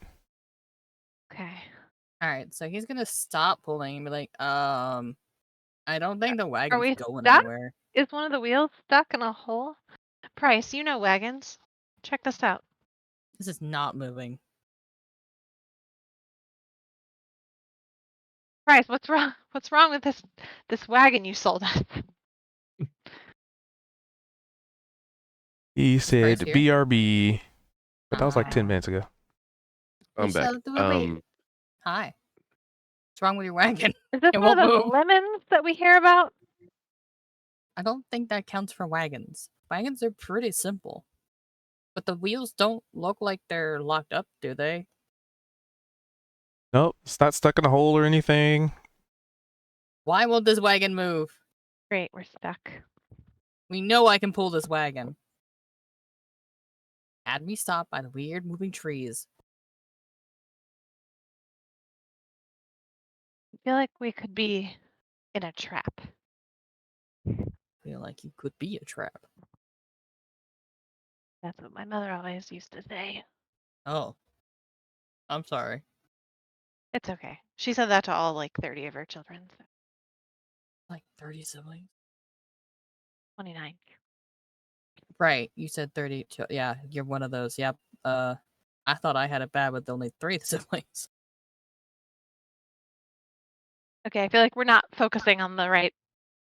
Okay.
Alright, so he's gonna stop pulling and be like, I don't think the wagon's
we
going
stuck?
anywhere.
Is one of the wheels stuck in a hole? Price, you know wagons. Check this out.
This is not moving.
Price, what's wrong? What's wrong with this wagon you sold us?
He said
here?
BRB, but that was like 10
Ah.
minutes ago.
I'm
You
back.
sell it to a lady. Hi. What's wrong with your wagon?
Is this
It
one of
won't
those
move.
lemons that we hear about?
I don't think that counts for wagons. Wagons are pretty simple. But the wheels don't look like they're locked up, do they?
Nope, it's not stuck in a hole or anything.
Why won't this wagon move?
Great, we're stuck.
We know I can pull this wagon. Had me stopped by the weird moving trees.
I feel like we could be in a trap.
Feel like you could be a trap.
That's what my mother always used to say.
Oh. I'm sorry.
It's okay. She said that to all like 30 of her children. So
Like 30 siblings?
29.
Right, you said 30. Yeah, you're one of those. Yep. I thought I had it bad with only 3 siblings.
Okay, I feel like we're not focusing on the right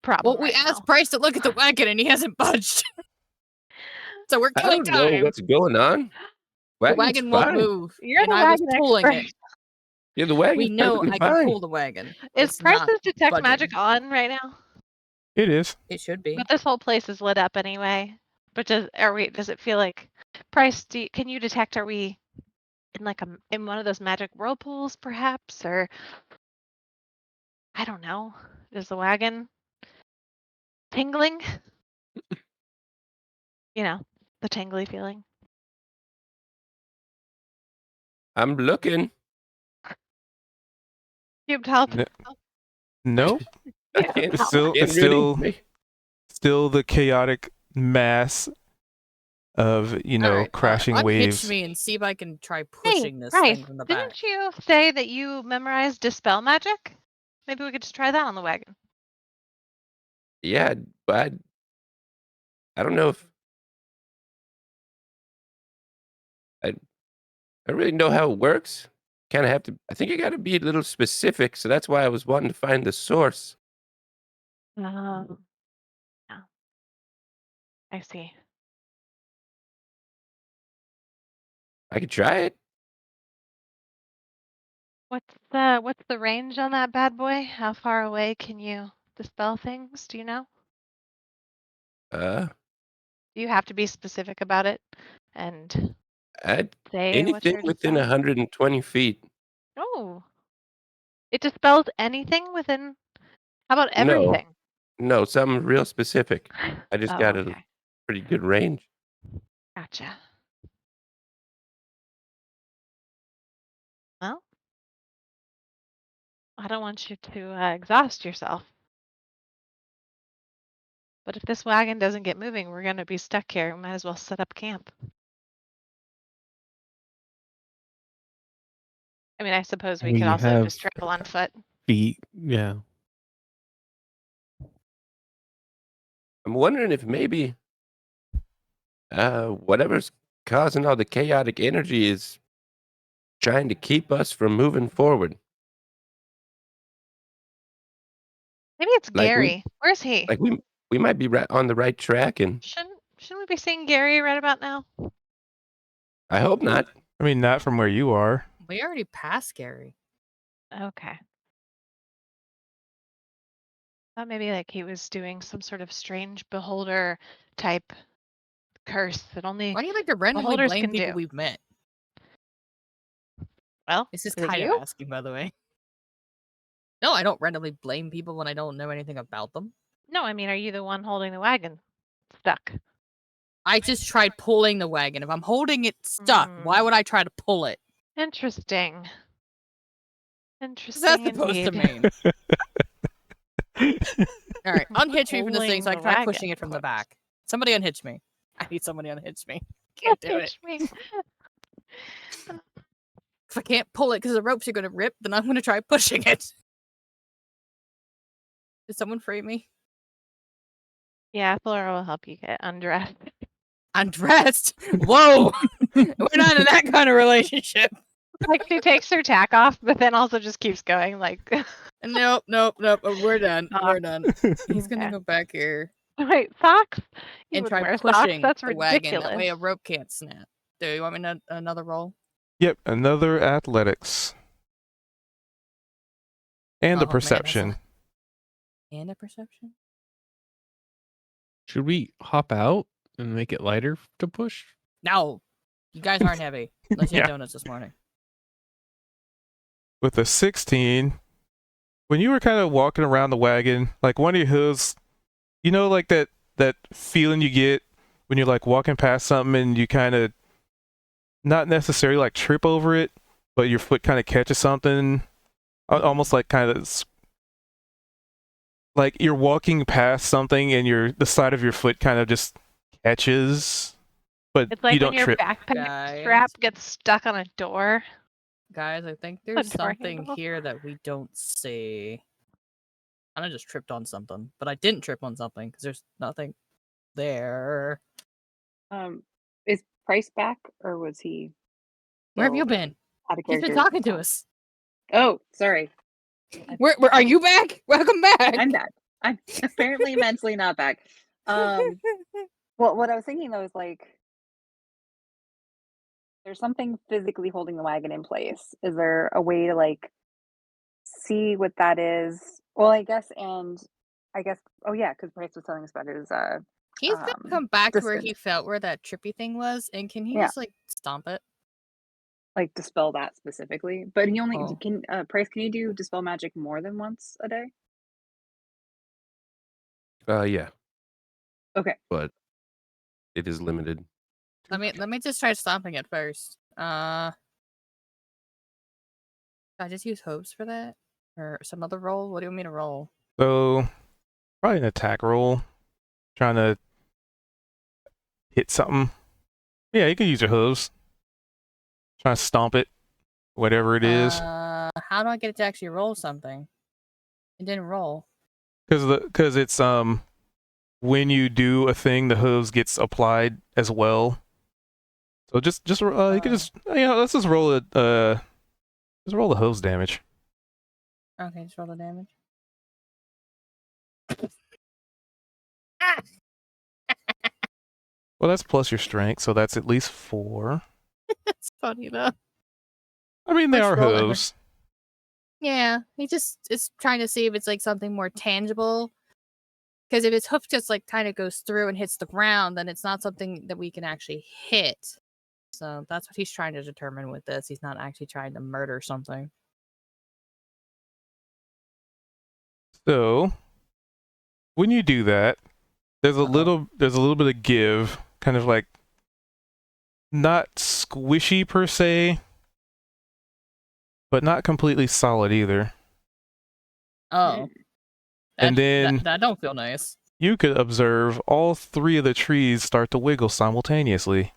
problem
Well, we
right
asked
now.
Bryce to look at the wagon and he hasn't budged. So we're
I
killing
don't know
time.
what's going on.
The
Wagon's
wagon won't
fine.
move.
You're
and
the
I was
wagon
pulling
expert.
it.
Yeah, the
We
wagon's
know
perfectly
I can
fine.
pull the wagon.
Is
It's not
Price's detect
budging.
magic on right now?
It is.
It should be.
But this whole place is lit up anyway. But does it feel like Price? Can you detect? Are we in in one of those magic whirlpools, perhaps, or I don't know? Is the wagon tingling? The tingly feeling.
I'm looking.
Cubed help.
N- Nope.
I
Yeah,
can't,
It's still,
can't
it's
really
still,
make-
still the chaotic mass of crashing
unhitch
waves.
me and see if I can try
Hey,
pushing this
Bryce,
thing from the back.
didn't you say that you memorized dispel magic? Maybe we could just try that on the wagon.
Yeah, but I don't know if I really know how it works. Kind of have to. I think you got to be a little specific, so that's why I was wanting to find the source.
Yeah, I see.
I could try it.
What's the range on that bad boy? How far away can you dispel things? Do you know?
Uh,
Do you have to be specific about it and
I'd,
say what
anything
you're
within
dispelling?
120 feet.
Oh, it dispels anything within. How about
No,
everything?
no, something real specific. I just
Oh,
got a
okay.
pretty good range.
Gotcha. Well, I don't want you to exhaust yourself. But if this wagon doesn't get moving, we're going to be stuck here. We might as well set up camp. I mean, I suppose we
We
could also
have
just travel on foot.
feet. Yeah.
I'm wondering if maybe whatever's causing all the chaotic energy is trying to keep us from moving forward.
Maybe it's
Like
Gary. Where's he?
we might be right on the right track, and
Shouldn't we be seeing Gary right about now?
I hope not.
I mean, not from where you are.
We already passed Gary.
Okay. Thought maybe like he was doing some sort of strange beholder type curse that only
Why do you like to randomly
beholders
blame
can
people
do.
we've met?
Well,
This is
is it
kind of
you?
asking, by the way. No, I don't randomly blame people when I don't know anything about them.
No, I mean, are you the one holding the wagon stuck?
I just tried pulling the wagon. If I'm holding it stuck, why would I try to pull it?
Interesting.
What's that
Interesting
supposed to
indeed.
mean? All right, unhitch me from this thing so I
Pulling
can
the
try pushing
wagon,
it from the
quotes.
back. Somebody unhitch me. I need somebody unhitch me. Can't do it.
Hitch me.
If I can't pull it because the ropes are going to rip, then I'm going to try pushing it. Did someone free me?
Yeah, Flora will help you get undressed.
Undressed? Whoa! We're not in that kind of relationship.
Like she takes her tack off, but then also just keeps going. Like,
Nope. We're done. We're done. He's going to
Okay.
go back here
wait, socks? You
and
would
try
wear socks?
pushing
That's
the wagon.
ridiculous.
That way a rope can't snap. Do you want me to another roll?
Yep, another athletics. And
Oh,
a
man, that's
perception.
And a perception?
Should we hop out and make it lighter to push?
No. You guys aren't heavy. Unless you had
Yeah.
donuts this morning.
With a 16, when you were kind of walking around the wagon, like one of your hooves, like that feeling you get when you're like walking past something and you kind of not necessarily like trip over it, but your foot kind of catches something, almost like kind of like you're walking past something and the side of your foot kind of just catches, but
It's like
you
when
don't
your
trip.
backpack
Guys.
strap gets stuck on a door.
Guys, I think
A
there's
door
something
handle.
here that we don't see. I just tripped on something, but I didn't trip on something because there's nothing there.
Is Price back or was he?
Where have you
still
been?
out of
He's been
character?
talking to us.
Oh, sorry.
Where are you back? Welcome back.
I'm back. I'm apparently mentally not back. Well, what I was thinking though is like, there's something physically holding the wagon in place. Is there a way to like see what that is? Well, I guess, oh yeah, because Bryce was telling us about his
He's gonna come back to where
distance.
he felt where that trippy thing was, and can he
Yeah.
just like stomp it?
Like dispel that specifically, but he only
Oh.
can. Price, can you do dispel magic more than once a day?
Yeah.
Okay.
But it is limited.
Let me just try stomping it first. I just use hopes for that, or some other roll. What do you want me to roll?
So, probably an attack roll. Trying to hit something. Yeah, you can use your hooves. Trying to stomp it, whatever it is.
How do I get it to actually roll something? It didn't roll.
Because it's when you do a thing, the hooves gets applied as well. So you can just let's just roll it. Just roll the hooves damage.
Okay, just roll the damage.
Well, that's plus your strength, so that's at least 4.
That's funny though.
I mean, they
Let's
are
roll it.
hooves.
Yeah, he just is trying to see if it's like something more tangible. Because if its hoof just like kind of goes through and hits the ground, then it's not something that we can actually hit. So that's what he's trying to determine with this. He's not actually trying to murder something.
So when you do that, there's a little bit of give, kind of like not squishy per se, but not completely solid either.
Oh.
And then
that don't feel nice.
you could observe all 3 of the trees start to wiggle simultaneously.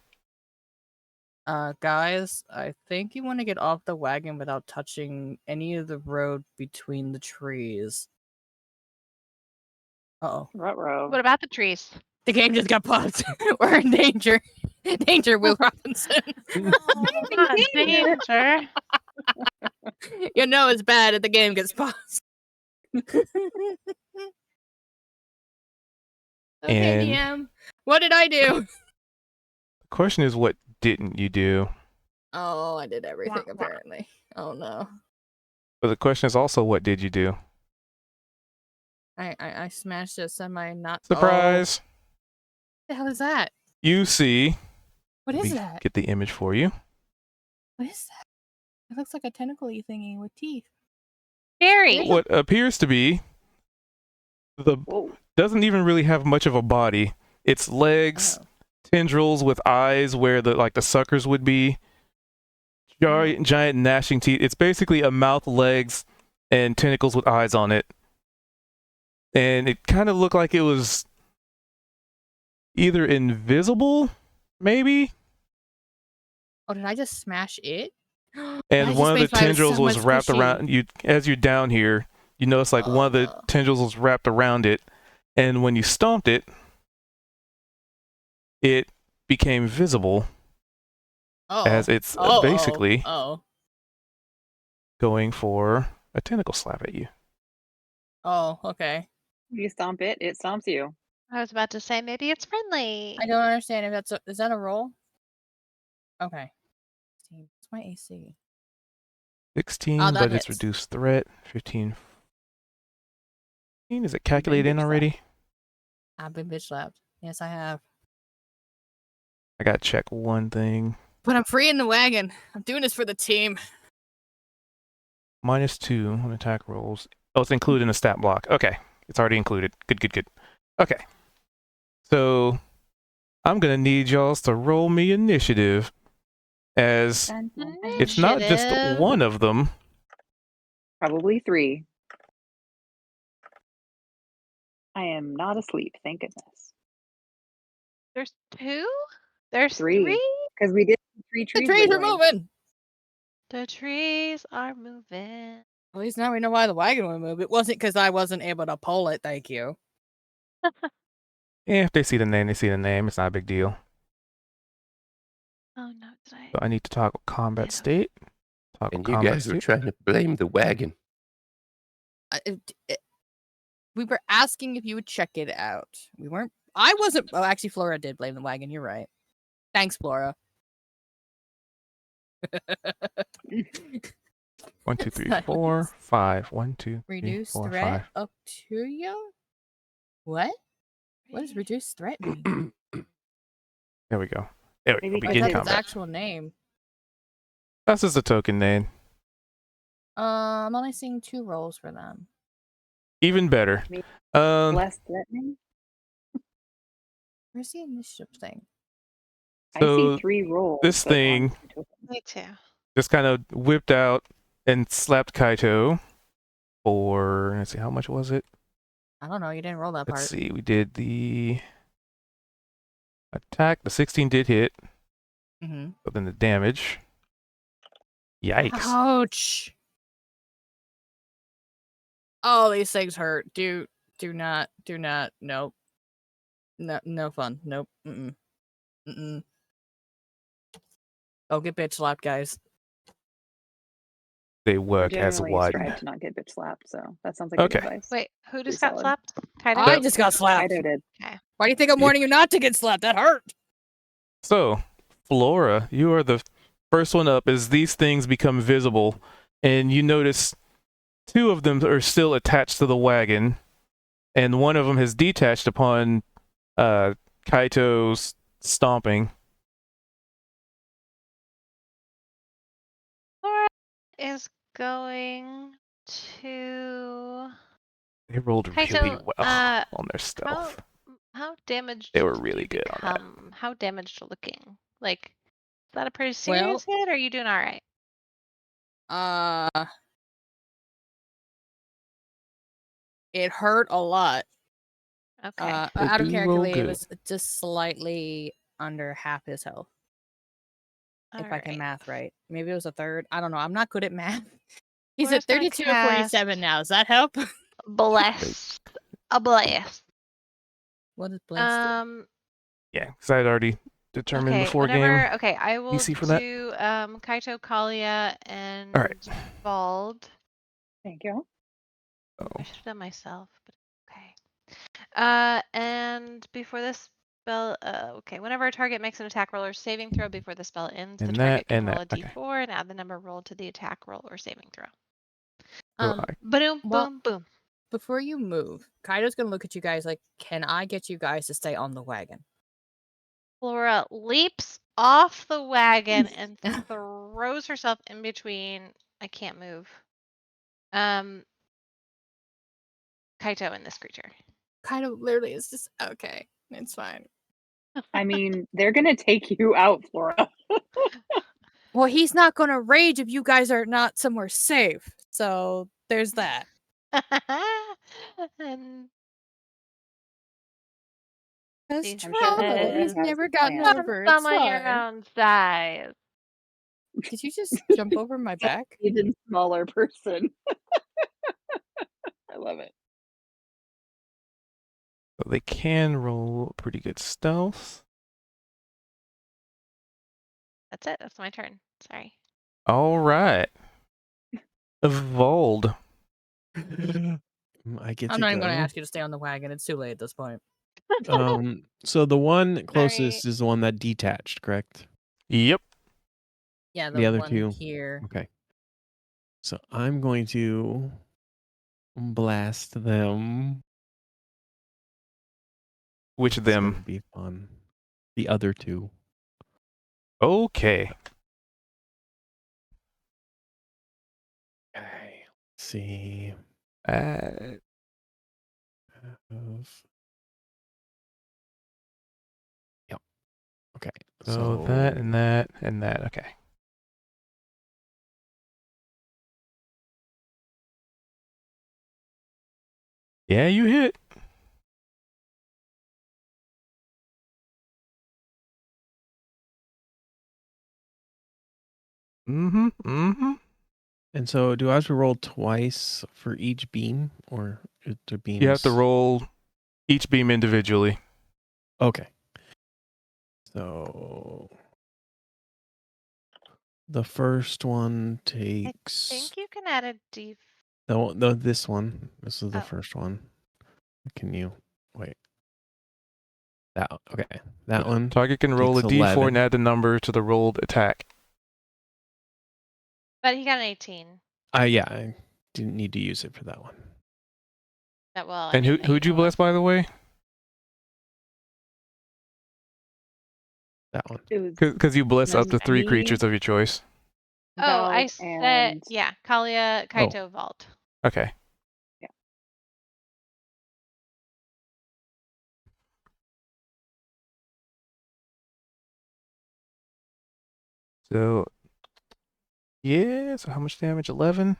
Guys, I think you want to get off the wagon without touching any of the road between the trees. Uh-oh.
Ruh-roh.
What about the trees?
The game just got paused. We're in danger. Danger, Will Robinson.
Not danger.
You know it's bad if the game gets paused. Okay,
And
DM. What did I do?
the question is, what didn't you do?
Oh, I did everything apparently. Oh no.
But the question is also, what did you do?
I smashed a semi not
Surprise!
Oh. What the hell is that?
You see.
What
Let
is
me
that?
get the image for you.
What is that? It looks like a tentacle-y thingy with teeth.
Scary.
What appears to be doesn't even really have much of a body. It's legs, tendrils with eyes where the suckers would be. Giant gnashing teeth. It's basically a mouth, legs, and tentacles with eyes on it. And it kind of looked like it was either invisible, maybe.
Oh, did I just smash it?
And one of the tendrils was wrapped around you. As you're down here, you notice like one of the tendrils was wrapped around it, and when you stomped it, it became visible. As it's basically going for a tentacle slap at you.
Oh, okay.
You stomp it, it stomps you.
I was about to say maybe it's friendly.
I don't understand if that's is that a roll? Okay. What's my AC?
16, but it's reduced threat. 15. Is it calculated in already?
I've been bitch slapped. Yes, I have.
I gotta check one thing.
But I'm free in the wagon. I'm doing this for the team.
-2 on attack rolls. Oh, it's included in the stat block. Okay. It's already included. Good. Okay. So, I'm gonna need y'all to roll me initiative, as it's not just one of them.
Probably 3. I am not asleep, thank goodness.
There's 2? There's
3?
3?
Because we did 3 trees.
The trees are moving!
The trees are moving.
At least now we know why the wagon would move. It wasn't because I wasn't able to pull it, thank you.
Yeah, if they see the name, they see the name. It's not a big deal.
Oh no, did I?
So I need to toggle combat state.
And you guys were trying to blame the wagon.
We were asking if you would check it out. We weren't. I wasn't. Oh, actually, Flora did blame the wagon. You're right. Thanks, Flora.
1, 2, 3,
Nice.
4, 5. 1, 2, 3,
Reduce
4,
threat
5.
up to you? What? What does reduce threat mean?
There we go. There we go.
Maybe
Oh,
Begin
that's its
combat.
actual name.
That's just a token name.
I'm only seeing 2 rolls for them.
Even better.
Maybe
Um,
less threatening.
Where's the initiative thing?
I see
so
3 rolls.
this
but on
thing
2 tokens.
Me too.
just kind of whipped out and slapped Kaito for, let's see, how much was it?
I don't know. You didn't roll that
Let's
part.
see, we did the attack. The 16 did hit,
Mm-hmm.
but then the damage. Yikes.
Ouch! Oh, these things hurt. Do not. Nope. No fun. Nope. Mm-mm. Oh, get bitch slapped, guys.
They
I
work as
generally
one.
strive to not get bitch slapped, so that sounds like good
Okay.
advice.
Wait, who
Pretty
just got
solid.
slapped? Kaido?
I just got slapped.
Kaido did.
Okay.
Why do you think I'm warning you not to get slapped? That hurt.
So, Flora, you are the first one up as these things become visible, and you notice 2 of them are still attached to the wagon, and one of them has detached upon Kaito's stomping.
Laura is going to.
They rolled really
Kaito,
well on their stealth.
how damaged?
They were
did
really
you
good on that.
become? How damaged looking? Like, is that a pretty
Well-
serious hit, or are you doing all right?
It hurt a lot.
Okay.
Out
They
of
do
character,
roll
it
good.
was just slightly under half his health. If I can
Alright.
math right. Maybe it was a third. I don't know. I'm not good at math. He's
We're
at
just gonna
32 and 47 now. Does that help?
Bless. A bless.
What does blessed do?
Yeah, because I had already determined
Okay,
before
whenever.
game.
Okay, I will
DC for that?
do Kaito, Kalia, and
Alright.
Bald.
Thank you.
Oh,
I should have done myself, but okay. And before this spell, okay, whenever a target makes an attack roll or saving throw before the spell ends, the
And
target
that,
can
and
roll a
that, okay.
d4 and add the number rolled to the attack roll or saving throw.
So
Um,
Boom,
Well-
boom, boom.
Before you move, Kaido's gonna look at you guys like, can I get you guys to stay on the wagon?
Flora leaps off the wagon and throws herself in between. I can't move. Kaito and this creature.
Kaido literally is just, okay, it's fine.
I mean, they're gonna take you out, Flora.
Well, he's not gonna rage if you guys are not somewhere safe. So there's that.
And
Because
These
I'm sure
Travel,
Flora
he's
has
never
a
gotten
plan.
over. It's
some of your
fine.
own size.
Did you just jump over my back?
Even smaller person. I love it.
So they can roll pretty good stealth.
That's it. That's my turn. Sorry.
All right. Evolved.
I get
I'm
to
not
go.
even gonna ask you to stay on the wagon. It's too late at this point.
So the one closest is the one that detached, correct?
Yep.
Yeah,
The other
one
2?
here.
Okay. So I'm going to blast them.
Which of
It's going
them?
to be fun. The other 2.
Okay.
Okay. Let's see.
Uh,
Yep. Okay.
so that and that and that. Okay. Yeah, you hit. Mm-hmm. Mm-hmm.
And so do I have to roll twice for each beam, or the beams?
You have to roll each beam individually.
Okay. So the first one
I
takes.
think you can add a D4
This one. This is the
Oh.
first one. Can you wait? Okay. That one.
Target can roll a
takes
d4
11.
and add the number to the rolled attack.
But he got an 18.
Yeah, I didn't need to use it for that one.
That well,
And who'd you bless, by the way?
That one.
It was
Because you bless up to 3
me,
creatures of your choice.
Oh, I
Vald,
said
and
yeah, Kalia, Kaito, Vault.
Okay.
Yeah.
So, yeah, so how much damage? 11?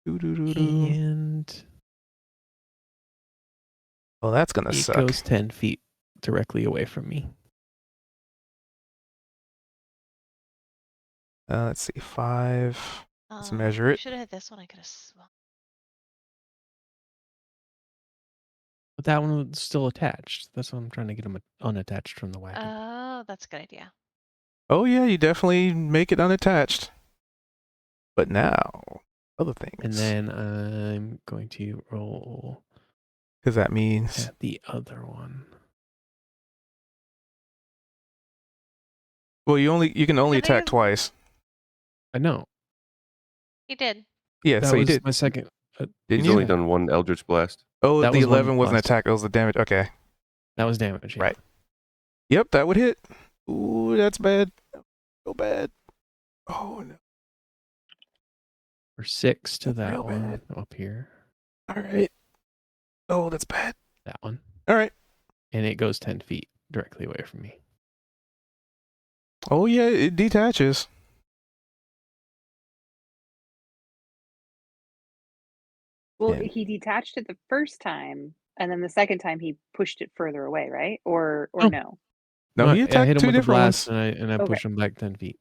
Doo-doo-doo-doo.
And
Oh, that's gonna
it
suck.
goes 10 feet directly away from me.
Let's see, 5. Let's measure it.
Should have hit this one. I could have.
But that one was still attached. That's what I'm trying to get him unattached from the wagon.
Oh, that's a good idea.
Oh, yeah, you definitely make it unattached. But now, other things.
And then I'm going to roll
Because that means...
at the other one.
Well, you can only
I think
attack
it's-
twice.
I know.
He did.
Yeah,
That
so you
was
did.
my second.
Didn't
He's
you?
only done one Eldritch Blast.
Oh,
That
the
was one
11 wasn't
plus.
attack. It was the damage. Okay.
That was damage. Yeah.
Right. Yep, that would hit. Ooh, that's bad. So bad. Oh, no.
For 6 to
That's
that
real
one
bad.
up here.
All right. Oh, that's bad.
That one.
All right.
And it goes 10 feet directly away from me.
Oh, yeah, it detaches.
well,
And-
he detached it the first time, and then the second time he pushed it further away, right? Or
Oh.
no?
No, he
I
attacked
hit him
2
with a
different
blast
ones.
and I
Okay.
pushed him back 10 feet.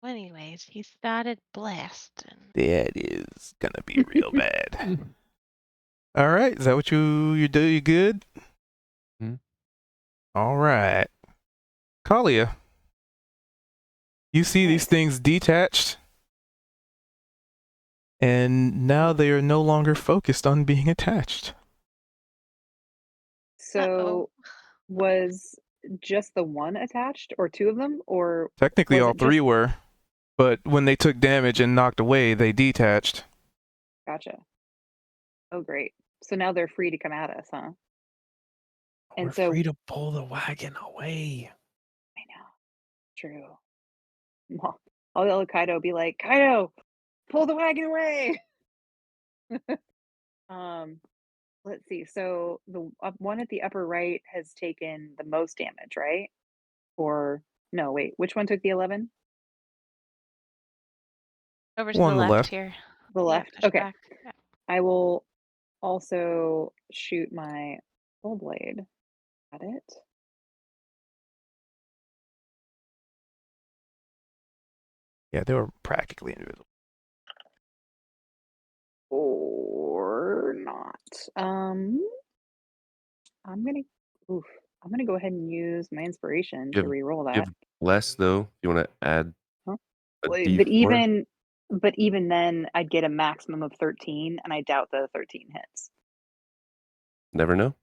Anyways, he started blasting.
That is gonna be real bad. All right, is that what you do? You good?
Mhm.
All right, Kalia. You see these
Right.
things detached, and now they are no longer focused on being attached.
So was just the one attached, or 2 of them, or
Technically,
was
all
it
3
just...
were, but when they took damage and knocked away, they detached.
Gotcha. Oh, great. So now they're free to come at us, huh? And
We're
so-
free to pull the wagon away.
I know. True. Well, I'll yell at Kaido, be like, Kaido, pull the wagon away. Let's see. So the one at the upper right has taken the most damage, right? Or no, wait, which one took the 11?
Over to
One
the
on the
left
left.
here.
The
Yeah,
left.
push
Okay.
back. Yeah.
I will also shoot my full blade at it.
Yeah, they were practically invisible.
Or not. I'm gonna go ahead and use my inspiration to
Give-
re-roll that.
Give less though. If you want to add
Huh?
a
Wait,
D4.
but even then, I'd get a maximum of 13, and I doubt the 13 hits.
Never know.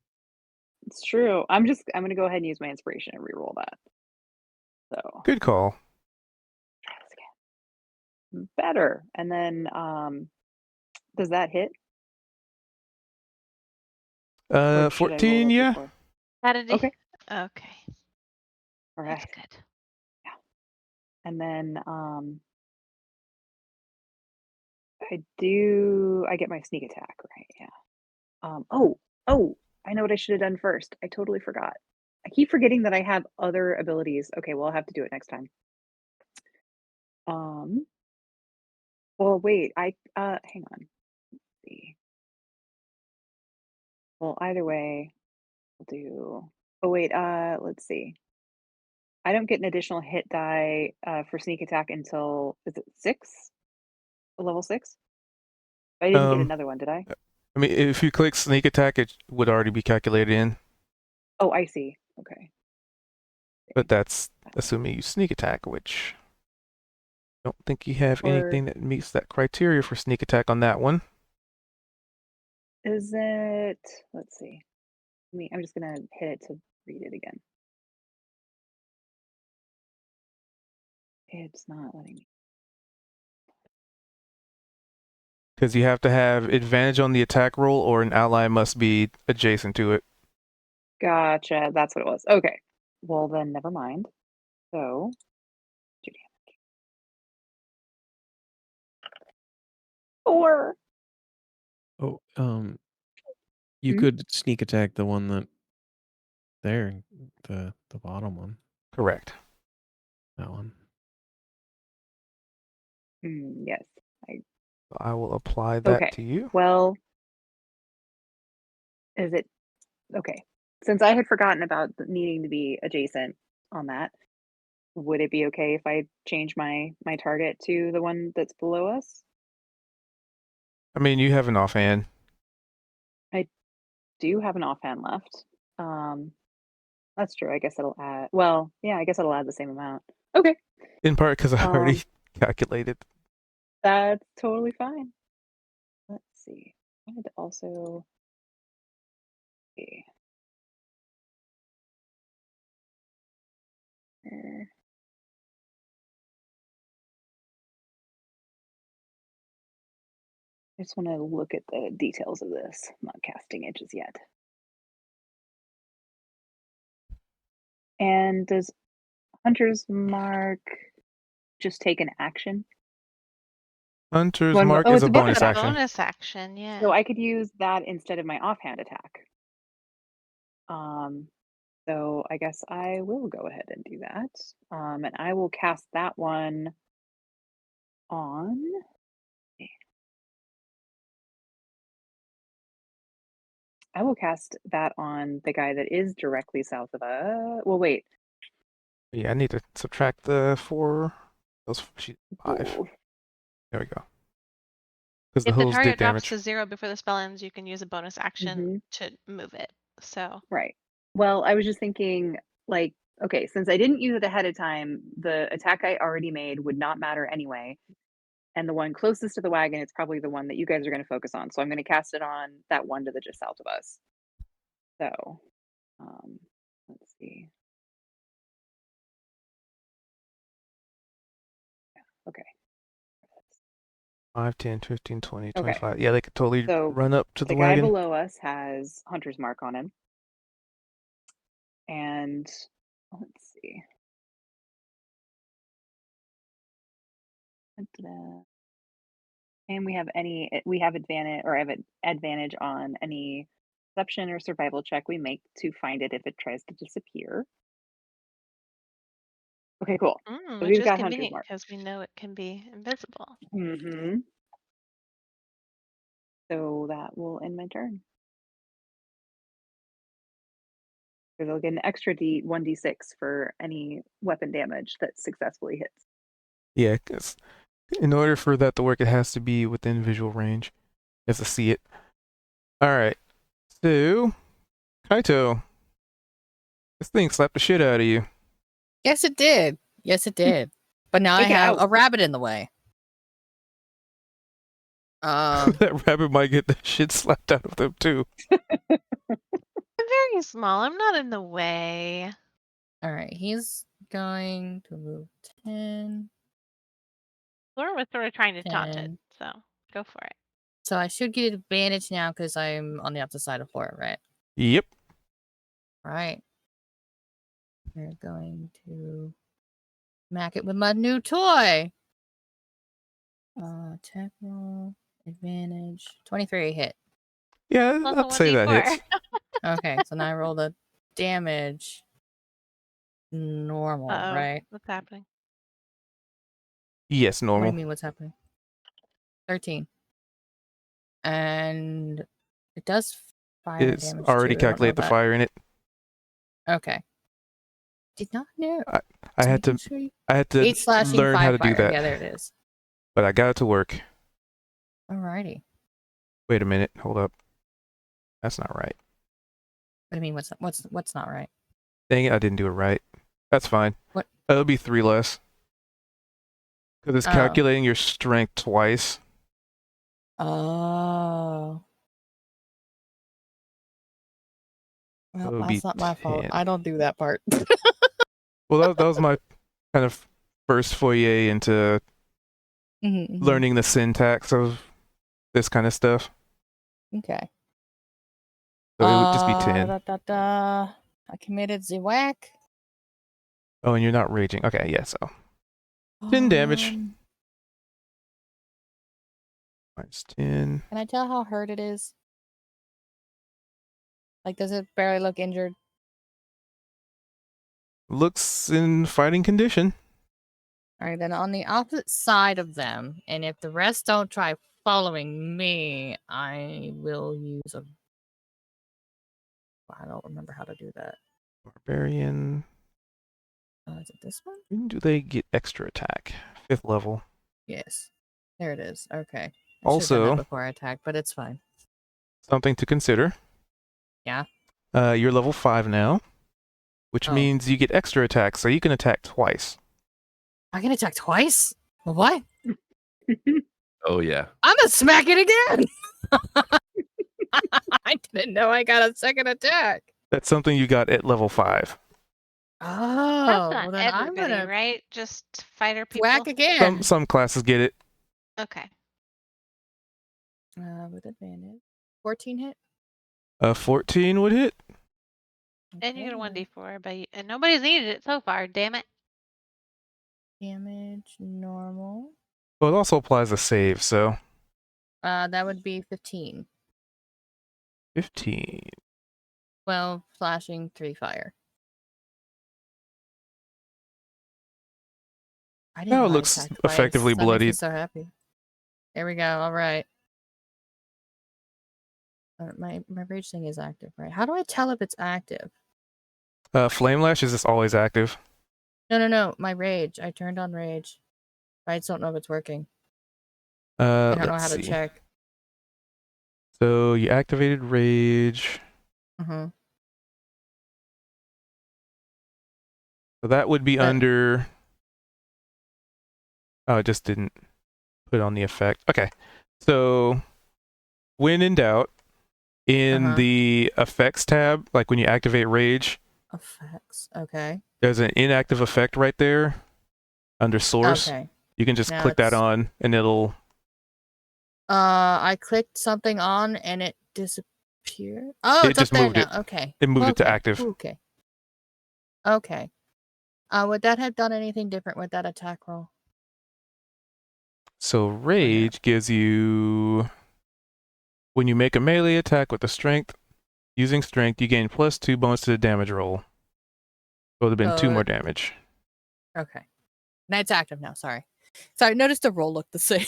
It's true. I'm gonna go ahead and use my inspiration and re-roll that. So
Good call.
try this again. Better. And then does that hit? Or should I roll
14,
that
yeah.
D4?
How did he?
Okay.
Okay.
All
That's
right.
good.
And then I get my sneak attack, right? Yeah. Oh, I know what I should have done first. I totally forgot. I keep forgetting that I have other abilities. Okay, well, I'll have to do it next time. Well, wait, hang on. Let's see. Well, either way, I'll do. Oh wait, let's see. I don't get an additional hit die for sneak attack until, is it 6? Level 6? I didn't get another one, did I?
I mean, if you click sneak attack, it would already be calculated in.
Oh, I see. Okay.
But that's assuming you sneak attack, which Don't think you have
Or
anything that meets that criteria for sneak attack on that one.
is it? Let's see. I'm just gonna hit it to read it again. It's not letting me.
Because you have to have advantage on the attack roll, or an ally must be adjacent to it.
Gotcha. That's what it was. Okay. Well, then never mind. So, 2 damage. 4.
Oh, you
Hmm?
could sneak attack the one that there, the bottom one,
Correct.
that one.
Yes.
So I will apply that
Okay.
to you.
Well, is it okay? Since I had forgotten about needing to be adjacent on that, would it be okay if I change my target to the one that's below us?
I mean, you have an offhand.
I do have an offhand left. That's true. I guess it'll add. Well, yeah, I guess it'll add the same amount. Okay.
In part because I already
Um,
calculated.
that's totally fine. Let's see. I wanted to also. See. Uh, I just want to look at the details of this. I'm not casting edges yet. And does Hunter's Mark just take an action?
Hunter's
One.
Mark
Oh,
is
it's
a
a
It's
bonus
bonus
a
action.
action.
bonus action, yeah.
So I could use that instead of my offhand attack. So I guess I will go ahead and do that. And I will cast that one on. I will cast that on the guy that is directly south of us. Well, wait.
Yeah, I need to subtract the 4. Those 5.
Ooh.
There we go. Because the
If the
hose did
target drops
damage.
to 0 before the spell ends, you can use a bonus action
Mm-hmm.
to move it. So
Right. Well, I was just thinking, like, okay, since I didn't use it ahead of time, the attack I already made would not matter anyway. And the one closest to the wagon is probably the one that you guys are going to focus on. So I'm going to cast it on that one to the just south of us. So, let's see. Yeah, okay.
5, 10, 15, 20,
Okay.
25. Yeah, they could totally
So
run up to the
the guy
wagon.
below us has Hunter's Mark on him. And let's see. Da-da-da. And we have advantage, or I have an advantage on any perception or survival check we make to find it if it tries to disappear. Okay, cool. So
which
we've
is
got Hunter's
convenient
Mark.
because we know it can be invisible.
Mm-hmm. So that will end my turn. Because I'll get an extra 1d6 for any weapon damage that successfully hits.
Yeah, because in order for that to work, it has to be within visual range. You have to see it. Alright. So, Kaito. This thing slapped the shit out of you.
Yes, it did. Yes, it did. But now I
Take it
have
out.
a rabbit in the way.
That rabbit might get the shit slapped out of them too.
I'm very small. I'm not in the way.
All right, he's going to move 10.
Laura was sort of trying to taunt it,
10.
so go for it.
So I should get advantage now because I'm on the opposite side of Flora, right?
Yep.
Right. We're going to smack it with my new toy. Attack roll, advantage, 23 hit.
Yeah,
Plus
I'd
a
say that
1d4.
hits.
Okay, so now I roll the damage normal,
Uh-oh.
right?
What's happening?
Yes,
What do
normal.
you mean what's happening? 13. And it does fire
It's
damage
already
too. I don't know
calculated the
that.
fire in it.
Okay. Did not know.
I
Just
had
making
to
sure you-
I had to
8 slashing,
learn
5
how to
fire.
do that.
Yeah, there it is.
But I got it to work.
Alrighty.
Wait a minute, hold up. That's not right.
What do you mean? What's not right?
Dang it, I didn't do it right. That's fine.
What?
It'll be 3 less. Because it's
Oh.
calculating your strength twice.
Oh.
So it
Well,
would be
that's not my fault.
10.
I don't do that part.
Well, that was my kind of first foyer into
Mhm,
learning the syntax of this kind of stuff.
Okay.
So it would just be 10.
I committed the whack.
Oh, and you're not raging. Okay, yeah, so 10 damage.
Um,
Minus 10.
Can I tell how hurt it is? Like, does it barely look injured?
Looks in fighting condition.
All right, then on the opposite side of them, and if the rest don't try following me, I will use a. I don't remember how to do that.
Barbarian.
Is it this one?
When do they get extra attack? 5th level.
Yes. There it is. Okay. I should have done
Also,
that before I attacked, but it's fine.
something to consider.
Yeah.
You're level 5 now, which
Oh.
means you get extra attack, so you can attack twice.
I can attack twice? What?
Oh yeah.
I'm gonna smack it again! I didn't know I got a second attack.
That's something you got at level 5.
Oh,
That's not
well then I'm
everybody,
gonna
right? Just fighter people.
whack again.
Some classes get it.
Okay.
With advantage. 14 hit.
14 would hit.
And you get a
Okay.
1d4, and nobody's needed it so far. Damn it.
Damage normal.
Well, it also applies a save, so
That would be 15.
15.
12 slashing, 3 fire. I didn't
Now
know
it
I
looks
attacked twice.
effectively
That makes me
bloodied.
so happy. There we go. All right. My rage thing is active, right? How do I tell if it's active?
Flame Lash is just always active.
No. My rage. I turned on rage. I just don't know if it's working. I don't know
Let's
how to
see.
check.
So you activated Rage.
Mm-hmm.
So that would be
But-
under. Oh, it just didn't put on the effect. Okay. So when in doubt, in the effects tab, like when you activate Rage,
Effects. Okay.
there's an inactive effect right there under Source.
Okay.
You can just
Now
click that
it's-
on and it'll.
I clicked something on and it disappeared. Oh,
It
it's up
just
there
moved
now.
it.
Okay.
It moved it to
Okay.
active.
Okay. Okay. Would that have done anything different with that attack roll?
So Rage gives you. When you make a melee attack with the strength, using strength, you gain +2 bonus to the damage roll. So it would have been 2 more damage.
Okay. And it's active now. Sorry. Sorry, I noticed the roll looked the same.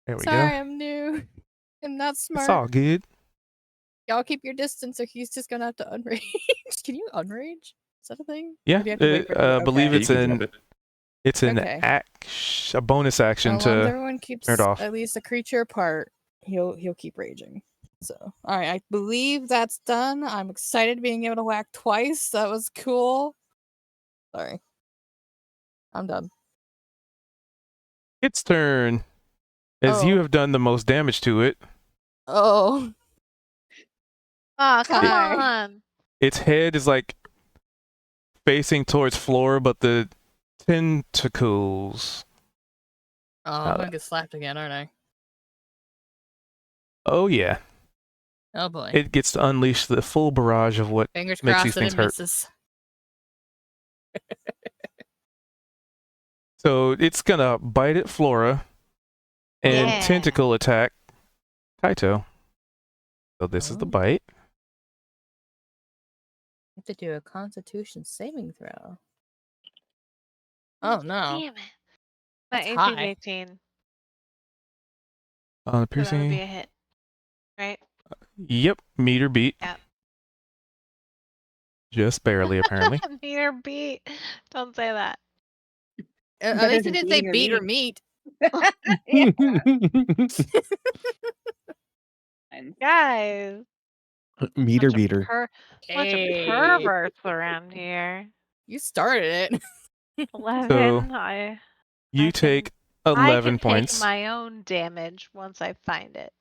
There we
Sorry,
go.
I'm new. I'm not smart.
It's all good.
Y'all keep your distance or he's just gonna have to unrage. Can you unrage? Is that a thing?
Yeah,
Or do you have to wait for it to-
believe
okay.
it's
You can
an
drop it.
it's an
Okay.
a bonus action
As long as
to
everyone keeps
turn it off.
at least a creature apart, he'll keep raging. So, all right, I believe that's done. I'm excited being able to whack twice. That was cool. Sorry, I'm done.
Its turn. As you
Oh.
have done the most damage to it,
Oh,
Oh, come
Hi.
on.
its head is like facing towards floor, but the tentacles.
I'm gonna get slapped again, aren't I?
Oh yeah,
Oh boy.
it gets to unleash the full barrage of what
Fingers
makes
crossed
these
that
things
it
hurt.
misses.
So it's gonna bite at Flora and
Yeah.
tentacle attack Kaito. So this is the
Oh.
bite.
Have to do a Constitution saving throw. Oh no.
Damn it.
That's
My AC
high.
18.
The
So that would
piercing.
be a hit. Right?
Yep, meter beat.
Yep.
Just barely, apparently.
Meter beat. Don't say that.
At
Better
least it
than
didn't say
beating or
beat or
Yeah.
meat.
Fine.
Guys.
Meter
bunch of
beater.
Bunch of
Hey.
perverts around here.
You started it.
11.
You take 11
I can
points.
take my own damage once I find it.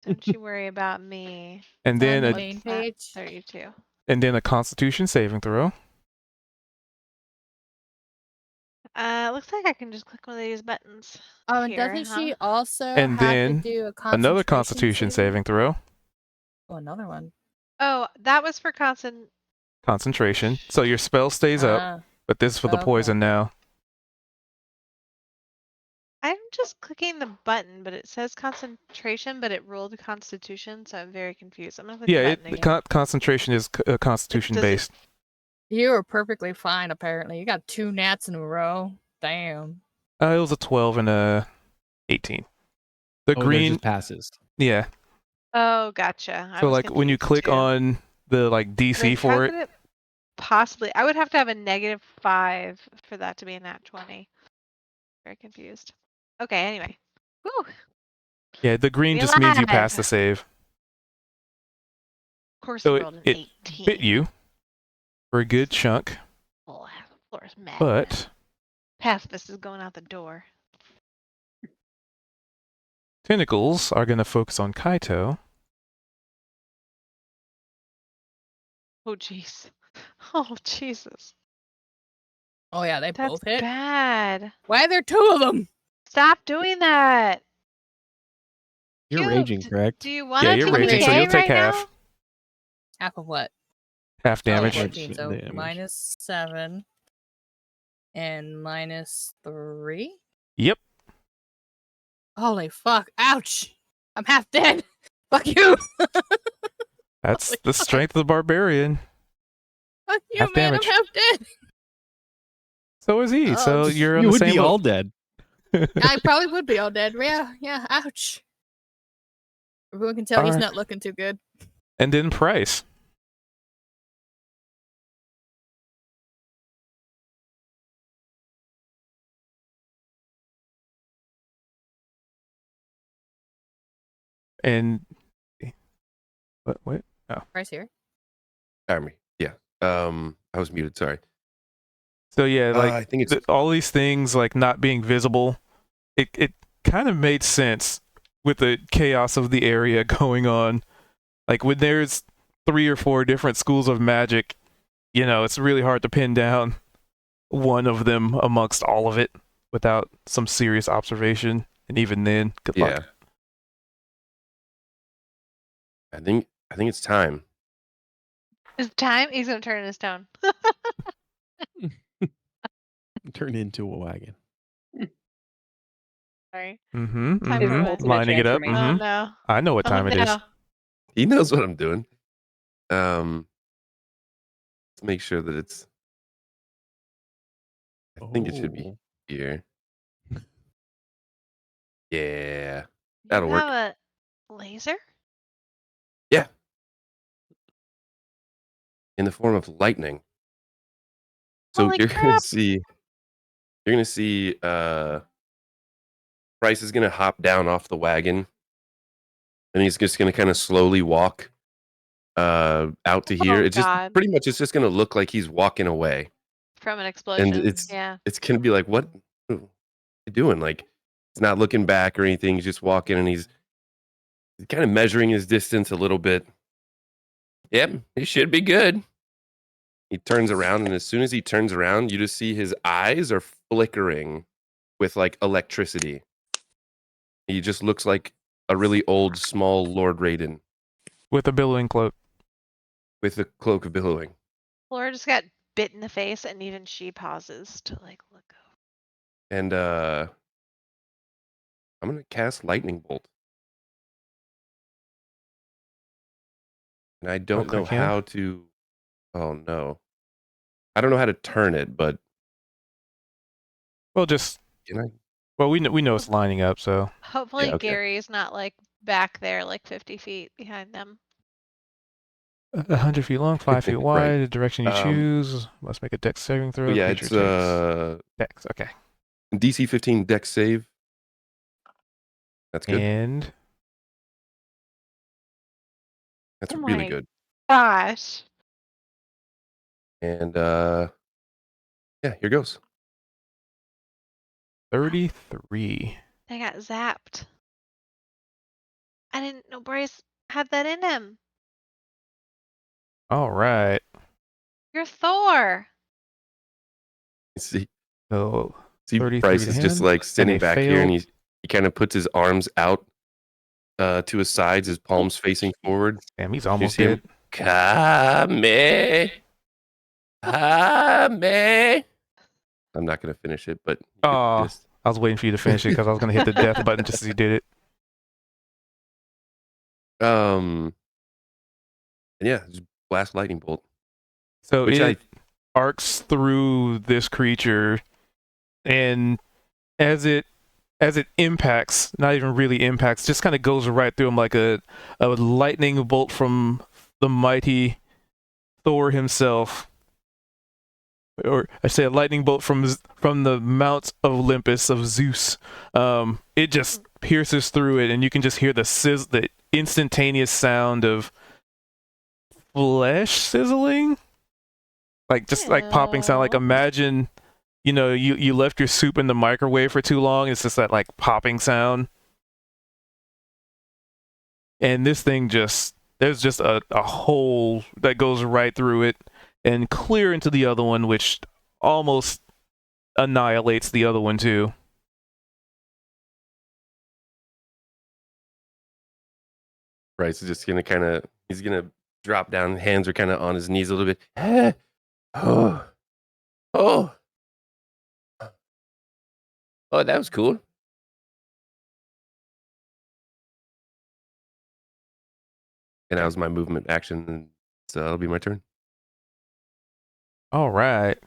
Don't you worry about me.
And
On
then
the
a,
main
What's that?
page.
32.
and then a Constitution saving throw.
Looks like I can just click one of these buttons.
Oh, and
here,
doesn't
huh?
she also
And
have to
then
do a
Another
concentration
Constitution saving throw.
Oh, another one.
Oh, that was for
Concentration. So your spell stays up,
Ah,
but this is for the
okay.
poison now.
I'm just clicking the button, but it says concentration, but it rolled Constitution, so I'm very confused. I'm gonna click
Yeah,
the button
the
again.
concentration is Constitution
Does it-
based.
You were perfectly fine, apparently. You got 2 nats in a row. Damn.
It was a 12 and a 18. The
They're
green,
just passes.
yeah.
Oh, gotcha. I
So
was
like when you
confused,
click
too.
on the like DC
Like, how
for it,
could it possibly? I would have to have a -5 for that to be a nat 20. Very confused. Okay, anyway. Whew.
yeah, the green
We
just means you
alive.
pass the save.
Of course,
So
he rolled an
it
18.
bit you for a good chunk,
Oh, half the floor is mad.
but
Pacifist is going out the door.
tentacles are going to focus on Kaito.
Oh, jeez. Oh, Jesus.
Oh, yeah, they
That's
both hit.
bad.
Why are there 2 of them?
Stop doing that.
You're
Cube,
raging, correct?
Do you want
Yeah,
to
you're
be
raging, so
gay
you'll take
right
half.
now?
Half of what?
Half
Oh, yeah,
damage.
14. So
Damage.
-7 and -3.
Yep.
Holy fuck. Ouch. I'm half dead. Fuck you.
That's
Holy
the
fuck.
strength of the barbarian.
Fuck you,
Half
man.
damage.
I'm half dead.
So is he.
Oh,
So
just-
you're on
You
the
would
same
be all
boat.
dead.
I probably would be all dead. Yeah. Ouch. Everyone can tell he's
Alright.
not looking too good.
And then Price. And what?
Price here.
Army. Yeah. I was muted. Sorry.
So yeah, like
I think it's
all these things like not being visible, it kind of made sense with the chaos of the area going on. Like when there's 3 or 4 different schools of magic, it's really hard to pin down one of them amongst all of it without some serious observation. And even then, good
yeah.
luck.
I think it's time.
It's time. He's gonna turn in his tone.
Turn into a wagon.
Sorry.
Mm-hmm.
Time
His
for what?
ultimate
Lining it up.
transformation.
Oh
Mm-hmm.
no.
I know what
Oh
time it is.
no.
He knows what I'm doing. Let's make sure that it's. I think it should be
Oh.
here. Yeah.
You
That'll work.
have a laser?
Yeah. In the form of lightning. So
Holy
you're gonna
crap.
see. You're gonna see. Price is gonna hop down off the wagon, and he's just gonna kind of slowly walk out to here.
Oh,
It's just
God.
pretty much. It's just gonna look like he's walking away,
From an explosion.
and it's
Yeah.
gonna be like, what are you doing? Like, he's not looking back or anything. He's just walking, and he's kind of measuring his distance a little bit. Yep, he should be good. He turns around, and as soon as he turns around, you just see his eyes are flickering with like electricity. He just looks like a really old, small Lord Raiden
With a billowing cloak.
with the cloak of billowing.
Laura just got bit in the face, and even she pauses to like look over.
And I'm gonna cast lightning bolt. And I don't know
click him.
how to. Oh no, I don't know how to turn it, but
Well, just
can I?
we know it's lining up, so
Hopefully
Yeah, okay.
Gary's not like back there like 50 feet behind them.
100 feet long, 5 feet wide.
Right.
The direction you choose must make a dex saving throw.
Yeah,
Creature
it's
takes dex. Okay.
DC 15 dex save. That's good.
And
That's
Oh
really
my
good.
Gosh.
And yeah, here goes.
33.
They got zapped. I didn't know Bryce had that in him.
All right.
You're Thor.
See,
So 33
Bryce
to
is just
him.
like
And
sitting
they
back here, and
failed.
he kind of puts his arms out to his sides, his palms facing forward.
Damn, he's
You
almost
see him,
dead.
Kame, Kame. I'm not gonna finish it, but you get the
Oh,
gist.
I was waiting for you to finish it because I was going to hit the death button just as you did it.
And yeah, just blast lightning bolt.
So
Which
it arcs through this creature, and as it impacts, not even really impacts, just kind of goes right through him like a lightning bolt from the mighty Thor himself, or I say a lightning bolt from the Mount of Olympus of Zeus. It just pierces through it, and you can just hear the instantaneous sound of flesh sizzling, like popping sound. Like
Ew.
imagine, you left your soup in the microwave for too long. It's just that like popping sound. And this thing there's just a hole that goes right through it and clear into the other one, which almost annihilates the other one too.
Bryce is just gonna he's gonna drop down. Hands are kind of on his knees a little bit. Oh, oh, oh, that was cool. And that was my movement action, so that'll be my turn.
All right.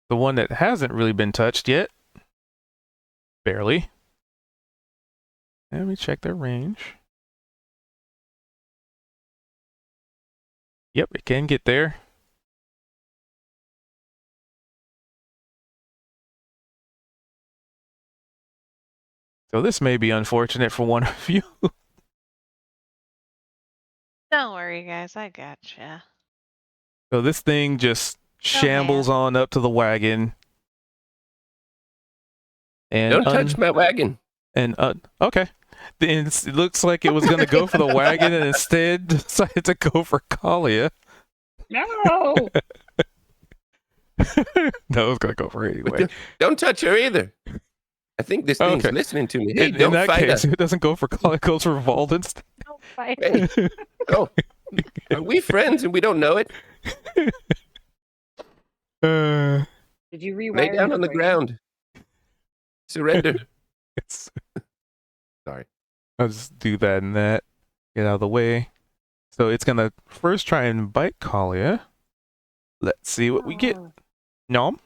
The one that hasn't really been touched yet. Barely. Let me check their range. Yep, it can get there. So this may be unfortunate for one of you.
Don't worry, guys. I gotcha.
So this thing just shambles on up to the wagon. And
Don't touch my wagon.
Okay. Then it looks like it was going to go for the wagon and instead decided to go for Kalia.
No.
No, it was going to go for her anyway.
Don't touch her either. I think this thing's
Okay.
listening to me. Hey,
In
don't
that
fight
case,
us.
it doesn't go for Kalia, it goes for Vald instead.
Don't fight.
Hey, oh, are we friends and we don't know it?
Did you rewire
Lay down
his
on the
brain?
ground. Surrender. Sorry.
I'll just do that and that. Get out of the way. So it's going to first try and bite Kalia. Let's see what we get.
Oh.
Nom.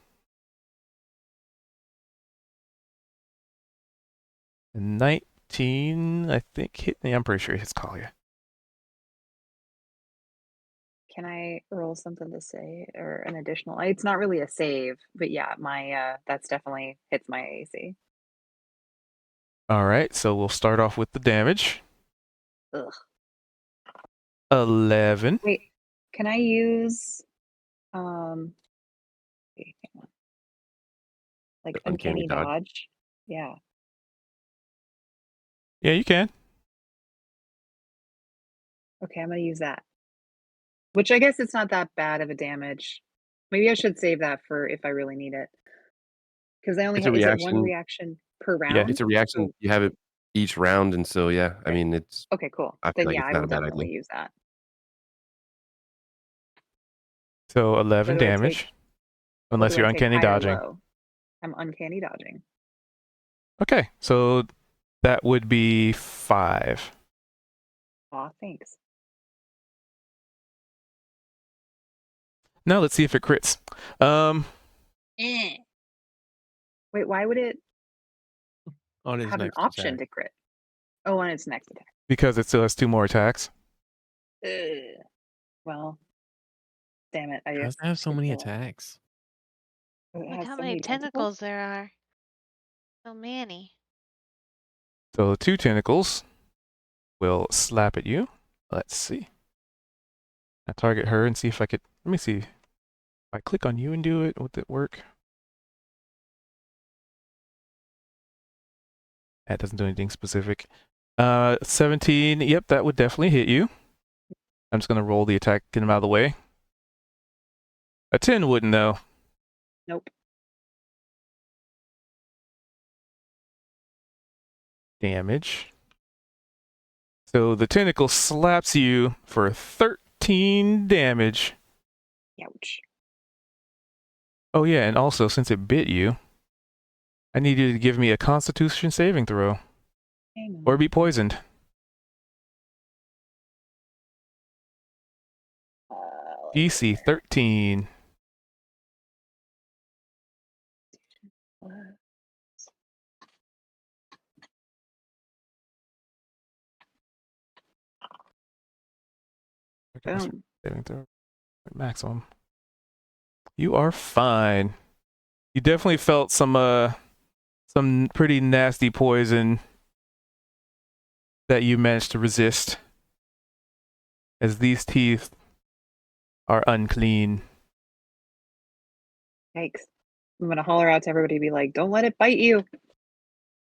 19, I think, hit me. I'm pretty sure it hits Kalia.
Can I roll something to say or an additional? It's not really a save, but yeah, my that's definitely hits my AC.
All right, so we'll start off with the damage.
Ugh.
11.
Wait, can I use wait, hang on. Like
Uncanny
uncanny
dodge.
dodge? Yeah.
Yeah, you can.
Okay, I'm gonna use that. Which I guess it's not that bad of a damage. Maybe I should save that for if I really need it. Because I only
It's a
have, is it one
reaction.
reaction per
Yeah.
round?
It's a reaction.
So,
You have it each round, and so yeah. I
Okay.
mean, it's.
okay, cool.
I feel
Then
like
yeah,
it's
I
not
will
a bad
definitely
idea.
use that.
So
What
11
do I
damage.
take? What
Unless
do
you're
I take
uncanny
high or
dodging.
low? I'm uncanny dodging.
Okay, so that would be 5.
Aw, thanks.
Now let's see if it crits.
Wait, why would it
On his
have an
next
option
attack.
to crit? Oh, on its next attack.
Because it still has 2 more attacks.
Ugh. Well, damn it. I
How does
just
it have so many
skipped the-
attacks?
It
Look
has
how
so
many
many
tentacles there are. So many.
So 2 tentacles will slap at you. Let's see. I target her and see if I could. Let me see. If I click on you and do it, would it work? That doesn't do anything specific. 17. Yep, that would definitely hit you. I'm just gonna roll the attack, get him out of the way. A 10 wouldn't though.
Nope.
Damage. So the tentacle slaps you for 13 damage.
Ouch.
Oh yeah, and also since it bit you, I need you to give me a Constitution saving throw
Hang
or
on.
be poisoned. DC 13.
Boom.
Saving throw maximum. You are fine. You definitely felt some pretty nasty poison that you managed to resist, as these teeth are unclean.
Yikes. I'm gonna holler out to everybody, be like, "Don't let it bite you."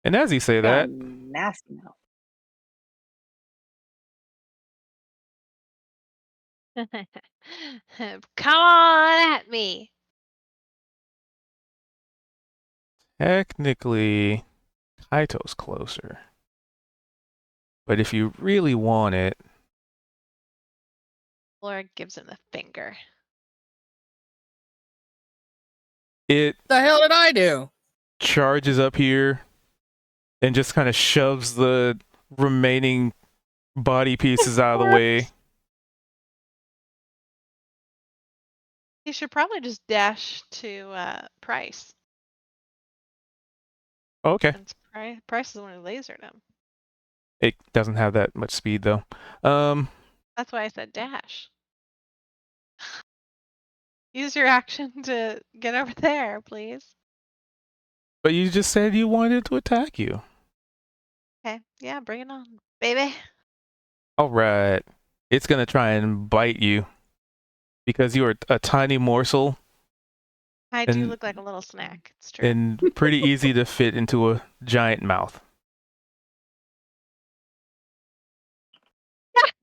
And as you say
Got
that,
a nasty mouth.
Come on at me.
technically, Kaito's closer. But if you really want it,
Laura gives him the finger.
it
The hell did I do?
charges up here and just kind of shoves the remaining body pieces out of the way.
He should probably just dash to Price.
Okay.
Since Price is the one who lasered him.
It doesn't have that much speed though.
That's why I said dash. Use your action to get over there, please.
But you just said you wanted to attack you.
Okay, yeah, bring it on, baby.
All right. It's going to try and bite you because you are a tiny morsel
I do
And-
look like a little snack. It's true.
and pretty easy to fit into a giant mouth.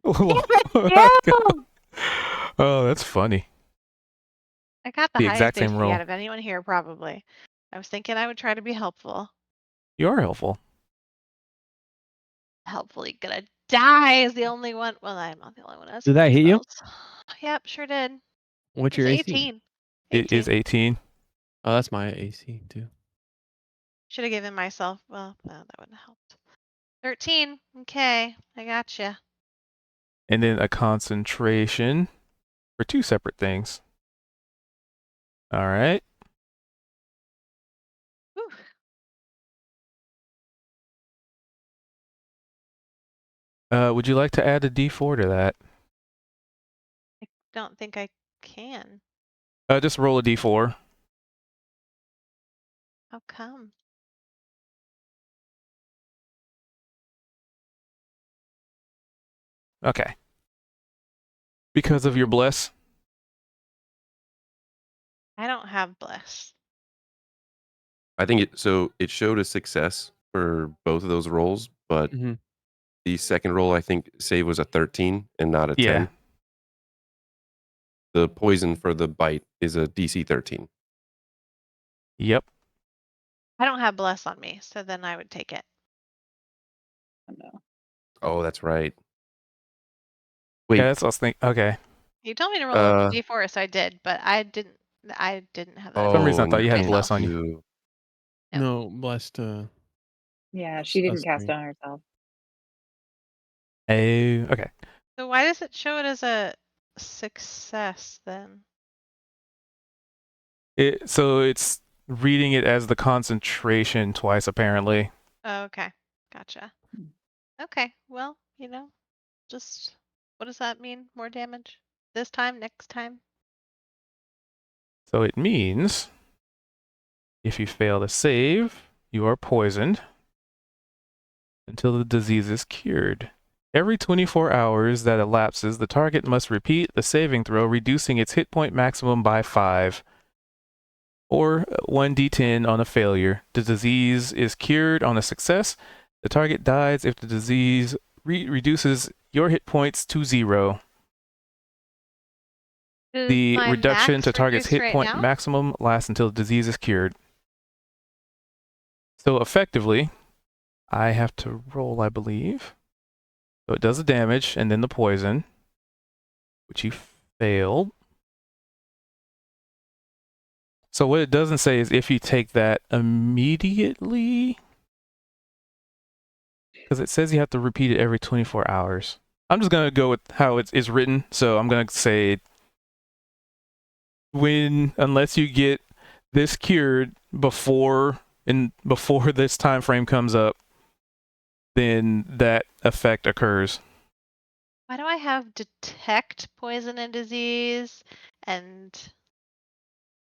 Ew!
Oh, that's funny.
I got the
The
highest
exact same
AC
roll.
out of anyone here, probably. I was thinking I would try to be helpful.
You are helpful.
Helpfully gonna die is the only one. Well, I'm not the only one.
Did that hit you?
Yep, sure did.
What's
It's
your AC?
18.
It is 18.
Oh, that's my AC too.
Should have given myself. Well, no, that wouldn't have helped. 13. Okay, I gotcha.
And then a concentration for two separate things. All right.
Whew.
Would you like to add a D4 to that?
I don't think I can.
Just roll a D4.
How come?
Okay. Because of your bless.
I don't have bless.
I think it showed a success for both of those rolls, but
Mhm.
the second roll I think save was a 13 and not a
Yeah.
10. The poison for the bite is a DC 13.
Yep.
I don't have bless on me, so then I would take it.
Oh, no.
Oh, that's right. Wait,
Yeah, that's what I was thinking. Okay.
You told me to roll a
Uh,
d4, so I did, but I didn't have that.
For some reason I
and
thought you had
can't
bless on you.
do-
Yep.
No, blessed.
Yeah, she didn't
That's
cast
great.
it on herself.
Oh, okay.
So why does it show it as a success then?
So it's reading it as the concentration twice apparently.
Oh, okay. Gotcha.
Hmm.
Okay, well, just what does that mean? More damage? This time? Next time?
So it means if you fail to save, you are poisoned until the disease is cured. Every 24 hours that elapses, the target must repeat the saving throw, reducing its hit point maximum by 5, or 1d10 on a failure. The disease is cured on a success, The target dies if the disease reduces your hit points to 0.
Does
The
my
reduction
max
to target's
reduce
hit
right
point
now?
maximum lasts until the disease is cured. So effectively, I have to roll, I believe. So it does the damage and then the poison, which you failed. So what it doesn't say is if you take that immediately, because it says you have to repeat it every 24 hours. I'm just going to go with how it's written. So I'm going to say unless you get this cured before this time frame comes up, then that effect occurs.
Why do I have detect poison and disease and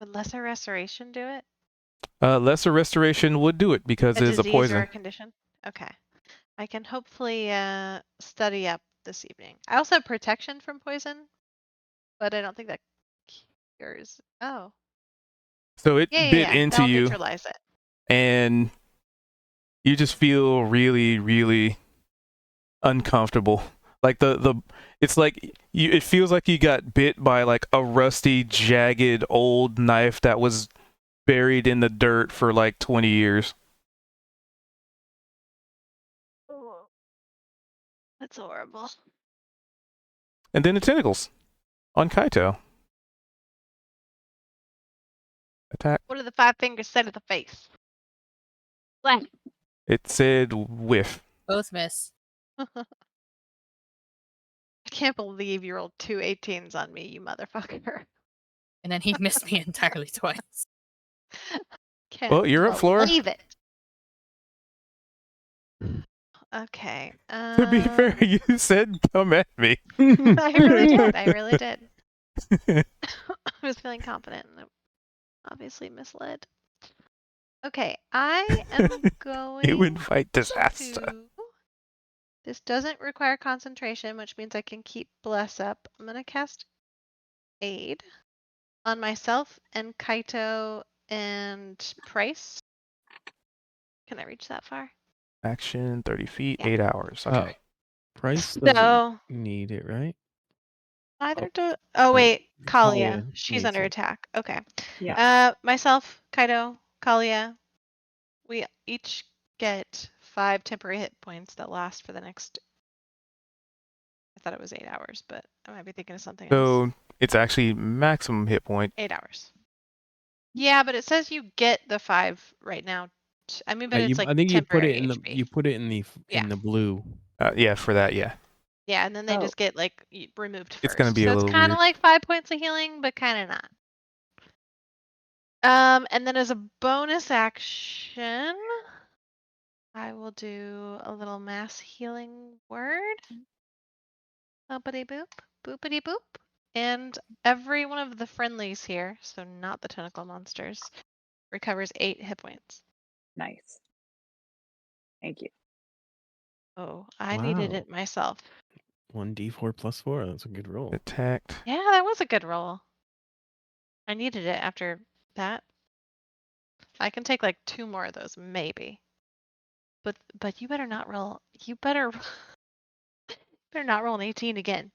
would lesser restoration do it?
Lesser restoration would do it because
A
it is a
disease or a
poison.
condition? Okay. I can hopefully study up this evening. I also have protection from poison, but I don't think that cures. Oh.
So it
Yeah.
bit into
That'll
you,
neutralize it.
and you just feel really, really uncomfortable. Like it's like it feels like you got bit by like a rusty, jagged old knife that was buried in the dirt for like 20 years.
That's horrible.
And then the tentacles on Kaito. Attack.
What do the 5 fingers say to the face? Blah.
It said whiff.
Both miss.
I can't believe you rolled 2 18s on me, you motherfucker.
And then he missed me entirely twice.
Can't
Well, you're up, Flora.
believe it. Okay.
To be fair, you said come at me.
I really did. I really did. I was feeling confident and obviously misled. Okay, I am going
You invite disaster.
to... This doesn't require concentration, which means I can keep Bless up. I'm going to cast Aid on myself and Kaito and Price. Can I reach that far?
Action 30 feet,
Yeah.
8 hours. Okay.
Price doesn't
So
need it, right?
either do. Oh wait, Kalia.
Kalia
She's
needs
under
it.
attack. Okay.
Yeah.
Myself, Kaito, Kalia. We each get 5 temporary hit points that last for the next. I thought it was 8 hours, but I might be thinking of something else.
So it's actually maximum hit point.
8 hours. Yeah, but it says you get the 5 right now. I mean, but it's like
I think you put
temporary
it in
HP.
the blue.
Yeah, for that, yeah.
Yeah, and then they
Oh.
just get like removed first.
It's gonna be a
so
little
it's kind
weird.
of like 5 points of healing, but kind of not. And then as a bonus action, I will do a little mass healing word. Boopity boop, boopity boop. And every one of the friendlies here, so not the tentacle monsters, recovers 8 hit points.
Nice. Thank you.
Oh, I needed
Wow.
it myself.
1d4 plus 4. That's a good roll.
Attacked.
Yeah, that was a good roll. I needed it after that. I can take like 2 more of those, maybe. But you better not roll. You better not roll an 18 again.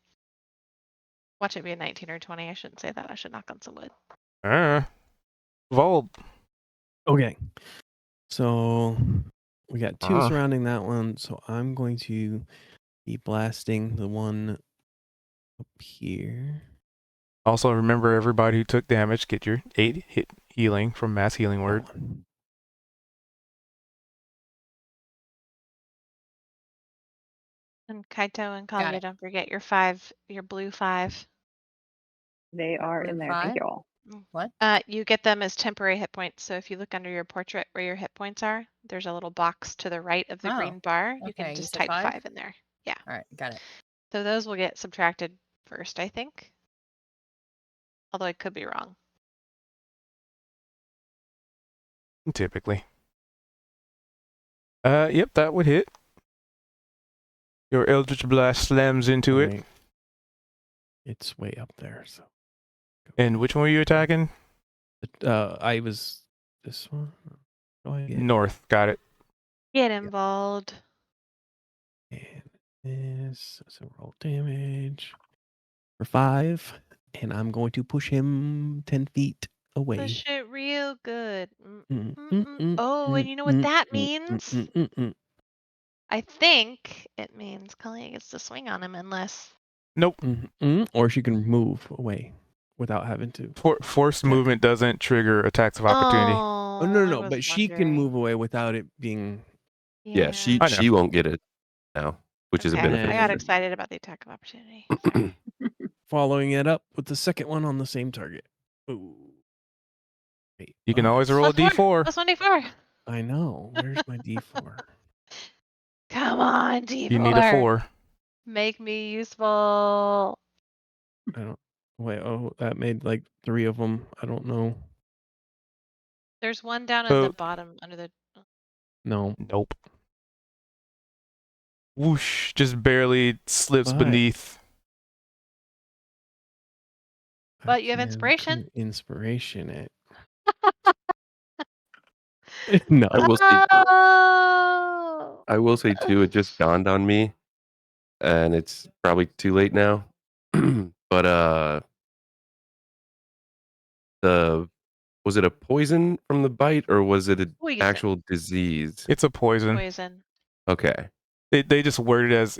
Watch it be a 19 or 20. I shouldn't say that. I should knock on some wood.
Vold.
Okay. So we got 2 surrounding that one. So I'm going to be blasting the one up here.
Also, remember everybody who took damage, get your 8 hit healing from mass healing
That
word.
one.
And Kaito and
Got
Kalia,
it.
don't forget your blue 5.
They are in
blue
there. Thank
5?
you all.
What?
You get them as temporary hit points. So if you look under your portrait where your hit points are, there's a little box to the right of the
Oh,
green bar. You
okay,
can
you
just
said
type
5?
5 in there. Yeah.
All right, got it.
So those will get subtracted first, I think. Although I could be wrong.
Typically. Yep, that would hit. Your Eldritch Blast slams into it.
Right. It's way up there. So.
And which one were you attacking?
I was this one. What do I get?
North. Got it.
Get involved.
And this, so roll damage for 5. And I'm going to push him 10 feet away.
Push it real good.
Mm.
Oh, and you know what that means? I think it means Kalia gets to swing on him unless.
Nope.
Or she can move away without having to.
Forced
attack.
movement doesn't trigger attacks of opportunity.
Oh,
I
no.
was
But she can
wondering.
move away without it being.
Yeah, she
I know.
she won't get it now, which is a
Okay,
benefit.
I
Yeah.
got
for
excited about the attack of opportunity.
her.
Following it up with the second one on the same target. Ooh. Wait,
You can always roll a
+4.
d4.
+1d4.
I know. Where's my D4?
Come on, D4.
You need a 4.
Make me useful.
I don't. Wait. Oh, that made like 3 of them. I don't know.
There's one down at
So-
the bottom under the.
No.
Nope. Whoosh, just barely slips
But-
beneath.
But you have
I can
inspiration.
put Inspiration it. No.
I will say.
Oh!
I will say too. It just dawned on me, and it's probably too late now. But was it a poison from the bite, or was it an
Poison.
actual disease?
It's a poison.
Poison.
Okay.
They just word it as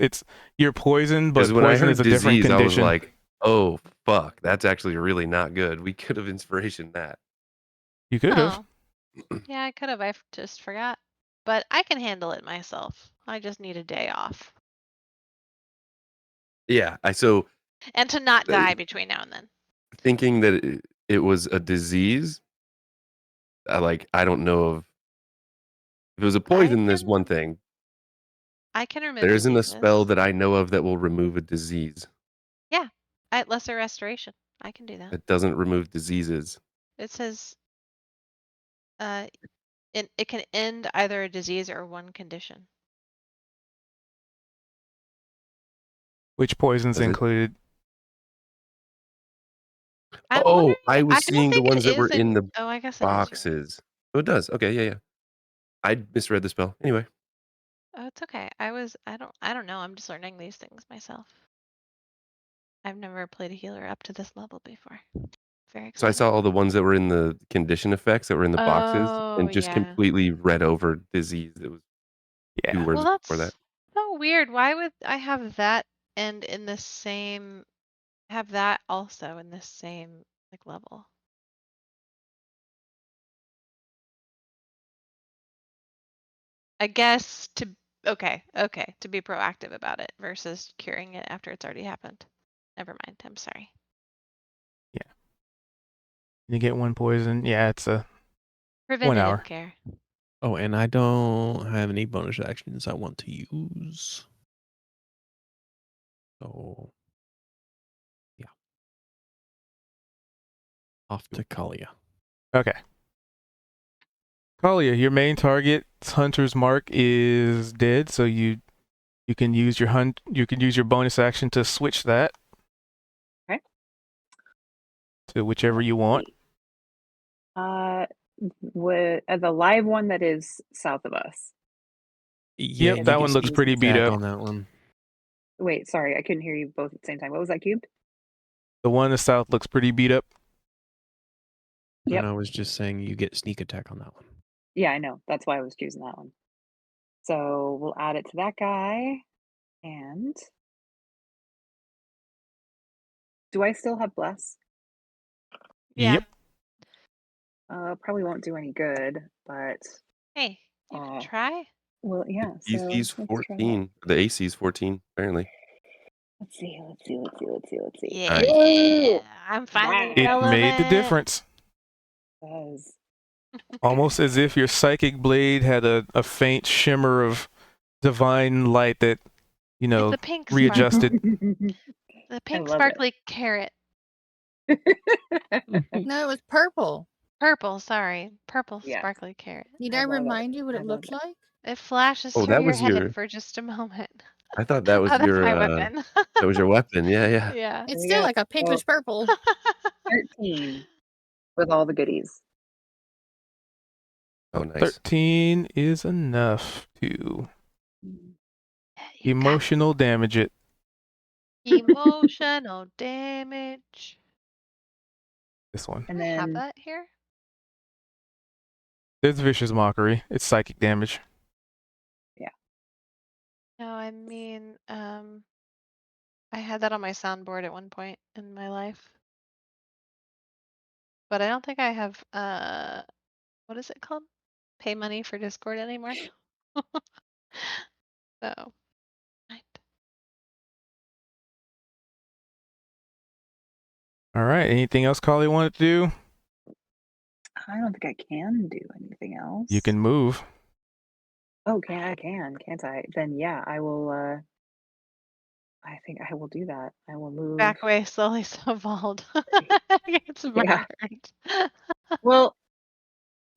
you're poisoned, but
Because when I
poison
heard
is a different
disease, I was
condition.
like, "Oh fuck, that's actually really not good. We could have inspiration that."
You could have.
Oh. Yeah, I could have. I just forgot. But I can handle it myself. I just need a day off.
Yeah.
And to not die between now and then.
Thinking that it was a disease. I don't know if it was a poison. There's one thing.
I can remove
There isn't a
diseases.
spell that I know of that will remove a disease.
Yeah. At lesser restoration. I can do that.
It doesn't remove diseases.
It says it can end either a disease or one condition.
Which poison's
Does it?
included?
I was seeing the ones that were in the
I guess it is.
boxes. Oh, it does. Okay, yeah. I misread the spell. Anyway.
Oh, it's okay. I don't know. I'm just learning these things myself. I've never played a healer up to this level before. Very excited.
So I saw all the ones that were in the condition effects that were in the boxes and just
yeah.
completely read over disease. It was
Yeah.
2 words
Well, that's
before that.
so weird. Why would I have that and in the same have that also in the same level? I guess to be proactive about it versus curing it after it's already happened. Never mind. I'm sorry.
You get 1 poison. Yeah, it's a
Preventative
hour.
care.
Oh, and I don't have any bonus actions I want to use. So, yeah. Off to Kalia.
Okay. Kalia, your main target's hunter's mark is dead, so you can use your bonus action to switch that.
Okay.
To whichever you want.
The live one that is south of us.
Yeah,
Yep, that one looks pretty beat up.
on that one.
Wait, sorry, I couldn't hear you both at the same time. What was that cubed?
The one in the south looks pretty beat up.
Yep.
And I was just saying you get sneak attack on that one.
Yeah, I know. That's why I was choosing that one. So we'll add it to that guy. And do I still have bless?
Yeah.
Yep.
Probably won't do any good, but
Hey, you can try.
well, yeah. So
EC's
let's try that.
14. The AC's 14, apparently.
Let's see.
Yeah,
Nice.
I'm finally
It
relevant.
made the difference.
Does.
Almost as if your psychic blade had a faint shimmer of divine light that,
It's the pink
readjusted.
The pink
love it.
sparkly carrot.
No, it was purple.
Purple, sorry. Purple
Yes.
sparkly carrot.
Need
I
I
love it.
remind you what
I
it
love
looked
it.
like?
It flashes
Oh,
through
that
your
was
head
your-
for just a moment.
I thought that was
That's
your
my weapon.
that was your weapon. Yeah.
Yeah.
It's
we
still
go.
like a pinkish purple.
13 with all the goodies.
Oh, nice.
13 is enough to
You got
Emotional damage it.
emotional damage.
This one.
And
I have
then
that here.
There's vicious mockery. It's psychic damage.
No, I mean, I had that on my soundboard at one point in my life. But I don't think I have, what is it called? Pay money for Discord anymore. So, right.
All right. Anything else Carly wanted to do?
I don't think I can do anything else.
You can move.
Okay, I can, can't I? Then yeah, I will. I think I will do that. I will move.
Back away slowly, so bald. It's
Yeah.
burned.
Well,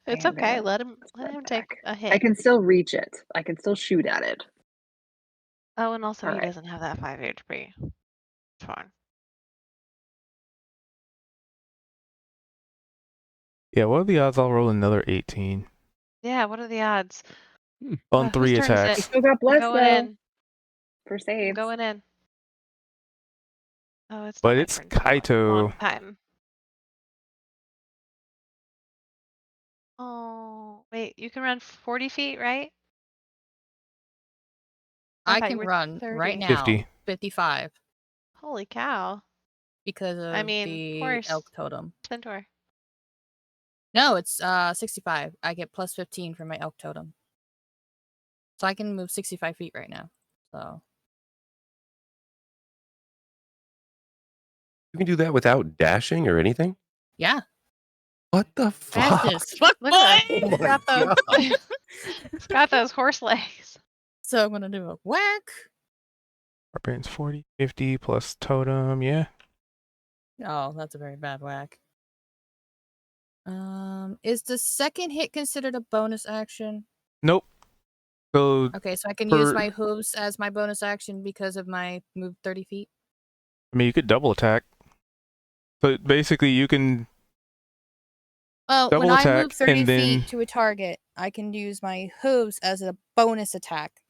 It's
I am
okay.
gonna
Let him
step
take
back.
a
I
hit.
can still reach it. I can still shoot at it.
Oh, and also
All
he
right.
doesn't have that 5 HP. It's fine.
Yeah, what are the odds I'll roll another 18
Yeah, what are the odds?
on
Whose
3
turn is
I
attacks?
it?
still got
I'm
bless
going
though
in.
for
I'm
saves.
going in. Oh, it's not
But
my
it's
turn for a long
Kaito.
time. Oh, wait, you can run 40 feet, right?
I
thought you
can
were
run
30.
right now
50.
55
Holy cow.
because
I
of
mean,
the
horse,
elk totem.
centaur.
No, it's 65. I get plus 15 for my elk totem. So I can move 65 feet right now. So
You can do that without dashing or anything?
yeah.
What the fuck?
Fastest. Fuck
Look at
boy!
Oh
that.
my
Got those.
God.
It's got those horse legs.
So I'm gonna do a whack.
Barbarian's 40, 50 plus totem. Yeah.
Oh, that's a very bad whack. Is the second hit considered a bonus action?
Nope. So
Okay, so I can use
for,
my hooves as my bonus action because of my move 30 feet.
I mean, you could double attack. So basically, you can
Well, when
double
I
attack
move 30
and then
feet to a target, I can use my hooves as a bonus attack.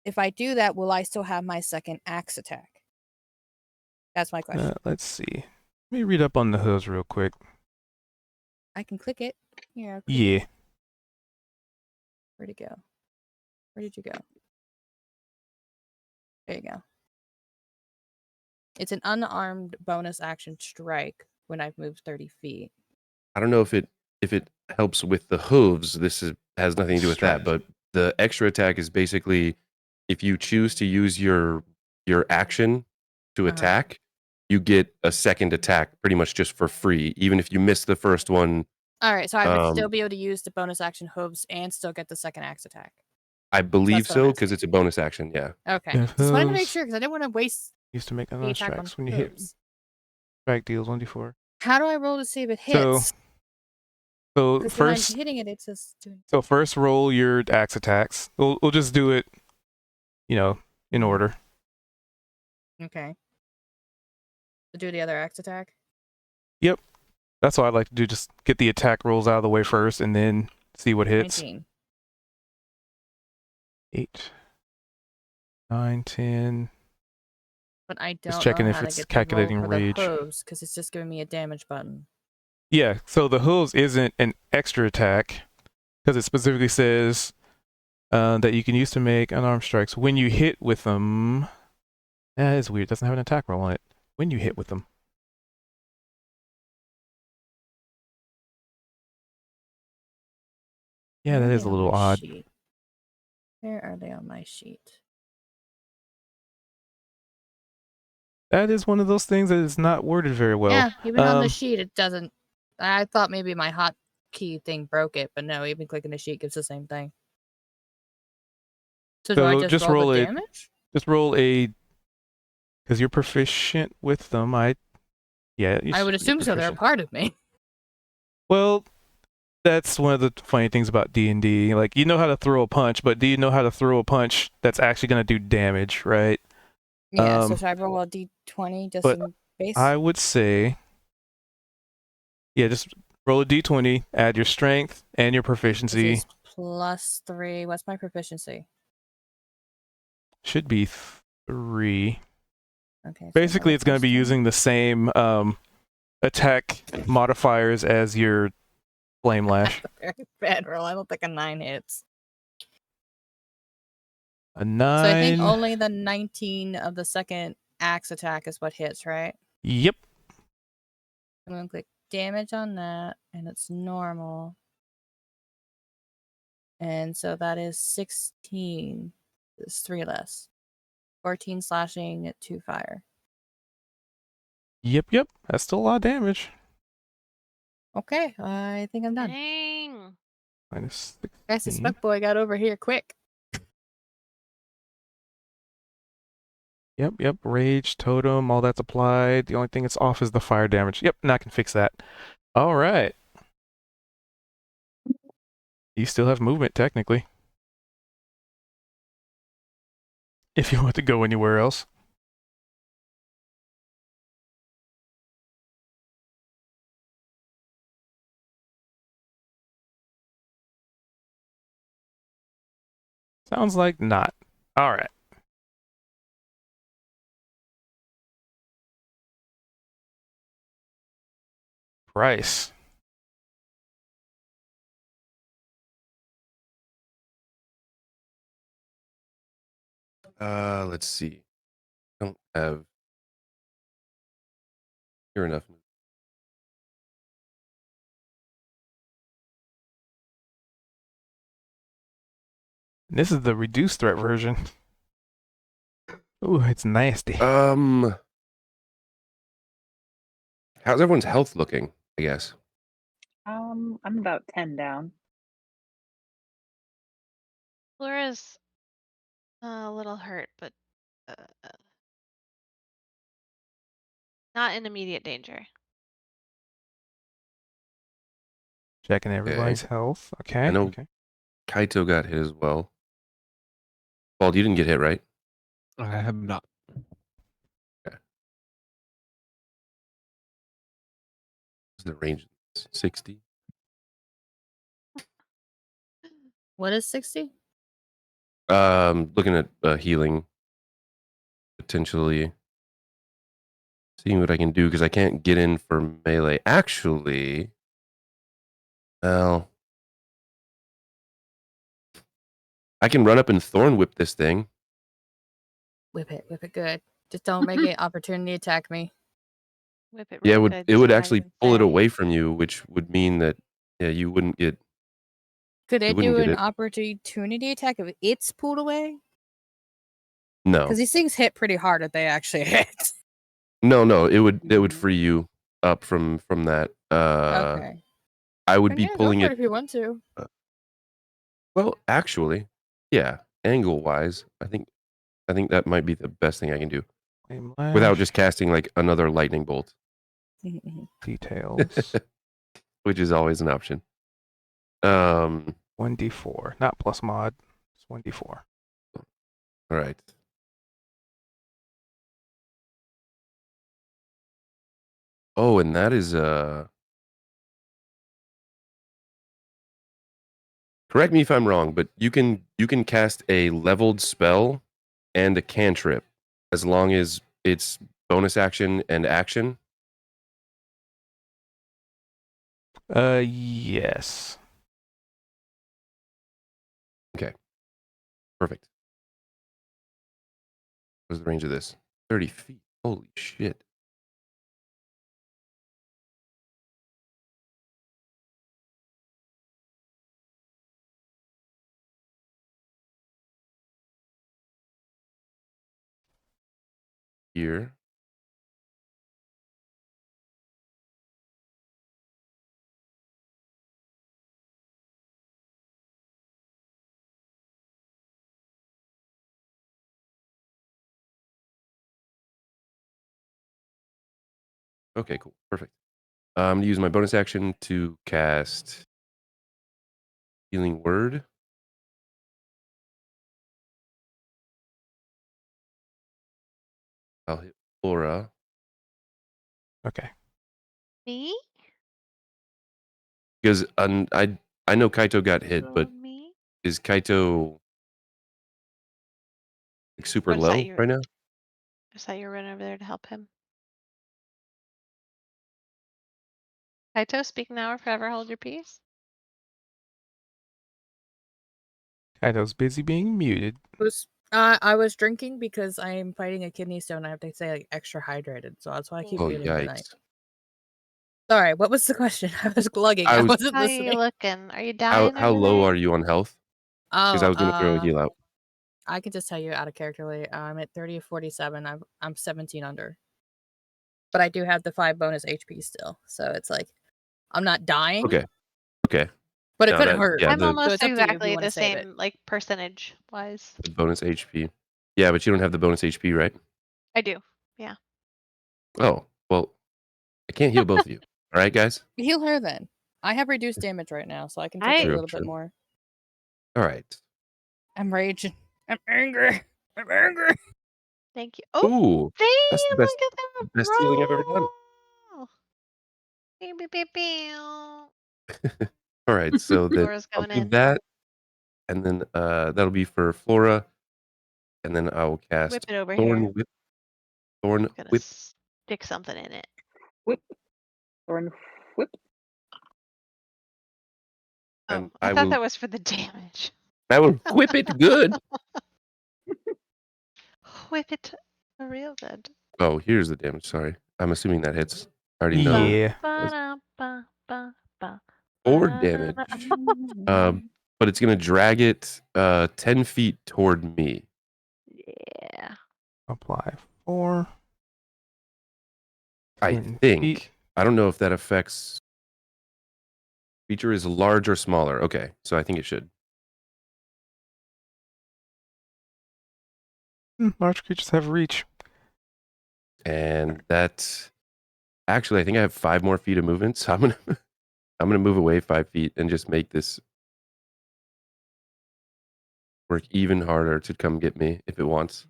If I do that, will I still have my second axe attack? That's my question.
let's see. Let me read up on the hooves real quick.
I can click it. Here, I'll click
Yeah.
it. Where'd it go? Where did you go? There you go. It's an unarmed bonus action strike when I've moved 30 feet.
I don't know if it helps with the hooves. Has nothing to do with that,
Strike.
but the extra attack is basically if you choose to use your action to attack, you get a second attack pretty much just for free, even if you miss the first one.
All right, so I would still be able to use the bonus action hooves and still get the second axe attack.
I believe
what I'm
so because it's a bonus action. Yeah.
Okay,
Yeah,
just wanted to make
hooves.
sure because I didn't want to waste
Used to make
the
unarmed
attack on
strikes when you hit.
hooves.
Strike deals 1d4.
How do I roll to see if it
So,
hits?
so
Because when I'm
first,
hitting it, it's just doing.
so first roll your axe attacks. We'll just do it, in
Mhm.
order.
Okay. To do the other axe attack.
Yep. That's what I like to do. Just get the attack rolls out of the way first, and then see what hits.
19.
8, 9, 10.
But I
Just
don't
checking
know
if
how to
it's
get
calculating
the roll for
rage.
the hooves because it's just giving me a damage button.
Yeah. So the hooves isn't an extra attack because it specifically says that you can use to make unarmed strikes when you hit with them. That is weird. It doesn't have an attack roll on it. When you hit with them. Yeah,
Where
that
are
is
they
a
on
little
my
odd.
sheet? Where are they on my sheet?
That is one of those things that is not worded very well.
Yeah, even on the sheet, it doesn't. I thought maybe my hotkey thing broke it, but no, even clicking the sheet gives the same thing. So do I
So
just roll the damage?
Just roll a, because you're proficient with them.
I would
you're
assume so. They're a
proficient.
part of me.
Well, that's one of the funny things about D&D. Like, you know how to throw a punch, but do you know how to throw a punch that's actually going to do damage, right?
Yeah, so should I roll a d20 just
but
in base?
I would say, yeah, just roll a d20, add your strength and your
This
proficiency.
is +3. What's my proficiency?
Should be 3.
Okay. so
Basically,
another
it's going to be
+10.
using the same attack modifiers as your flame lash.
That's a very bad roll. I don't think a 9 hits.
A 9.
So I think only the 19 of the second axe attack is what hits, right?
Yep.
I'm gonna click damage on that, and it's normal. And so that is 16. It's 3 less. 14 slashing, 2 fire.
Yep. That's still a lot of damage.
Okay, I think I'm done.
Dang.
Minus
Guys, the
16.
spec boy got over here quick.
Yep. Rage, totem, all that's applied. The only thing that's off is the fire damage. Yep, now I can fix that. All right. You still have movement, technically. If you want to go anywhere else. Sounds like not. All right. Price.
Let's see. Don't have here enough.
This is the reduced threat version. Ooh, it's nasty.
How's everyone's health looking? I guess.
I'm about 10 down.
Laura's a little hurt, but not in immediate danger.
Checking everybody's health. Okay.
I know
Okay.
Kaito got hit as well. Bald, you didn't get hit, right?
I have not.
What's the range? 60.
What is 60?
Looking at healing, potentially seeing what I can do because I can't get in for melee. Actually, well, I can run up and thorn whip this thing.
Whip it good. Just don't make it opportunity attack me.
Whip it
Yeah,
real
it would
good.
it
so
would
not
actually
even
pull it
say.
away from you, which would mean that you wouldn't get.
Could it
wouldn't
do
get
an
it.
opportunity attack if it's pulled away?
No,
Because these things hit pretty hard if they actually hit.
no, it would free you up from that.
Okay.
I would
And
be
yeah, go
pulling
for it
it.
if you want to.
Well, actually, yeah, angle wise, I think that might be the best thing I can do
Flame
without
lash,
just casting like another lightning bolt,
details.
which is always an option.
1d4, not plus mod. It's 1d4.
All right. Oh, and that is correct me if I'm wrong, but you can cast a leveled spell and a cantrip as long as it's bonus action and action.
Yes.
Okay. Perfect. What's the range of this? 30 feet. Holy shit. Here. Okay, cool. Perfect. I'm going to use my bonus action to cast Healing Word. I'll hit Flora.
Okay.
Me?
Because I know Kaito got hit, but
Me?
is Kaito super
Or is that
low
you?
right now.
Is that you running over there to help him? Kaito, speak now or forever hold your peace.
Kaito's busy being muted.
I was drinking because I am fighting a kidney stone. I have to stay like extra hydrated, so that's why I keep
Oh
muting tonight.
yikes!
Sorry, what was the question? I was glugging. I
I was-
wasn't
How are you
listening.
looking? Are you
How
dying?
how
over
low
there?
are you on health? Because I
Oh,
was gonna throw a heal out.
I can just tell you out of character. I'm at 30 of 47. I'm 17 under, but I do have the 5 bonus HP still, so it's like I'm not dying.
Okay.
But it
No,
could
that-
hurt.
yeah,
I'm
the-
almost
it's up to you if you
exactly
wanna
the
save it.
same, like percentage wise.
The bonus HP. Yeah, but you don't have the bonus HP, right?
I do.
Oh well, I can't heal both of you. All right, guys.
Heal her then. I have reduced damage right now, so I can take it a
True,
little bit
true.
more.
All right.
I'm raging. I'm angry. I'm angry.
Thank you. Oh,
Ooh,
damn!
that's the best-
Look at that
best healing I've ever done.
roll. Beep, beep, beep, beep.
all right. So then
Flora's
I'll
going
do
in.
that, and then that'll be for Flora, and then I will cast
Whip it over
Thorn
here.
Whip. Thorn
I'm gonna
Whip.
stick something in it.
Whip. Thorn whip.
Oh,
And
I
I
thought
will-
that was for the damage.
I will whip it good.
Whip it real good.
Oh, here's the damage. Sorry, I'm assuming that hits. I already know.
Yeah.
Ba-da-ba-ba-ba.
4 damage. But it's gonna drag it 10 feet toward me.
Yeah.
Apply 4.
I
10
think.
feet.
I don't know if that affects. Feature is large or smaller. Okay, so I think it should.
Large creatures have reach.
And that. Actually, I think I have 5 more feet of movement, so I'm gonna move away 5 feet and just make this work even harder to come get me if it wants.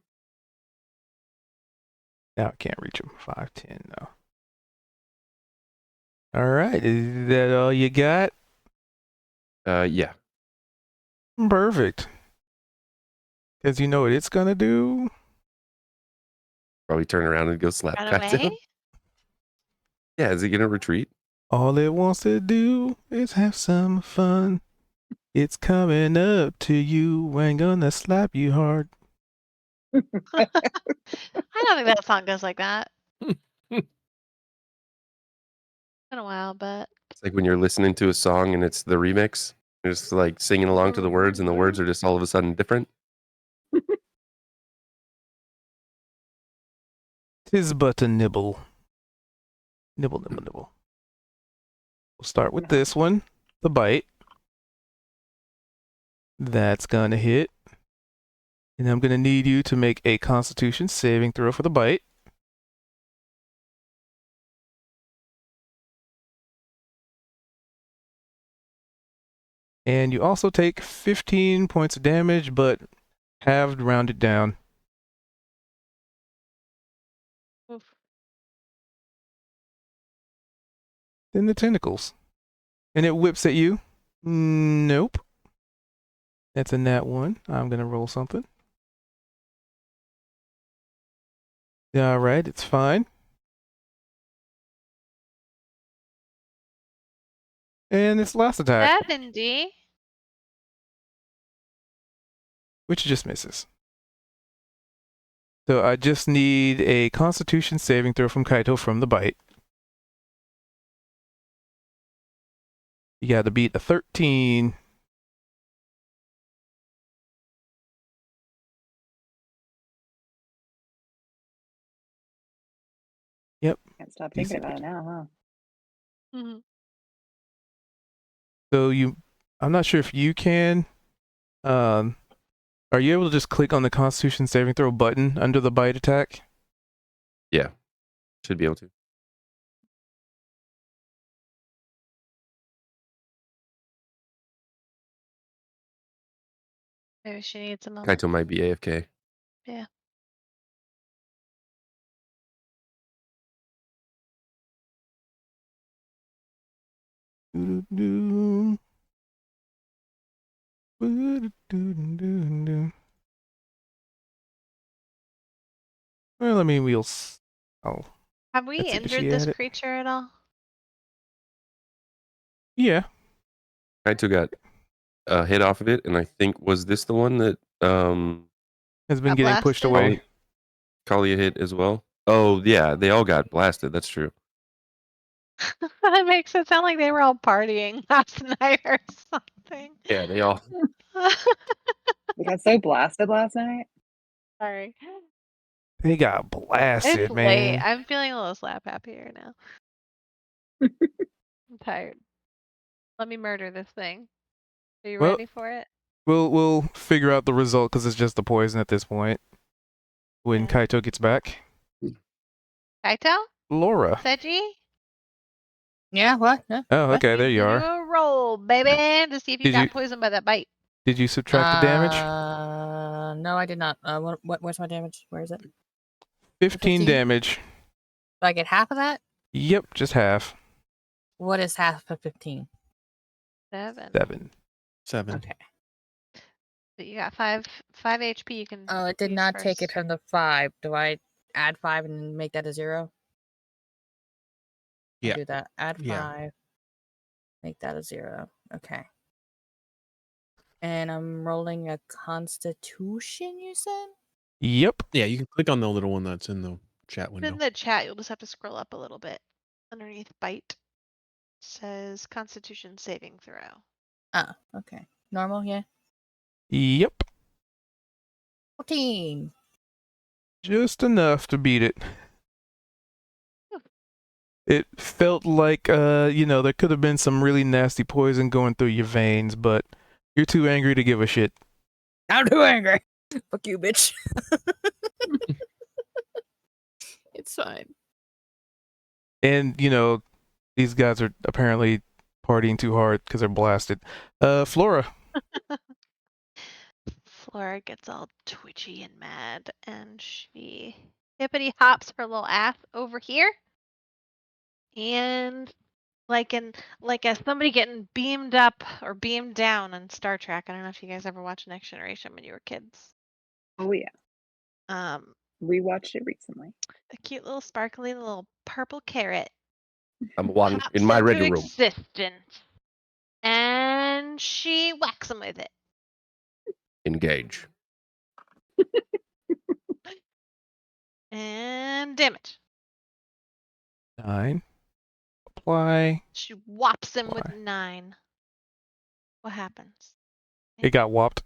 Now I can't reach him. 5, 10, no. All right. Is that all you got?
Yeah.
Perfect. Because you know what it's going to do?
Probably turn around and go slap
Run
Kaito.
away?
Yeah, is he gonna retreat?
All it wants to do is have some fun. It's coming up to you and gonna slap you hard.
I don't think that song goes like that. Been a while, but
It's like when you're listening to a song and it's the remix. You're just like singing along to the words, and the words are just all of a sudden different.
Tis but a nibble. Nibble, nibble, nibble. We'll start with this one. The bite. That's gonna hit. And I'm gonna need you to make a Constitution saving throw for the bite. And you also take 15 points of damage, but halved rounded down.
oof.
Then the tentacles. And it whips at you. Nope. That's a nat 1. I'm gonna roll something. Alright, it's fine. And its last attack,
70.
which just misses. So I just need a Constitution saving throw from Kaito from the bite. You gotta beat a 13.
Can't stop
DC
thinking about it now, huh?
Mhm.
So I'm not sure if you can. Are you able to just click on the Constitution saving throw button under the bite attack?
Yeah, should be able to.
Maybe she needs a moment.
Kaito might be AFK.
Yeah.
Doo-doo-doo. Doo-doo-doo-doo-doo. Well, I mean, oh,
Have we
That's it,
injured
she
this
had it.
creature at all?
yeah.
Kaito got a hit off of it, and I think was this the one that
Has been
Got
getting pushed
blasted?
away.
Kalia hit as well? Oh yeah, they all got blasted. That's true.
That makes it sound like they were all partying last night or something.
Yeah, they all.
We got so blasted last night.
Sorry.
They got
It's
blasted,
late.
man.
I'm feeling a little slap happier now. I'm tired. Let me murder this thing. Are you
Well-
ready for it?
We'll figure out the result because it's just the poison at this point. When
Yeah.
Kaito gets back,
Kaito?
Laura.
Seiji?
Yeah, what? Huh?
Oh,
What?
okay, there you
Do
are.
a roll, baby, to see if you
Did
got
you-
poisoned by that bite.
Did you subtract the damage?
No, I did not. What's my damage? Where is it?
15
15?
damage.
Do I get half of that?
Yep, just half.
What is half of 15?
7.
7.
7.
Okay.
But you got 5 HP. You can.
Oh, it did
use
not take it
first.
from the 5. Do I add 5 and make that a 0? I'll
Yeah.
do that. Add 5.
Yeah.
Make that a 0. Okay. And I'm rolling a Constitution, you said?
Yep.
Yeah, you can click on the little one that's in the chat window.
In the chat, you'll just have to scroll up a little bit. Underneath bite says Constitution saving throw.
Oh, okay. Normal, yeah.
Yep.
14.
Just enough to beat it. It felt like, there could have been some really nasty poison going through your veins, but you're too angry to give a shit.
I'm too angry. Fuck you, bitch. It's fine.
And, these guys are apparently partying too hard because they're blasted. Flora.
Flora gets all twitchy and mad, and she hippity hops her little ass over here, and like as somebody getting beamed up or beamed down on Star Trek. I don't know if you guys ever watched Next Generation when you were kids.
Oh yeah, we watched it recently.
A cute little sparkly little purple carrot
I'm one
pops
in my
into
ready room.
existence, and she whacks him with it.
Engage.
And damage.
9. Apply.
She whops him with
Why?
9. What happens?
It got whopped.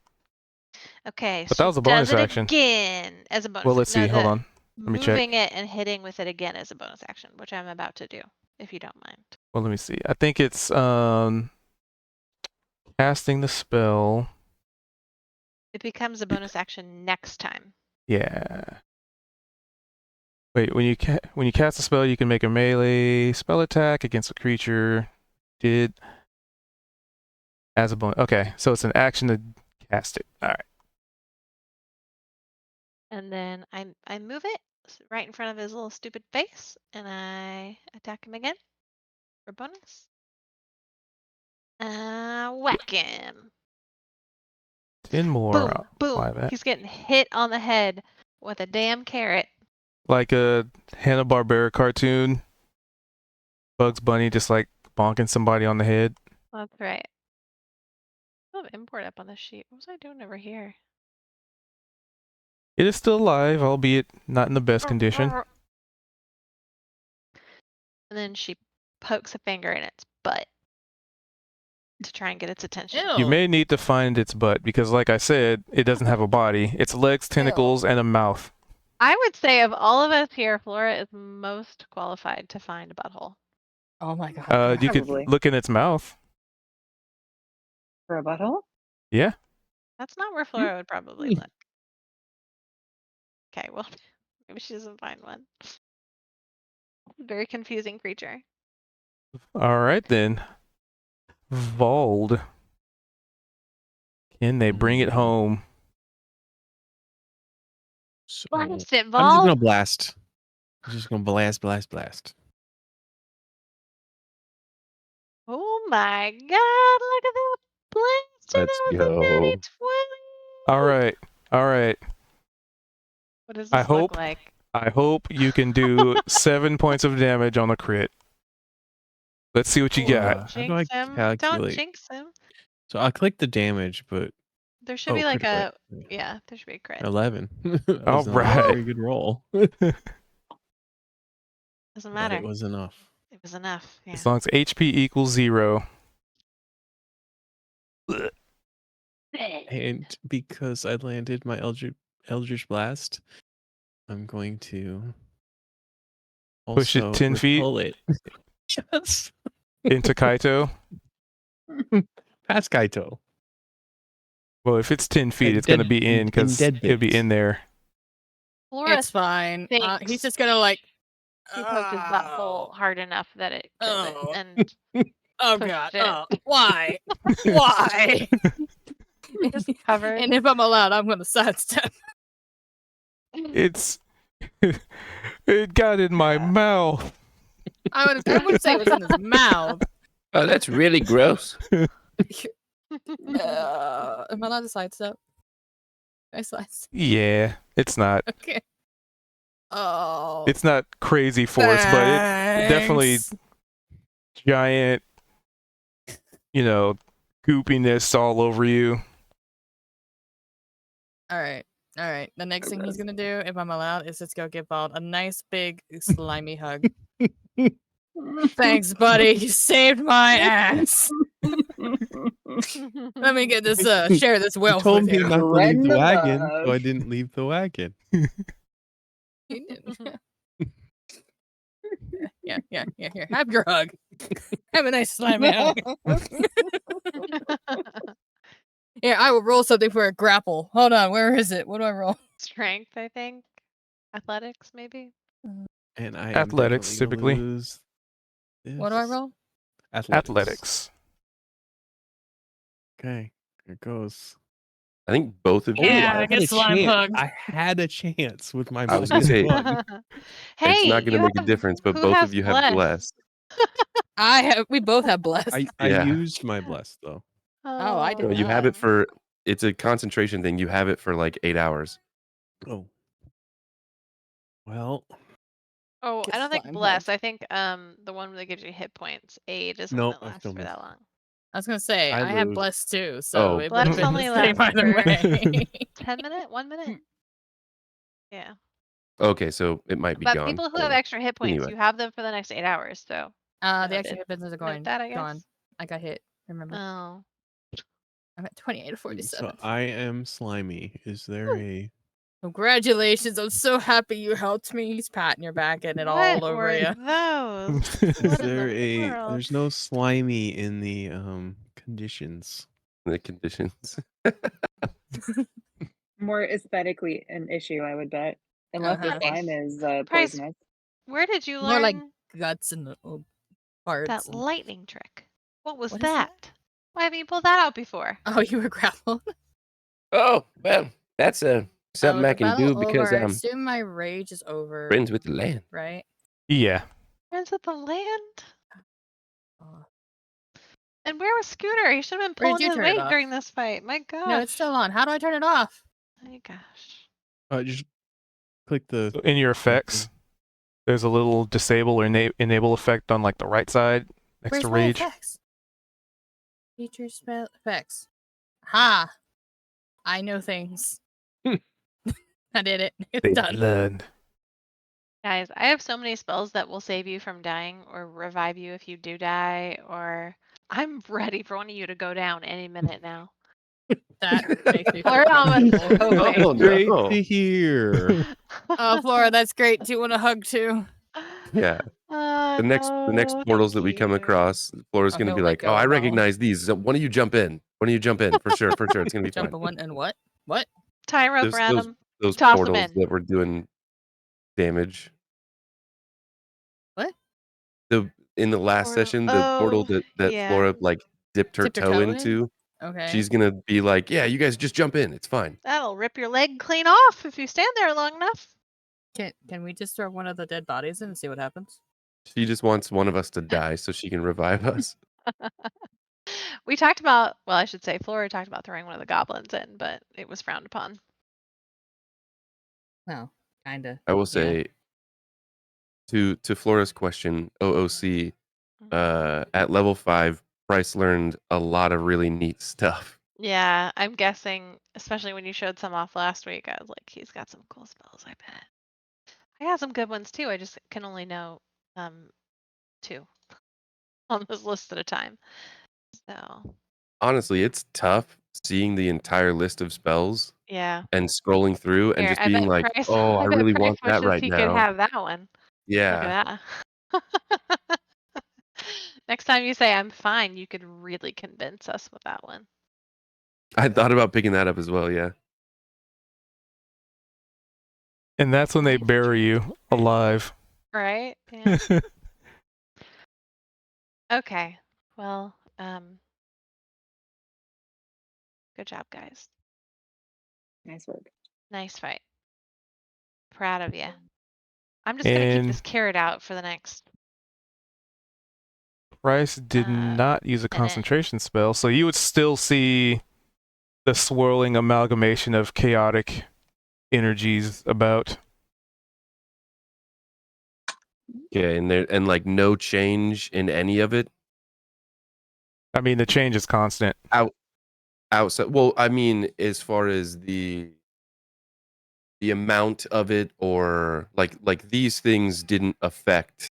Okay,
But
she
that was a bonus
does it
action.
again as a bonus.
Well, let's
No,
see. Hold
the
on. Let me check.
Moving it and hitting with it again as a bonus action, which I'm about to do, if you don't mind.
Well, let me see. I think it's casting the spell.
It becomes a bonus action next time.
Yeah. Wait, when you cast a spell, you can make a melee spell attack against a creature. Did as a bonus. Okay, so it's an action to cast it. All right.
And then I move it right in front of his little stupid face, and I attack him again for bonus. Whack him.
10 more.
Boom,
I'll apply
boom.
that.
He's getting hit on the head with a damn carrot.
Like a Hanna-Barbera cartoon. Bugs Bunny just like bonking somebody on the head.
That's right. I have import up on this sheet. What was I doing over here?
It is still alive, albeit not in the best condition.
And then she pokes a finger in its butt to try and get its attention.
Ew.
You may need to find its butt because, like I said, it doesn't have a body. It's legs, tentacles, and a mouth.
I would say of all of us here, Flora is most qualified to find a butthole.
Oh my god.
You could
Probably.
look in its mouth.
For a butthole?
Yeah.
That's not where Flora would probably look. Okay, well, maybe she doesn't find one. Very confusing creature.
All right then. Vald. Can they bring it home?
So,
Blast it,
I'm just
Vol.
gonna blast. I'm just gonna blast.
Oh my god, look at that blaster.
Let's
That was a
go.
natty 20.
All right.
What does
I
this look
hope-
like?
I hope you can do 7 points of damage on a crit. Let's see what you got.
How do I
Jinx him. Don't
calculate?
jinx him.
So I'll click the damage, but
There should be like
critical
a
hit.
yeah. There should be a crit.
11. That
All
was not a
right.
very good roll.
Doesn't
But
matter.
it was enough.
It was enough. Yeah.
As long as HP equals 0.
And because I landed my Eldritch Blast, I'm going to
Push it
also
10 feet.
repel it. Yes.
Into Kaito.
Past Kaito.
Well, if it's 10 feet,
And
it's going to
dead-
be in
and
because
dead
it'll be
bits.
in there.
Flora
It's fine. He's
thinks
just gonna like.
he poked his butthole hard enough that it killed
Oh.
it and
Oh
pushed
god.
it.
Oh, why? Why?
Just covered.
And if I'm allowed, I'm gonna sidestep.
It's. It got in my mouth.
I would say it was in his mouth.
Oh, that's really gross.
Am I allowed to sidestep? I sidestep.
Yeah, it's not.
Okay. Oh.
It's not crazy force, but it's definitely
thanks.
giant, goopiness all over you.
All right. The next thing he's gonna do, if I'm allowed, is just go give Bald a nice big slimy hug. Thanks, buddy. You saved my ass. Let me get this share this
You
wealth
told
with
me
you.
not to leave the
Random
wagon,
hug.
so I didn't leave the wagon.
Yeah. Here, have your hug. Have a nice slimy hug. Here, I will roll something for a grapple. Hold on, where is it? What do I roll?
Strength, I think. Athletics, maybe.
And I
Athletics,
am
typically.
typically lose
What do I
this.
roll?
Athletics.
Okay, here it goes.
I think both of you.
Yeah,
I
I
had
get
a
slime
chance.
hugged.
I had a chance with my
I was gonna say,
-1.
Hey,
it's not going to
you
make a
have-
difference, but
who
both
has
of you have blessed.
We both have blessed.
I
Yeah.
used my bless though.
Oh, I did
No,
not.
you have it for. It's a concentration thing. You have it for like 8 hours.
Oh. Well,
Oh,
Get
I don't think
slime
bless.
hugged.
I think the one that gives you hit points. Aid is the
Nope,
one that
I
lasts
still
for
missed.
that long.
I was gonna say
I
I have
lose.
blessed too, so
Oh.
it would have
Bless
been
only
the same
lasts
either
for-
way.
10 minute? 1 minute? Yeah.
Okay, so it might be
But
gone.
people who have extra hit points,
Anyway.
you have them for the next 8 hours. So
The
Noted.
extra hit business are
note
going
that, I guess.
gone. I got hit. Remember,
Oh.
I'm at 28 or 47.
So I am slimy. Is there a
Congratulations! I'm so happy you helped me. He's patting your back and it all
What
over
were
you.
those?
is
What in
there
the
a
world?
there's no slimy in the conditions.
The conditions.
More aesthetically an issue, I would bet. Unless the
Uh-huh.
slime is
Price,
poisonous.
Where did you
More
learn
like guts and parts.
that
and-
lightning trick? What was
What is
that? Why haven't you pulled that out before?
Oh, you were grappled.
Oh well, that's something I
the
can do
battle
because
over. I
I'm
assume my rage is over.
friends with the land.
Right?
Yeah.
Friends with the land?
Oh.
And where was Scooter? He should have been
Where
pulling
did you
his
turn it
weight
off?
during this fight. My gosh.
No, it's still on. How do I turn it off?
My gosh.
Just click the
So in your effects, there's a little disable or enable effect on like the right side next
Where's
to
my
rage.
effects? Feature spell effects. Ha! I know things. I did it. It's
They
done.
blood.
Guys, I have so many spells that will save you from dying or revive you if you do die, or I'm ready for one of you to go down any minute now.
That makes me feel
Flora almost
comfortable.
hoping.
Oh,
great
no.
to hear.
Oh, Flora, that's great. Do you want a hug too?
Yeah. The next portals that we come across, Flora's
Oh,
going to
he'll
be
let
like,
go
"Oh, I
of all.
recognize these. So why don't you jump in? Why don't you jump in for sure? For sure, it's going to be
Jump
fun."
in one and what? What?
Tie rope
Those,
around
those,
him.
those
Toss 'em
portals
in.
that were doing damage.
What?
In the last
Portal-
session, the portal
oh,
that
yeah.
Flora like dipped her
Tipped her
toe
toe in?
into,
Okay.
she's gonna be like, "Yeah, you guys just jump in. It's fine."
That'll rip your leg clean off if you stand there long enough.
Can we just throw one of the dead bodies in and see what happens?
She just wants one of us to die so she can revive us.
We talked about, well, I should say, Flora talked about throwing one of the goblins in, but it was frowned upon.
No. Kinda.
I will
Yeah.
say to Flora's question, OOC, at level 5, Bryce learned a lot of really neat stuff.
Yeah, I'm guessing, especially when you showed some off last week, I was like, he's got some cool spells, I bet. I got some good ones too. I just can only know 2 on this list at a time. So
Honestly, it's tough seeing the entire list of spells
yeah.
and scrolling through and
Here,
just
I
being
bet
like,
Price
"Oh, I
I bet
really
Price
want that
wishes
right
he could
now."
have that one. Look
Yeah.
at that. Next time you say I'm fine, you could really convince us with that one.
I thought about picking that up as well, yeah.
And that's when they
Might be
bury
true.
you alive.
Right? Yeah. Okay. Well, good job, guys.
Nice work.
Nice fight. Proud of you. I'm just gonna keep
And
this carrot out for the next
Price did not use a
minute.
concentration spell, so you would still see the swirling amalgamation of chaotic energies about.
Okay, and like no change in any of it
I mean, the change is constant.
outside. Well, I mean, as far as the amount of it, or like these things didn't affect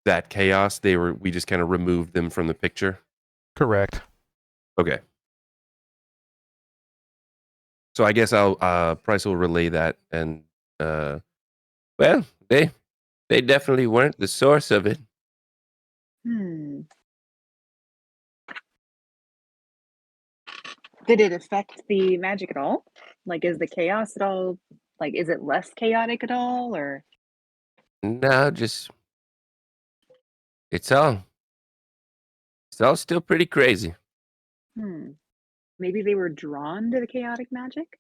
that chaos. We just kind of removed them from the picture.
Correct.
Okay. So I guess I'll Price will relay that, and well, they definitely weren't the source of it.
Did it affect the magic at all? Like, is the chaos at all? Like, is it less chaotic at all, or?
No, just it's all still pretty crazy.
Maybe they were drawn to the chaotic magic?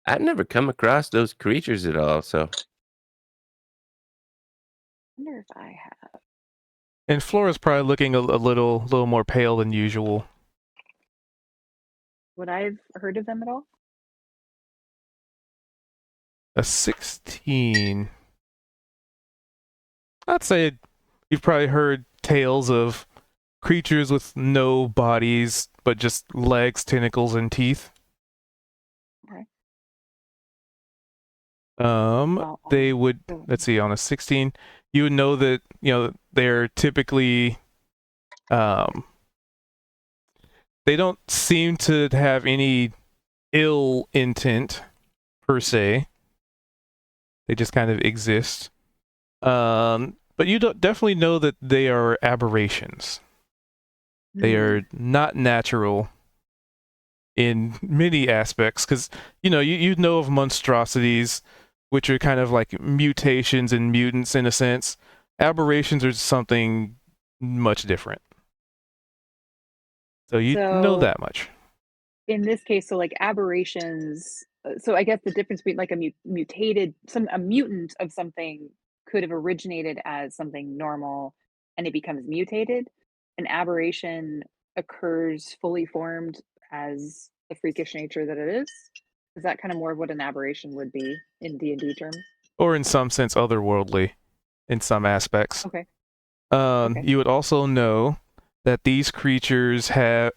I've never come across those creatures at all, so
I wonder if I have.
And Flora's probably looking a little more pale than usual.
Would I have heard of them at all?
A 16. I'd say you've probably heard tales of creatures with no bodies, but just legs, tentacles, and teeth.
Okay. Well,
They would, let's see, on a 16, you would know that, they're typically, they don't seem to have any ill intent per se. They just kind of exist. But you definitely know that they are aberrations. They are not natural in many aspects, because you know of monstrosities, which are kind of like mutations and mutants in a sense. Aberrations are something much different. So you know
So
that much.
in this case, so like aberrations. So I guess the difference between like a mutant of something could have originated as something normal, and it becomes mutated. An aberration occurs fully formed as the freakish nature that it is. Is that kind of more of what an aberration would be in D&D terms?
Or in some sense otherworldly in some aspects.
Okay.
You would also know that these creatures have,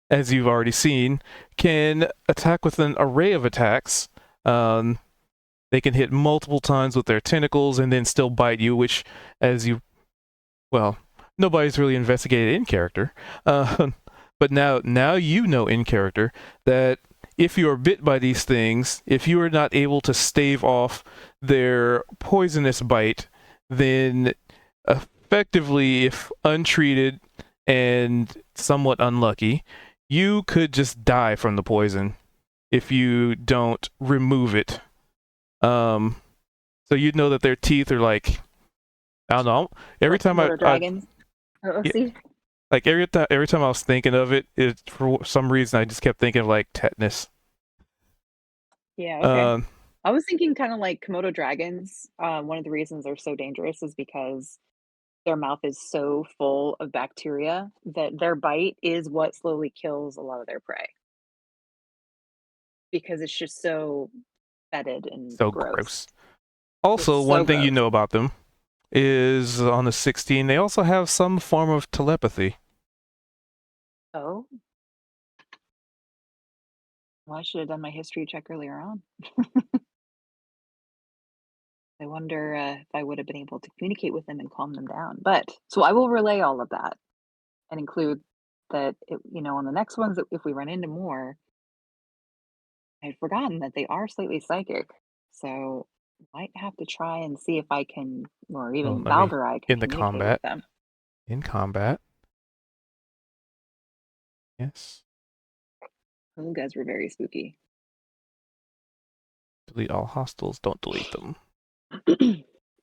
as you've already seen, can attack with an array of attacks. They can hit multiple times with their tentacles and then still bite you, which, nobody's really investigated in character. But now you know in character that if you are bit by these things, if you are not able to stave off their poisonous bite, then effectively, if untreated and somewhat unlucky, you could just die from the poison if you don't remove it. So you'd know that their teeth are like, I don't know. Every time
dragons.
yeah, like every time I was thinking of it, for some reason I just kept thinking of like tetanus.
Yeah, okay. I was thinking kind of like Komodo dragons. One of the reasons they're so dangerous is because their mouth is so full of bacteria that their bite is what slowly kills a lot of their prey. because it's just so fetid and
So
gross.
gross. Also,
It's
one
so
thing you
gross.
know about them is on the 16, they also have some form of telepathy.
Oh. Well, I should have done my history check earlier on. I wonder if I would have been able to communicate with them and calm them down. But so I will relay all of that and include that, on the next ones, if we run into more, I'd forgotten that they are slightly psychic. So might have to try and see if I can, or
Oh,
even
let me
Valgarai can
in the
communicate with
combat.
them.
In combat. Yes.
Those guys were very spooky.
Delete all hostiles. Don't delete them.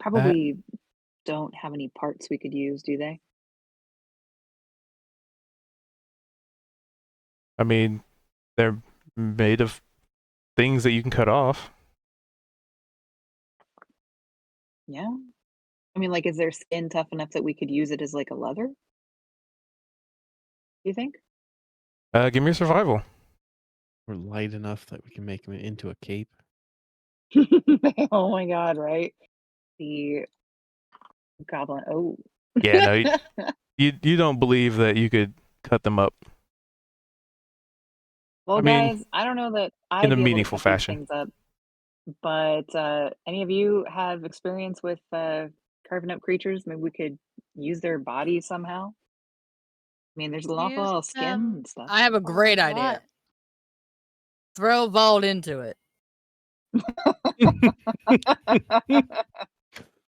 Probably don't have any parts we could use, do they?
I mean, they're made of things that you can cut off.
Yeah. I mean, like, is their skin tough enough that we could use it as like a leather? You think?
Give me a survival.
We're light enough that we can make him into a cape.
Oh my god, right? The goblin. Oh.
Yeah, no, you don't believe that you could cut them up
Well,
I mean,
guys, I don't know that
in
I'd
a
be able to
meaningful
cut these
fashion.
things up, but any of you have experience with carving up creatures? Maybe we could use their bodies somehow. I mean, there's an awful
Use
lot of skin
them
and stuff.
I have a
for
great
what?
idea. Throw Vault into it.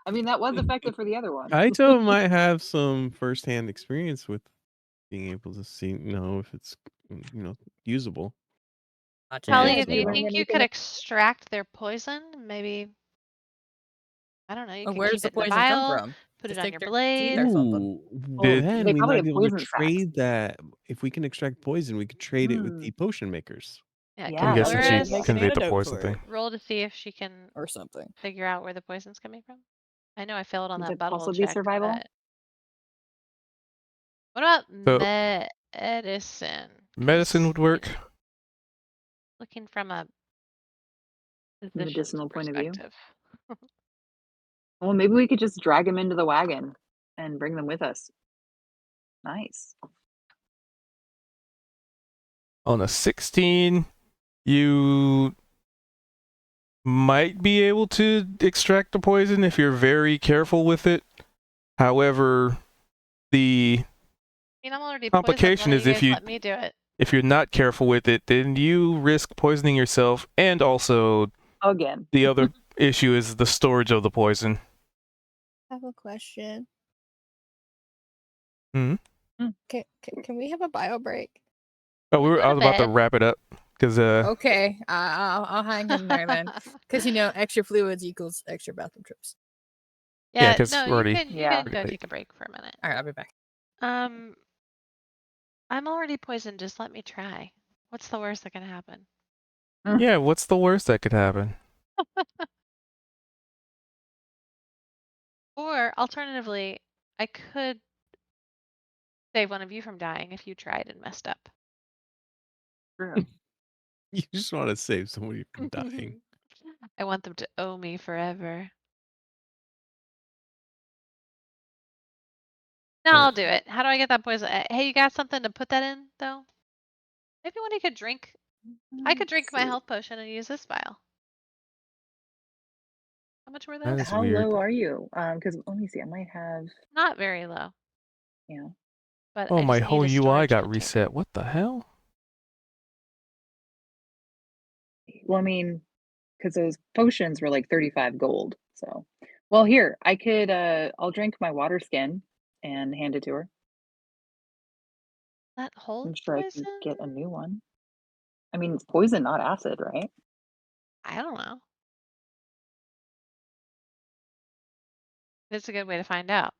I mean, that was effective for the other one.
Kaito might have some firsthand experience with being able to see, if it's, usable.
Not
Talia,
Yeah,
chance,
do
do
you
you learn
think you
anything?
could extract their poison? Maybe, I don't know, you
Well,
could
where's
keep
the
it in a
poison come
vial,
from?
put it
Just
on
take
your
their teeth
blade.
or something.
Ooh,
Well,
Did-
then
they
we
probably
might
have
be able to
poison sacks.
trade that. If we can extract poison, we could trade it with the potion makers.
Yeah,
Yeah,
can
I'm
that
guessing
would
she
be
Dolores
good.
Make an
conveyed the
antidote
poison
for
thing.
it
roll to see if she can
or something.
figure out where the poison's coming from? I know I failed on
Would
that
it
butthole
also be
check,
survival?
but what about
So
medicine? 'Cause
medicine would work.
looking from a physician's
Medicinal point of view.
perspective.
Well, maybe we could just drag them into the wagon and bring them with us. Nice.
On a 16, you might be able to extract the poison if you're very careful with it. However, the
I mean, I'm already
complication
poisoned. Why
is
don't you guys let me do it?
if you're not careful with it, then you risk poisoning yourself, and also
Again.
the other issue is the storage of the poison.
I have a question.
Hmm?
Can we have a bio break?
Oh,
Go
I
to
was about to
bed.
wrap it up because
Okay, I'll hang in there then. Because extra fluids equals extra bathroom trips.
Yeah,
Yeah,
'cause
no,
we're
you
already
can
Yeah.
go
late.
take a break for a minute.
All right, I'll be back.
I'm already poisoned. Just let me try. What's the worst that can happen?
Yeah, what's the worst that could happen?
Or alternatively, I could save one of you from dying if you tried and messed up.
True.
You just want to save somebody from dying.
I want them to owe me forever. No,
Right.
I'll do it. How do I get that poison? Hey, you got something to put that in, though? Maybe when you could drink. I could drink my health potion and use this vial. How much were
That
those?
is
How
weird.
low are you? Because let me see. I might have.
Not very low,
Yeah.
but
Oh,
I
my
just
whole
need a
UI
storage
got
container.
reset. What the hell?
Well, I mean, because those potions were like 35 gold. So, well, here I could. I'll drink my water skin and hand it to her.
That whole
I'm sure I
poison?
can get a new one. I mean, it's poison, not acid, right?
I don't know. It's a good way to find out.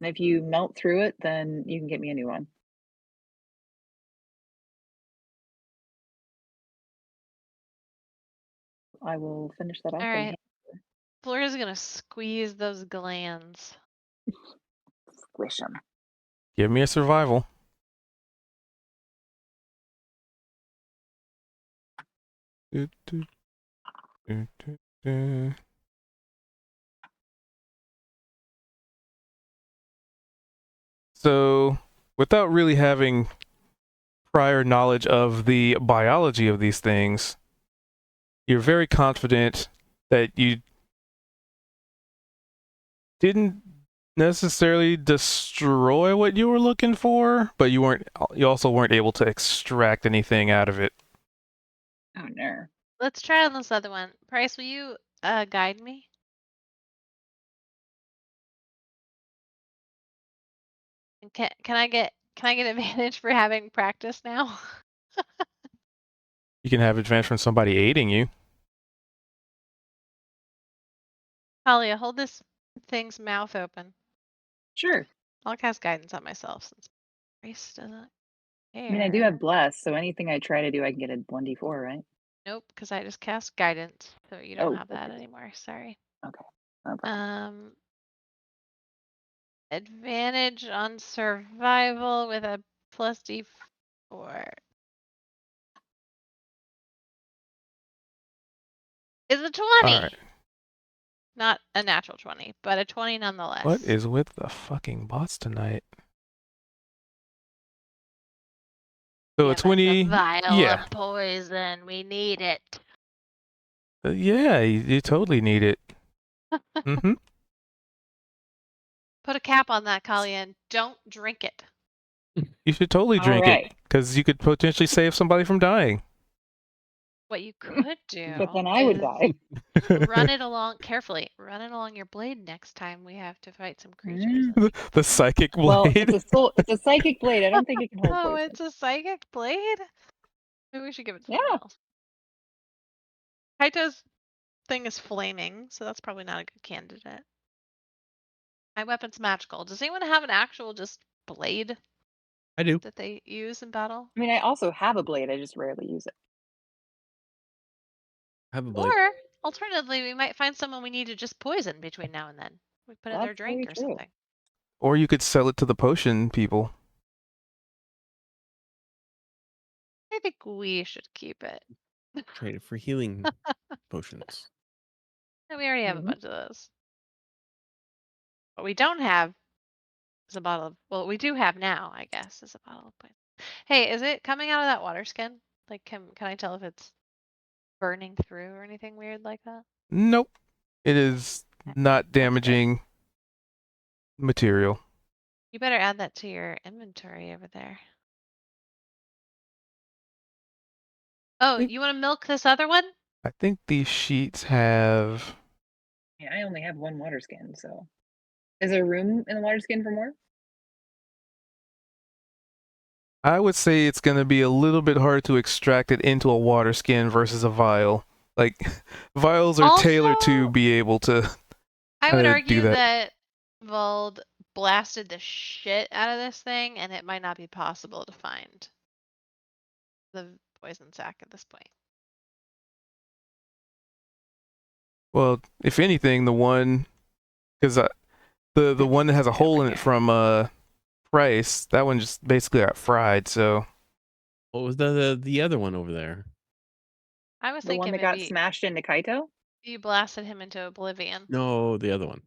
And if you melt through it, then you can get me a new one. I will finish that off.
All
And
right. Flora's gonna squeeze those glands.
squish them.
Give me a survival. Do, do, do, do, do. So, without really having prior knowledge of the biology of these things, you're very confident that you didn't necessarily destroy what you were looking for, but you also weren't able to extract anything out of it.
Oh no.
Let's try on this other one. Price, will you guide me? And can I get advantage for having practice now?
You can have advantage from somebody aiding you.
Talia, hold this thing's mouth open.
Sure.
I'll cast guidance on myself since Price doesn't care.
I mean, I do have bless, so anything I try to do, I can get a 1d4, right?
Nope, because I just cast guidance, so you don't
Oh,
have that
okay.
anymore. Sorry.
Okay. No problem.
Advantage on survival with a plus D4. Is a 20.
All right.
Not a natural 20, but a 20 nonetheless.
What is with the fucking bots tonight? So a
Give us
20.
vial
Yeah.
of poison. We need it.
Yeah, you totally need it. Mm-hmm.
Put a cap on that, Kalia, and don't drink it.
You should totally
All
drink it
right.
because you could potentially save somebody from dying.
What you could do
But then I would
is
die.
run it along carefully. Run it along your blade next time we have to fight some creatures.
Mm.
The psychic blade.
Well, it's a psychic blade. I don't think it can hold
Oh,
poison.
it's a psychic blade? Maybe we should give it to
Yeah.
someone else. Kaito's thing is flaming, so that's probably not a good candidate. My weapon's magical. Does anyone have an actual just blade
I do.
that they use in battle?
I mean, I also have a blade. I just rarely use it.
I have a blade.
Or alternatively, we might find someone we need to just poison between now and then. We put in their
That's
drink
very
or
true.
something.
Or you could sell it to the potion people.
I think we should keep it.
Trade it for healing potions.
No, we already have a
Mhm.
bunch of those. What we don't have is a bottle of, well, we do have now, I guess, is a bottle of poison. Hey, is it coming out of that water skin? Like, can I tell if it's burning through or anything weird like that?
Nope. It is not
That's good.
damaging material.
You better add that to your inventory over there. Oh,
Think-
you want to milk this other one?
I think these sheets have.
Yeah, I only have one water skin, so. Is there room in the water skin for more?
I would say it's going to be a little bit hard to extract it into a water skin versus a vial. Like, vials are tailored to
Also,
be able to.
I would
do
argue
that.
that Vald blasted the shit out of this thing, and it might not be possible to find the poison sac at this point.
Well, if anything, the one. Because the one that has a hole in it from Price, that one just basically got fried, so.
What was the other one over there?
I was
The one
thinking
that got
maybe
smashed into Kaito?
you blasted him into oblivion.
No, the other one.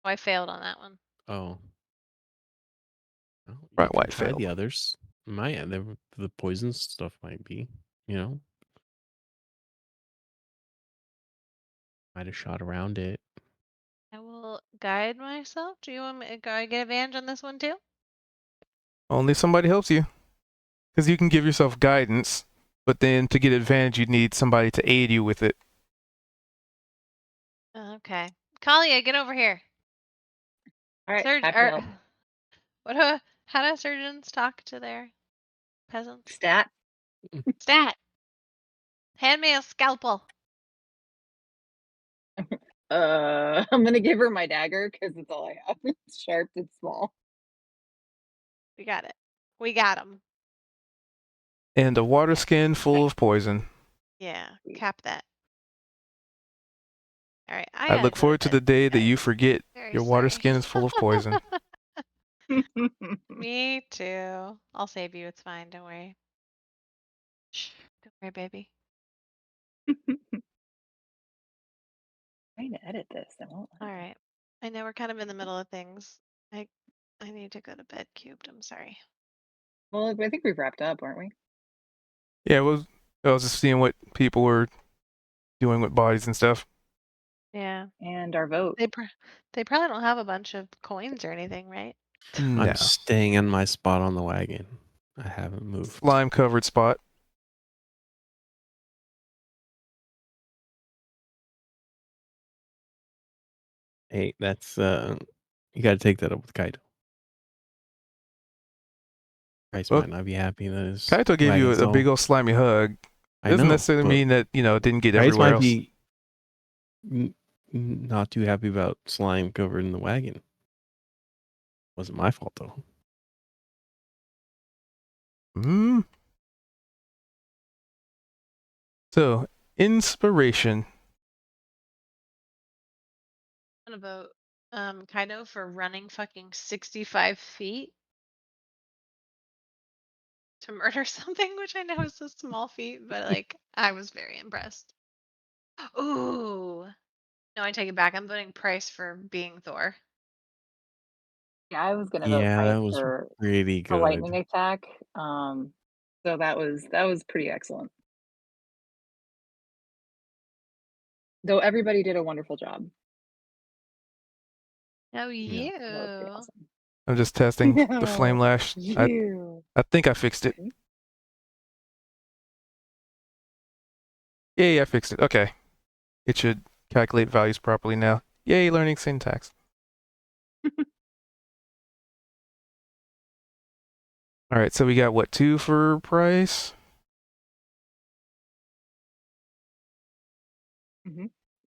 Oh, I failed on that one.
Oh. Well, you
Right,
can
white
try
failed.
the others. The poison stuff might be, might have shot around it.
I will guide myself. Do you want me to get advantage on this one too?
Only somebody helps you. Because you can give yourself guidance, but then to get advantage, you need somebody to aid you with it.
Okay. Kalia, get over here.
All right,
Surge,
happy to help.
how do surgeons talk to their peasants?
Stat.
Stat. Hand me a scalpel.
I'm gonna give her my dagger because it's all I have. It's sharp, it's small.
We got it. We got him.
And a water
Okay.
skin full of poison.
Yeah, cap that. All right.
I look forward to the day that you forget
Very
your water
sorry.
skin is full of poison.
Me too. I'll save you. It's fine. Don't worry. Shh. Don't worry, baby.
Trying to edit this. I won't let
All
me.
right. I know we're kind of in the middle of things. I I need to go to bed, Cubed. I'm sorry.
Well, I think we've wrapped up, aren't we?
Yeah, I was just seeing what people were doing with bodies and stuff.
Yeah.
And our vote.
They probably don't have a bunch of coins or anything, right?
No.
I'm staying in my spot on the wagon. I haven't moved.
Slime covered spot.
Hey, that's you got to take that up with Kaito. Bryce
Well,
might not be happy that his
Kaito gave you
wagon's
a big
all-
old slimy hug.
I
Doesn't
know,
necessarily
but
mean that, it didn't get
Bryce
everywhere
might
else.
be not too happy about slime covered in the wagon. Wasn't my fault though.
Hmm. So, inspiration.
I'm gonna vote Kaido for running fucking 65 feet to murder something, which I know is a small feat, but like I was very impressed. Ooh. No, I take it back. I'm voting Price for being Thor.
Yeah, I was gonna vote
Yeah,
Price
that was
for
pretty
a lightning
good.
attack. So that was pretty excellent. Though everybody did a wonderful job.
No,
Yeah.
you.
So that was pretty awesome.
I'm just testing the flame
No,
lash.
you.
I think I fixed it. Yay, I fixed it. Okay. It should calculate values properly now. Yay, learning syntax. All right, so we got what, 2 for Price?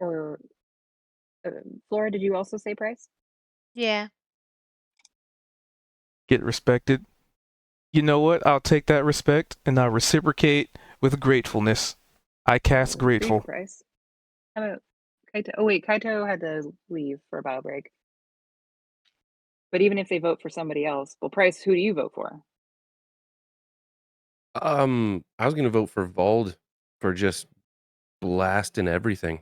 Or Flora, did you also say Price?
Yeah.
Get respected. You know what? I'll take that respect and I'll reciprocate with gratefulness. I cast
Agreed,
grateful.
Price. How about Kaito? Oh wait, Kaito had to leave for a bio break. But even if they vote for somebody else, well, Price, who do you vote for?
I was gonna vote for Vald for just blasting everything,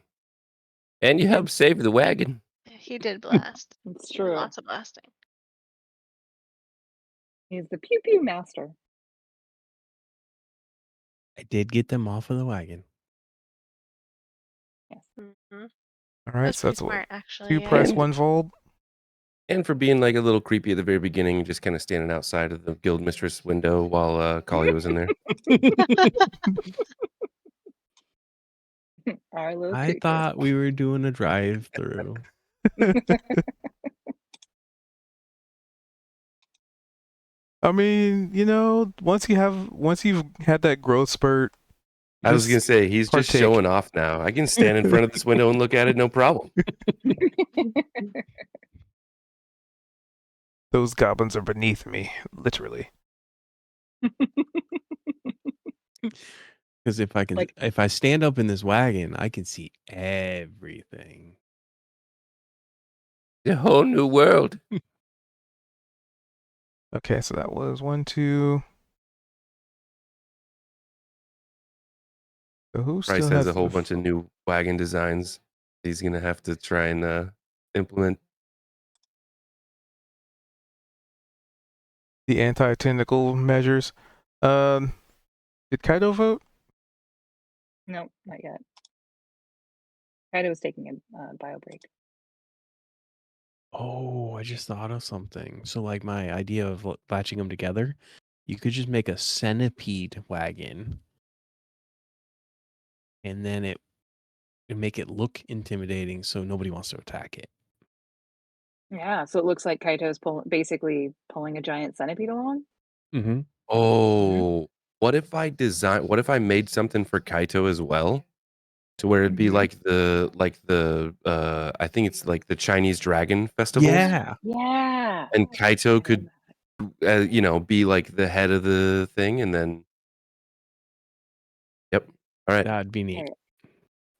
and you helped save the wagon.
He did blast.
It's
He did
true.
lots of blasting.
He's the pew pew master.
I did get them off of the wagon.
Yes.
Mm-hmm.
All right,
That's
so
pretty
that's what?
smart, actually.
2
Yeah.
Price,
And
1 Vold.
and for being like a little creepy at the very beginning, just kind of standing outside of the guild mistress window while Kalia was in there.
Our little
I
creature.
thought we were doing a drive-through.
I mean, once you've had that growth spurt,
I was gonna
just
say he's just
partake.
showing off now. I can stand in front of this window and look at it, no problem.
Those goblins are beneath me, literally.
Because if I stand up in this wagon, I can see everything.
A whole new world.
Okay, so that was 1, 2. So who
Bryce
still
has
has
a whole bunch of new wagon designs. He's gonna have to try and implement.
the anti-technical measures? Did Kaido vote?
No, not yet. Kaito was taking a bio break.
Oh, I just thought of something. So, like my idea of latching them together, you could just make a centipede wagon, and then it make it look intimidating, so nobody wants to attack it.
Yeah, so it looks like Kaito's basically pulling a giant centipede along.
Mm-hmm.
Oh, what if I made something for Kaito as well? To where it'd be
Mhm.
like the I think it's like the Chinese dragon festivals.
Yeah.
Yeah.
And
I
Kaito
love
could
that.
be like the head of the thing and then Yep. All right.
That'd be neat.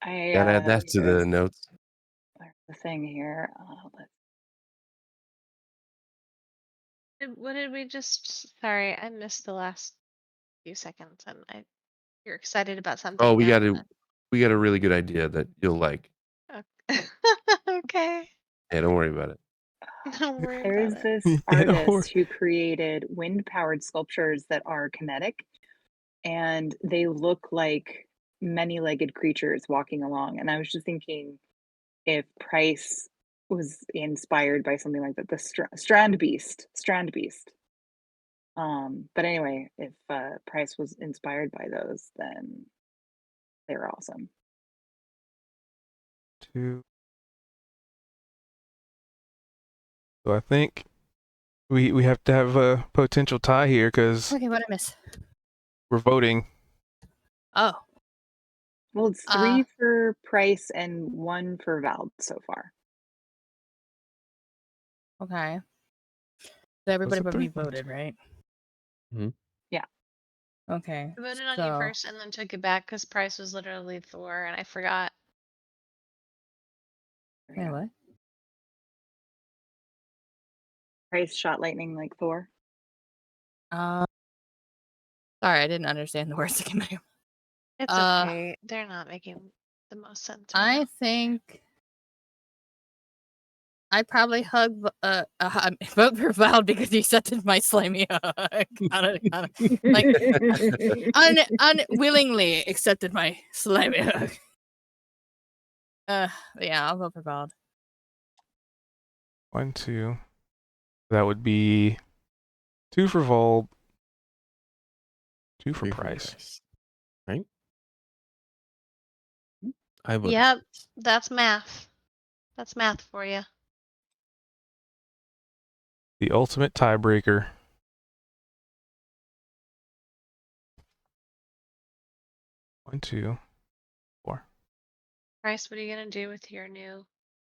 I
Gotta add that to the
there's
notes.
the thing here.
What did we just? Sorry, I missed the last few seconds, and you're excited about something.
Oh, we
now,
gotta
but-
we got a really good idea that you'll like.
Okay.
Hey, don't worry about it.
Don't worry
There's
about it.
this
Yeah, don't worry.
artist who created wind-powered sculptures that are kinetic, and they look like many-legged creatures walking along. And I was just thinking if Price was inspired by something like that, the Strand Beast. But anyway, if Price was inspired by those, then they were awesome.
2. So I think we have to have a potential tie here because
Okay, what I miss?
we're voting.
Oh,
Well, it's 3 for Price and 1 for Val so far.
okay. So everybody
a
but me
3 vote?
voted, right?
Mhm.
Yeah.
Okay.
I voted on you
so-
first and then took it back because Price was literally Thor and I forgot.
There we
Wait,
go.
what?
Price shot lightning like Thor.
Sorry, I didn't understand the words that came out.
It's okay. They're not making the most sense right
I
now.
think I'd probably vote for Val because he accepted my slimy hug. Like unwillingly accepted my slimy hug. Yeah, I'll vote for Val.
1, 2. That would be 2 for Volb, 2 for
3
Price.
Right? I voted.
Yep, that's math. That's math for you.
The ultimate tiebreaker. One, 2, 4.
Price, what are you gonna do with your new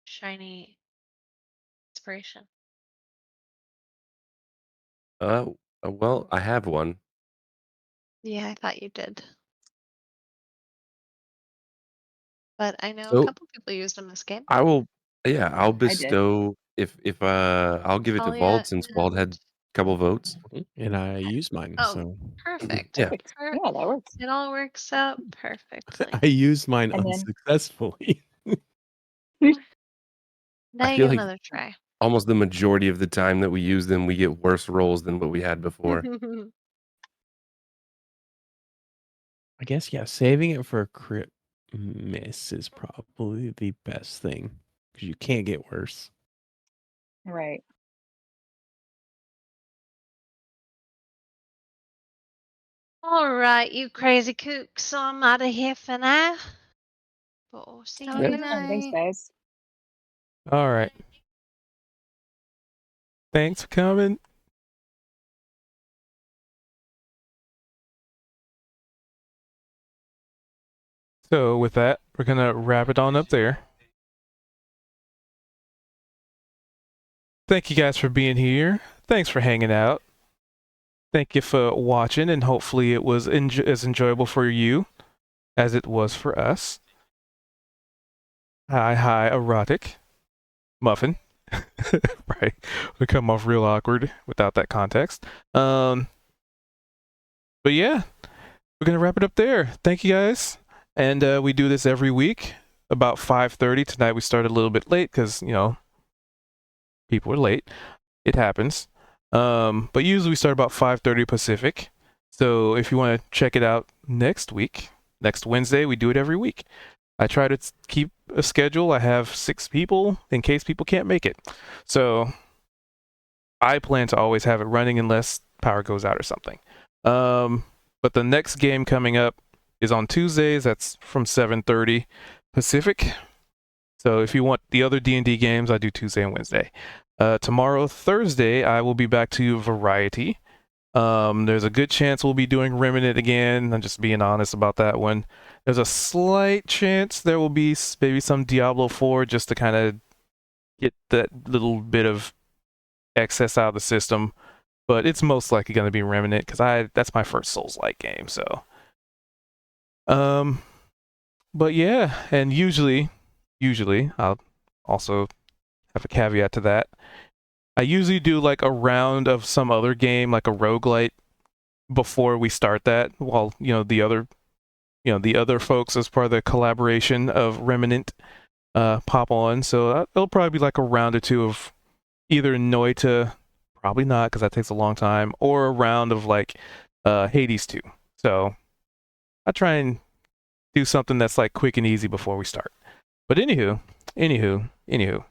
shiny inspiration?
Well, I have one.
Yeah, I thought you did. But I know a
So
couple people used them this game.
I will. Yeah, I'll
did.
bestow if I'll give it to
Talia
Vald since Vald had
and-
a couple votes.
And I used mine.
Oh,
So
perfect.
Yeah.
Perfect. Yeah, that works.
It all works out perfectly.
I used mine
And then-
unsuccessfully.
Now you
feel
get
like-
another try.
Almost the majority of the time that we use them, we get worse rolls than what we had before.
I guess, yeah, saving it for a crit miss is probably the best thing because you can't get worse.
Right.
All right, you crazy kooks. So I'm out of here for now. But we'll see
Have
you
a
later.
good
Thanks,
night.
guys.
All right. Thanks for coming. So with that, we're gonna wrap it on up there. Thank you guys for being here. Thanks for hanging out. Thank you for watching, and hopefully it was as enjoyable for you as it was for us. Hi, erotic muffin. Right, we come off real awkward without that context. But yeah, we're gonna wrap it up there. Thank you guys, and we do this every week about 5:30. Tonight we started a little bit late because people are late. It happens. But usually we start about 5:30 Pacific. So if you want to check it out next week, next Wednesday, we do it every week. I try to keep a schedule. I have 6 people in case people can't make it. So I plan to always have it running unless power goes out or something. But the next game coming up is on Tuesdays. That's from 7:30 Pacific. So if you want the other D&D games, I do Tuesday and Wednesday. Tomorrow, Thursday, I will be back to Variety. There's a good chance we'll be doing Remnant again. I'm just being honest about that one. There's a slight chance there will be maybe some Diablo 4 just to kind of get that little bit of excess out of the system. But it's most likely going to be Remnant because that's my first Souls-like game. So, but yeah, and usually I'll also have a caveat to that. I usually do like a round of some other game, like a roguelite, before we start that, while the other the other folks as part of the collaboration of Remnant pop on. So it'll probably be like a round or two of either Noita, probably not because that takes a long time, or a round of like Hades 2. So I try and do something that's like quick and easy before we start. But anywho,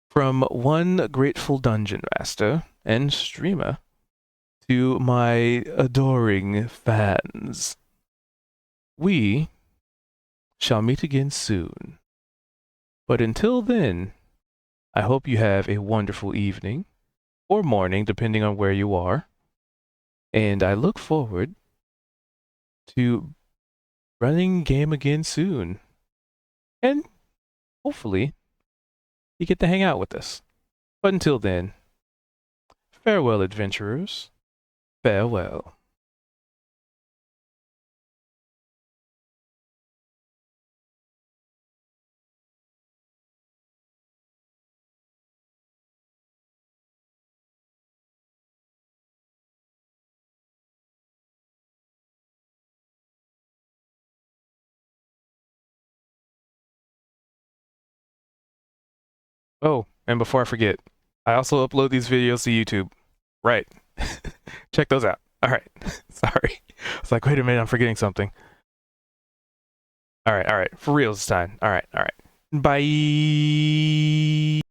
from one grateful dungeon master and streamer to my adoring fans, we shall meet again soon. But until then, I hope you have a wonderful evening or morning, depending on where you are. And I look forward to running game again soon. And hopefully, you get to hang out with us. But until then, farewell, adventurers. Farewell. Oh, and before I forget, I also upload these videos to YouTube. Right. Check those out. All right. Sorry. It's like, wait a minute, I'm forgetting something. All right. For real this time. All right. Bye.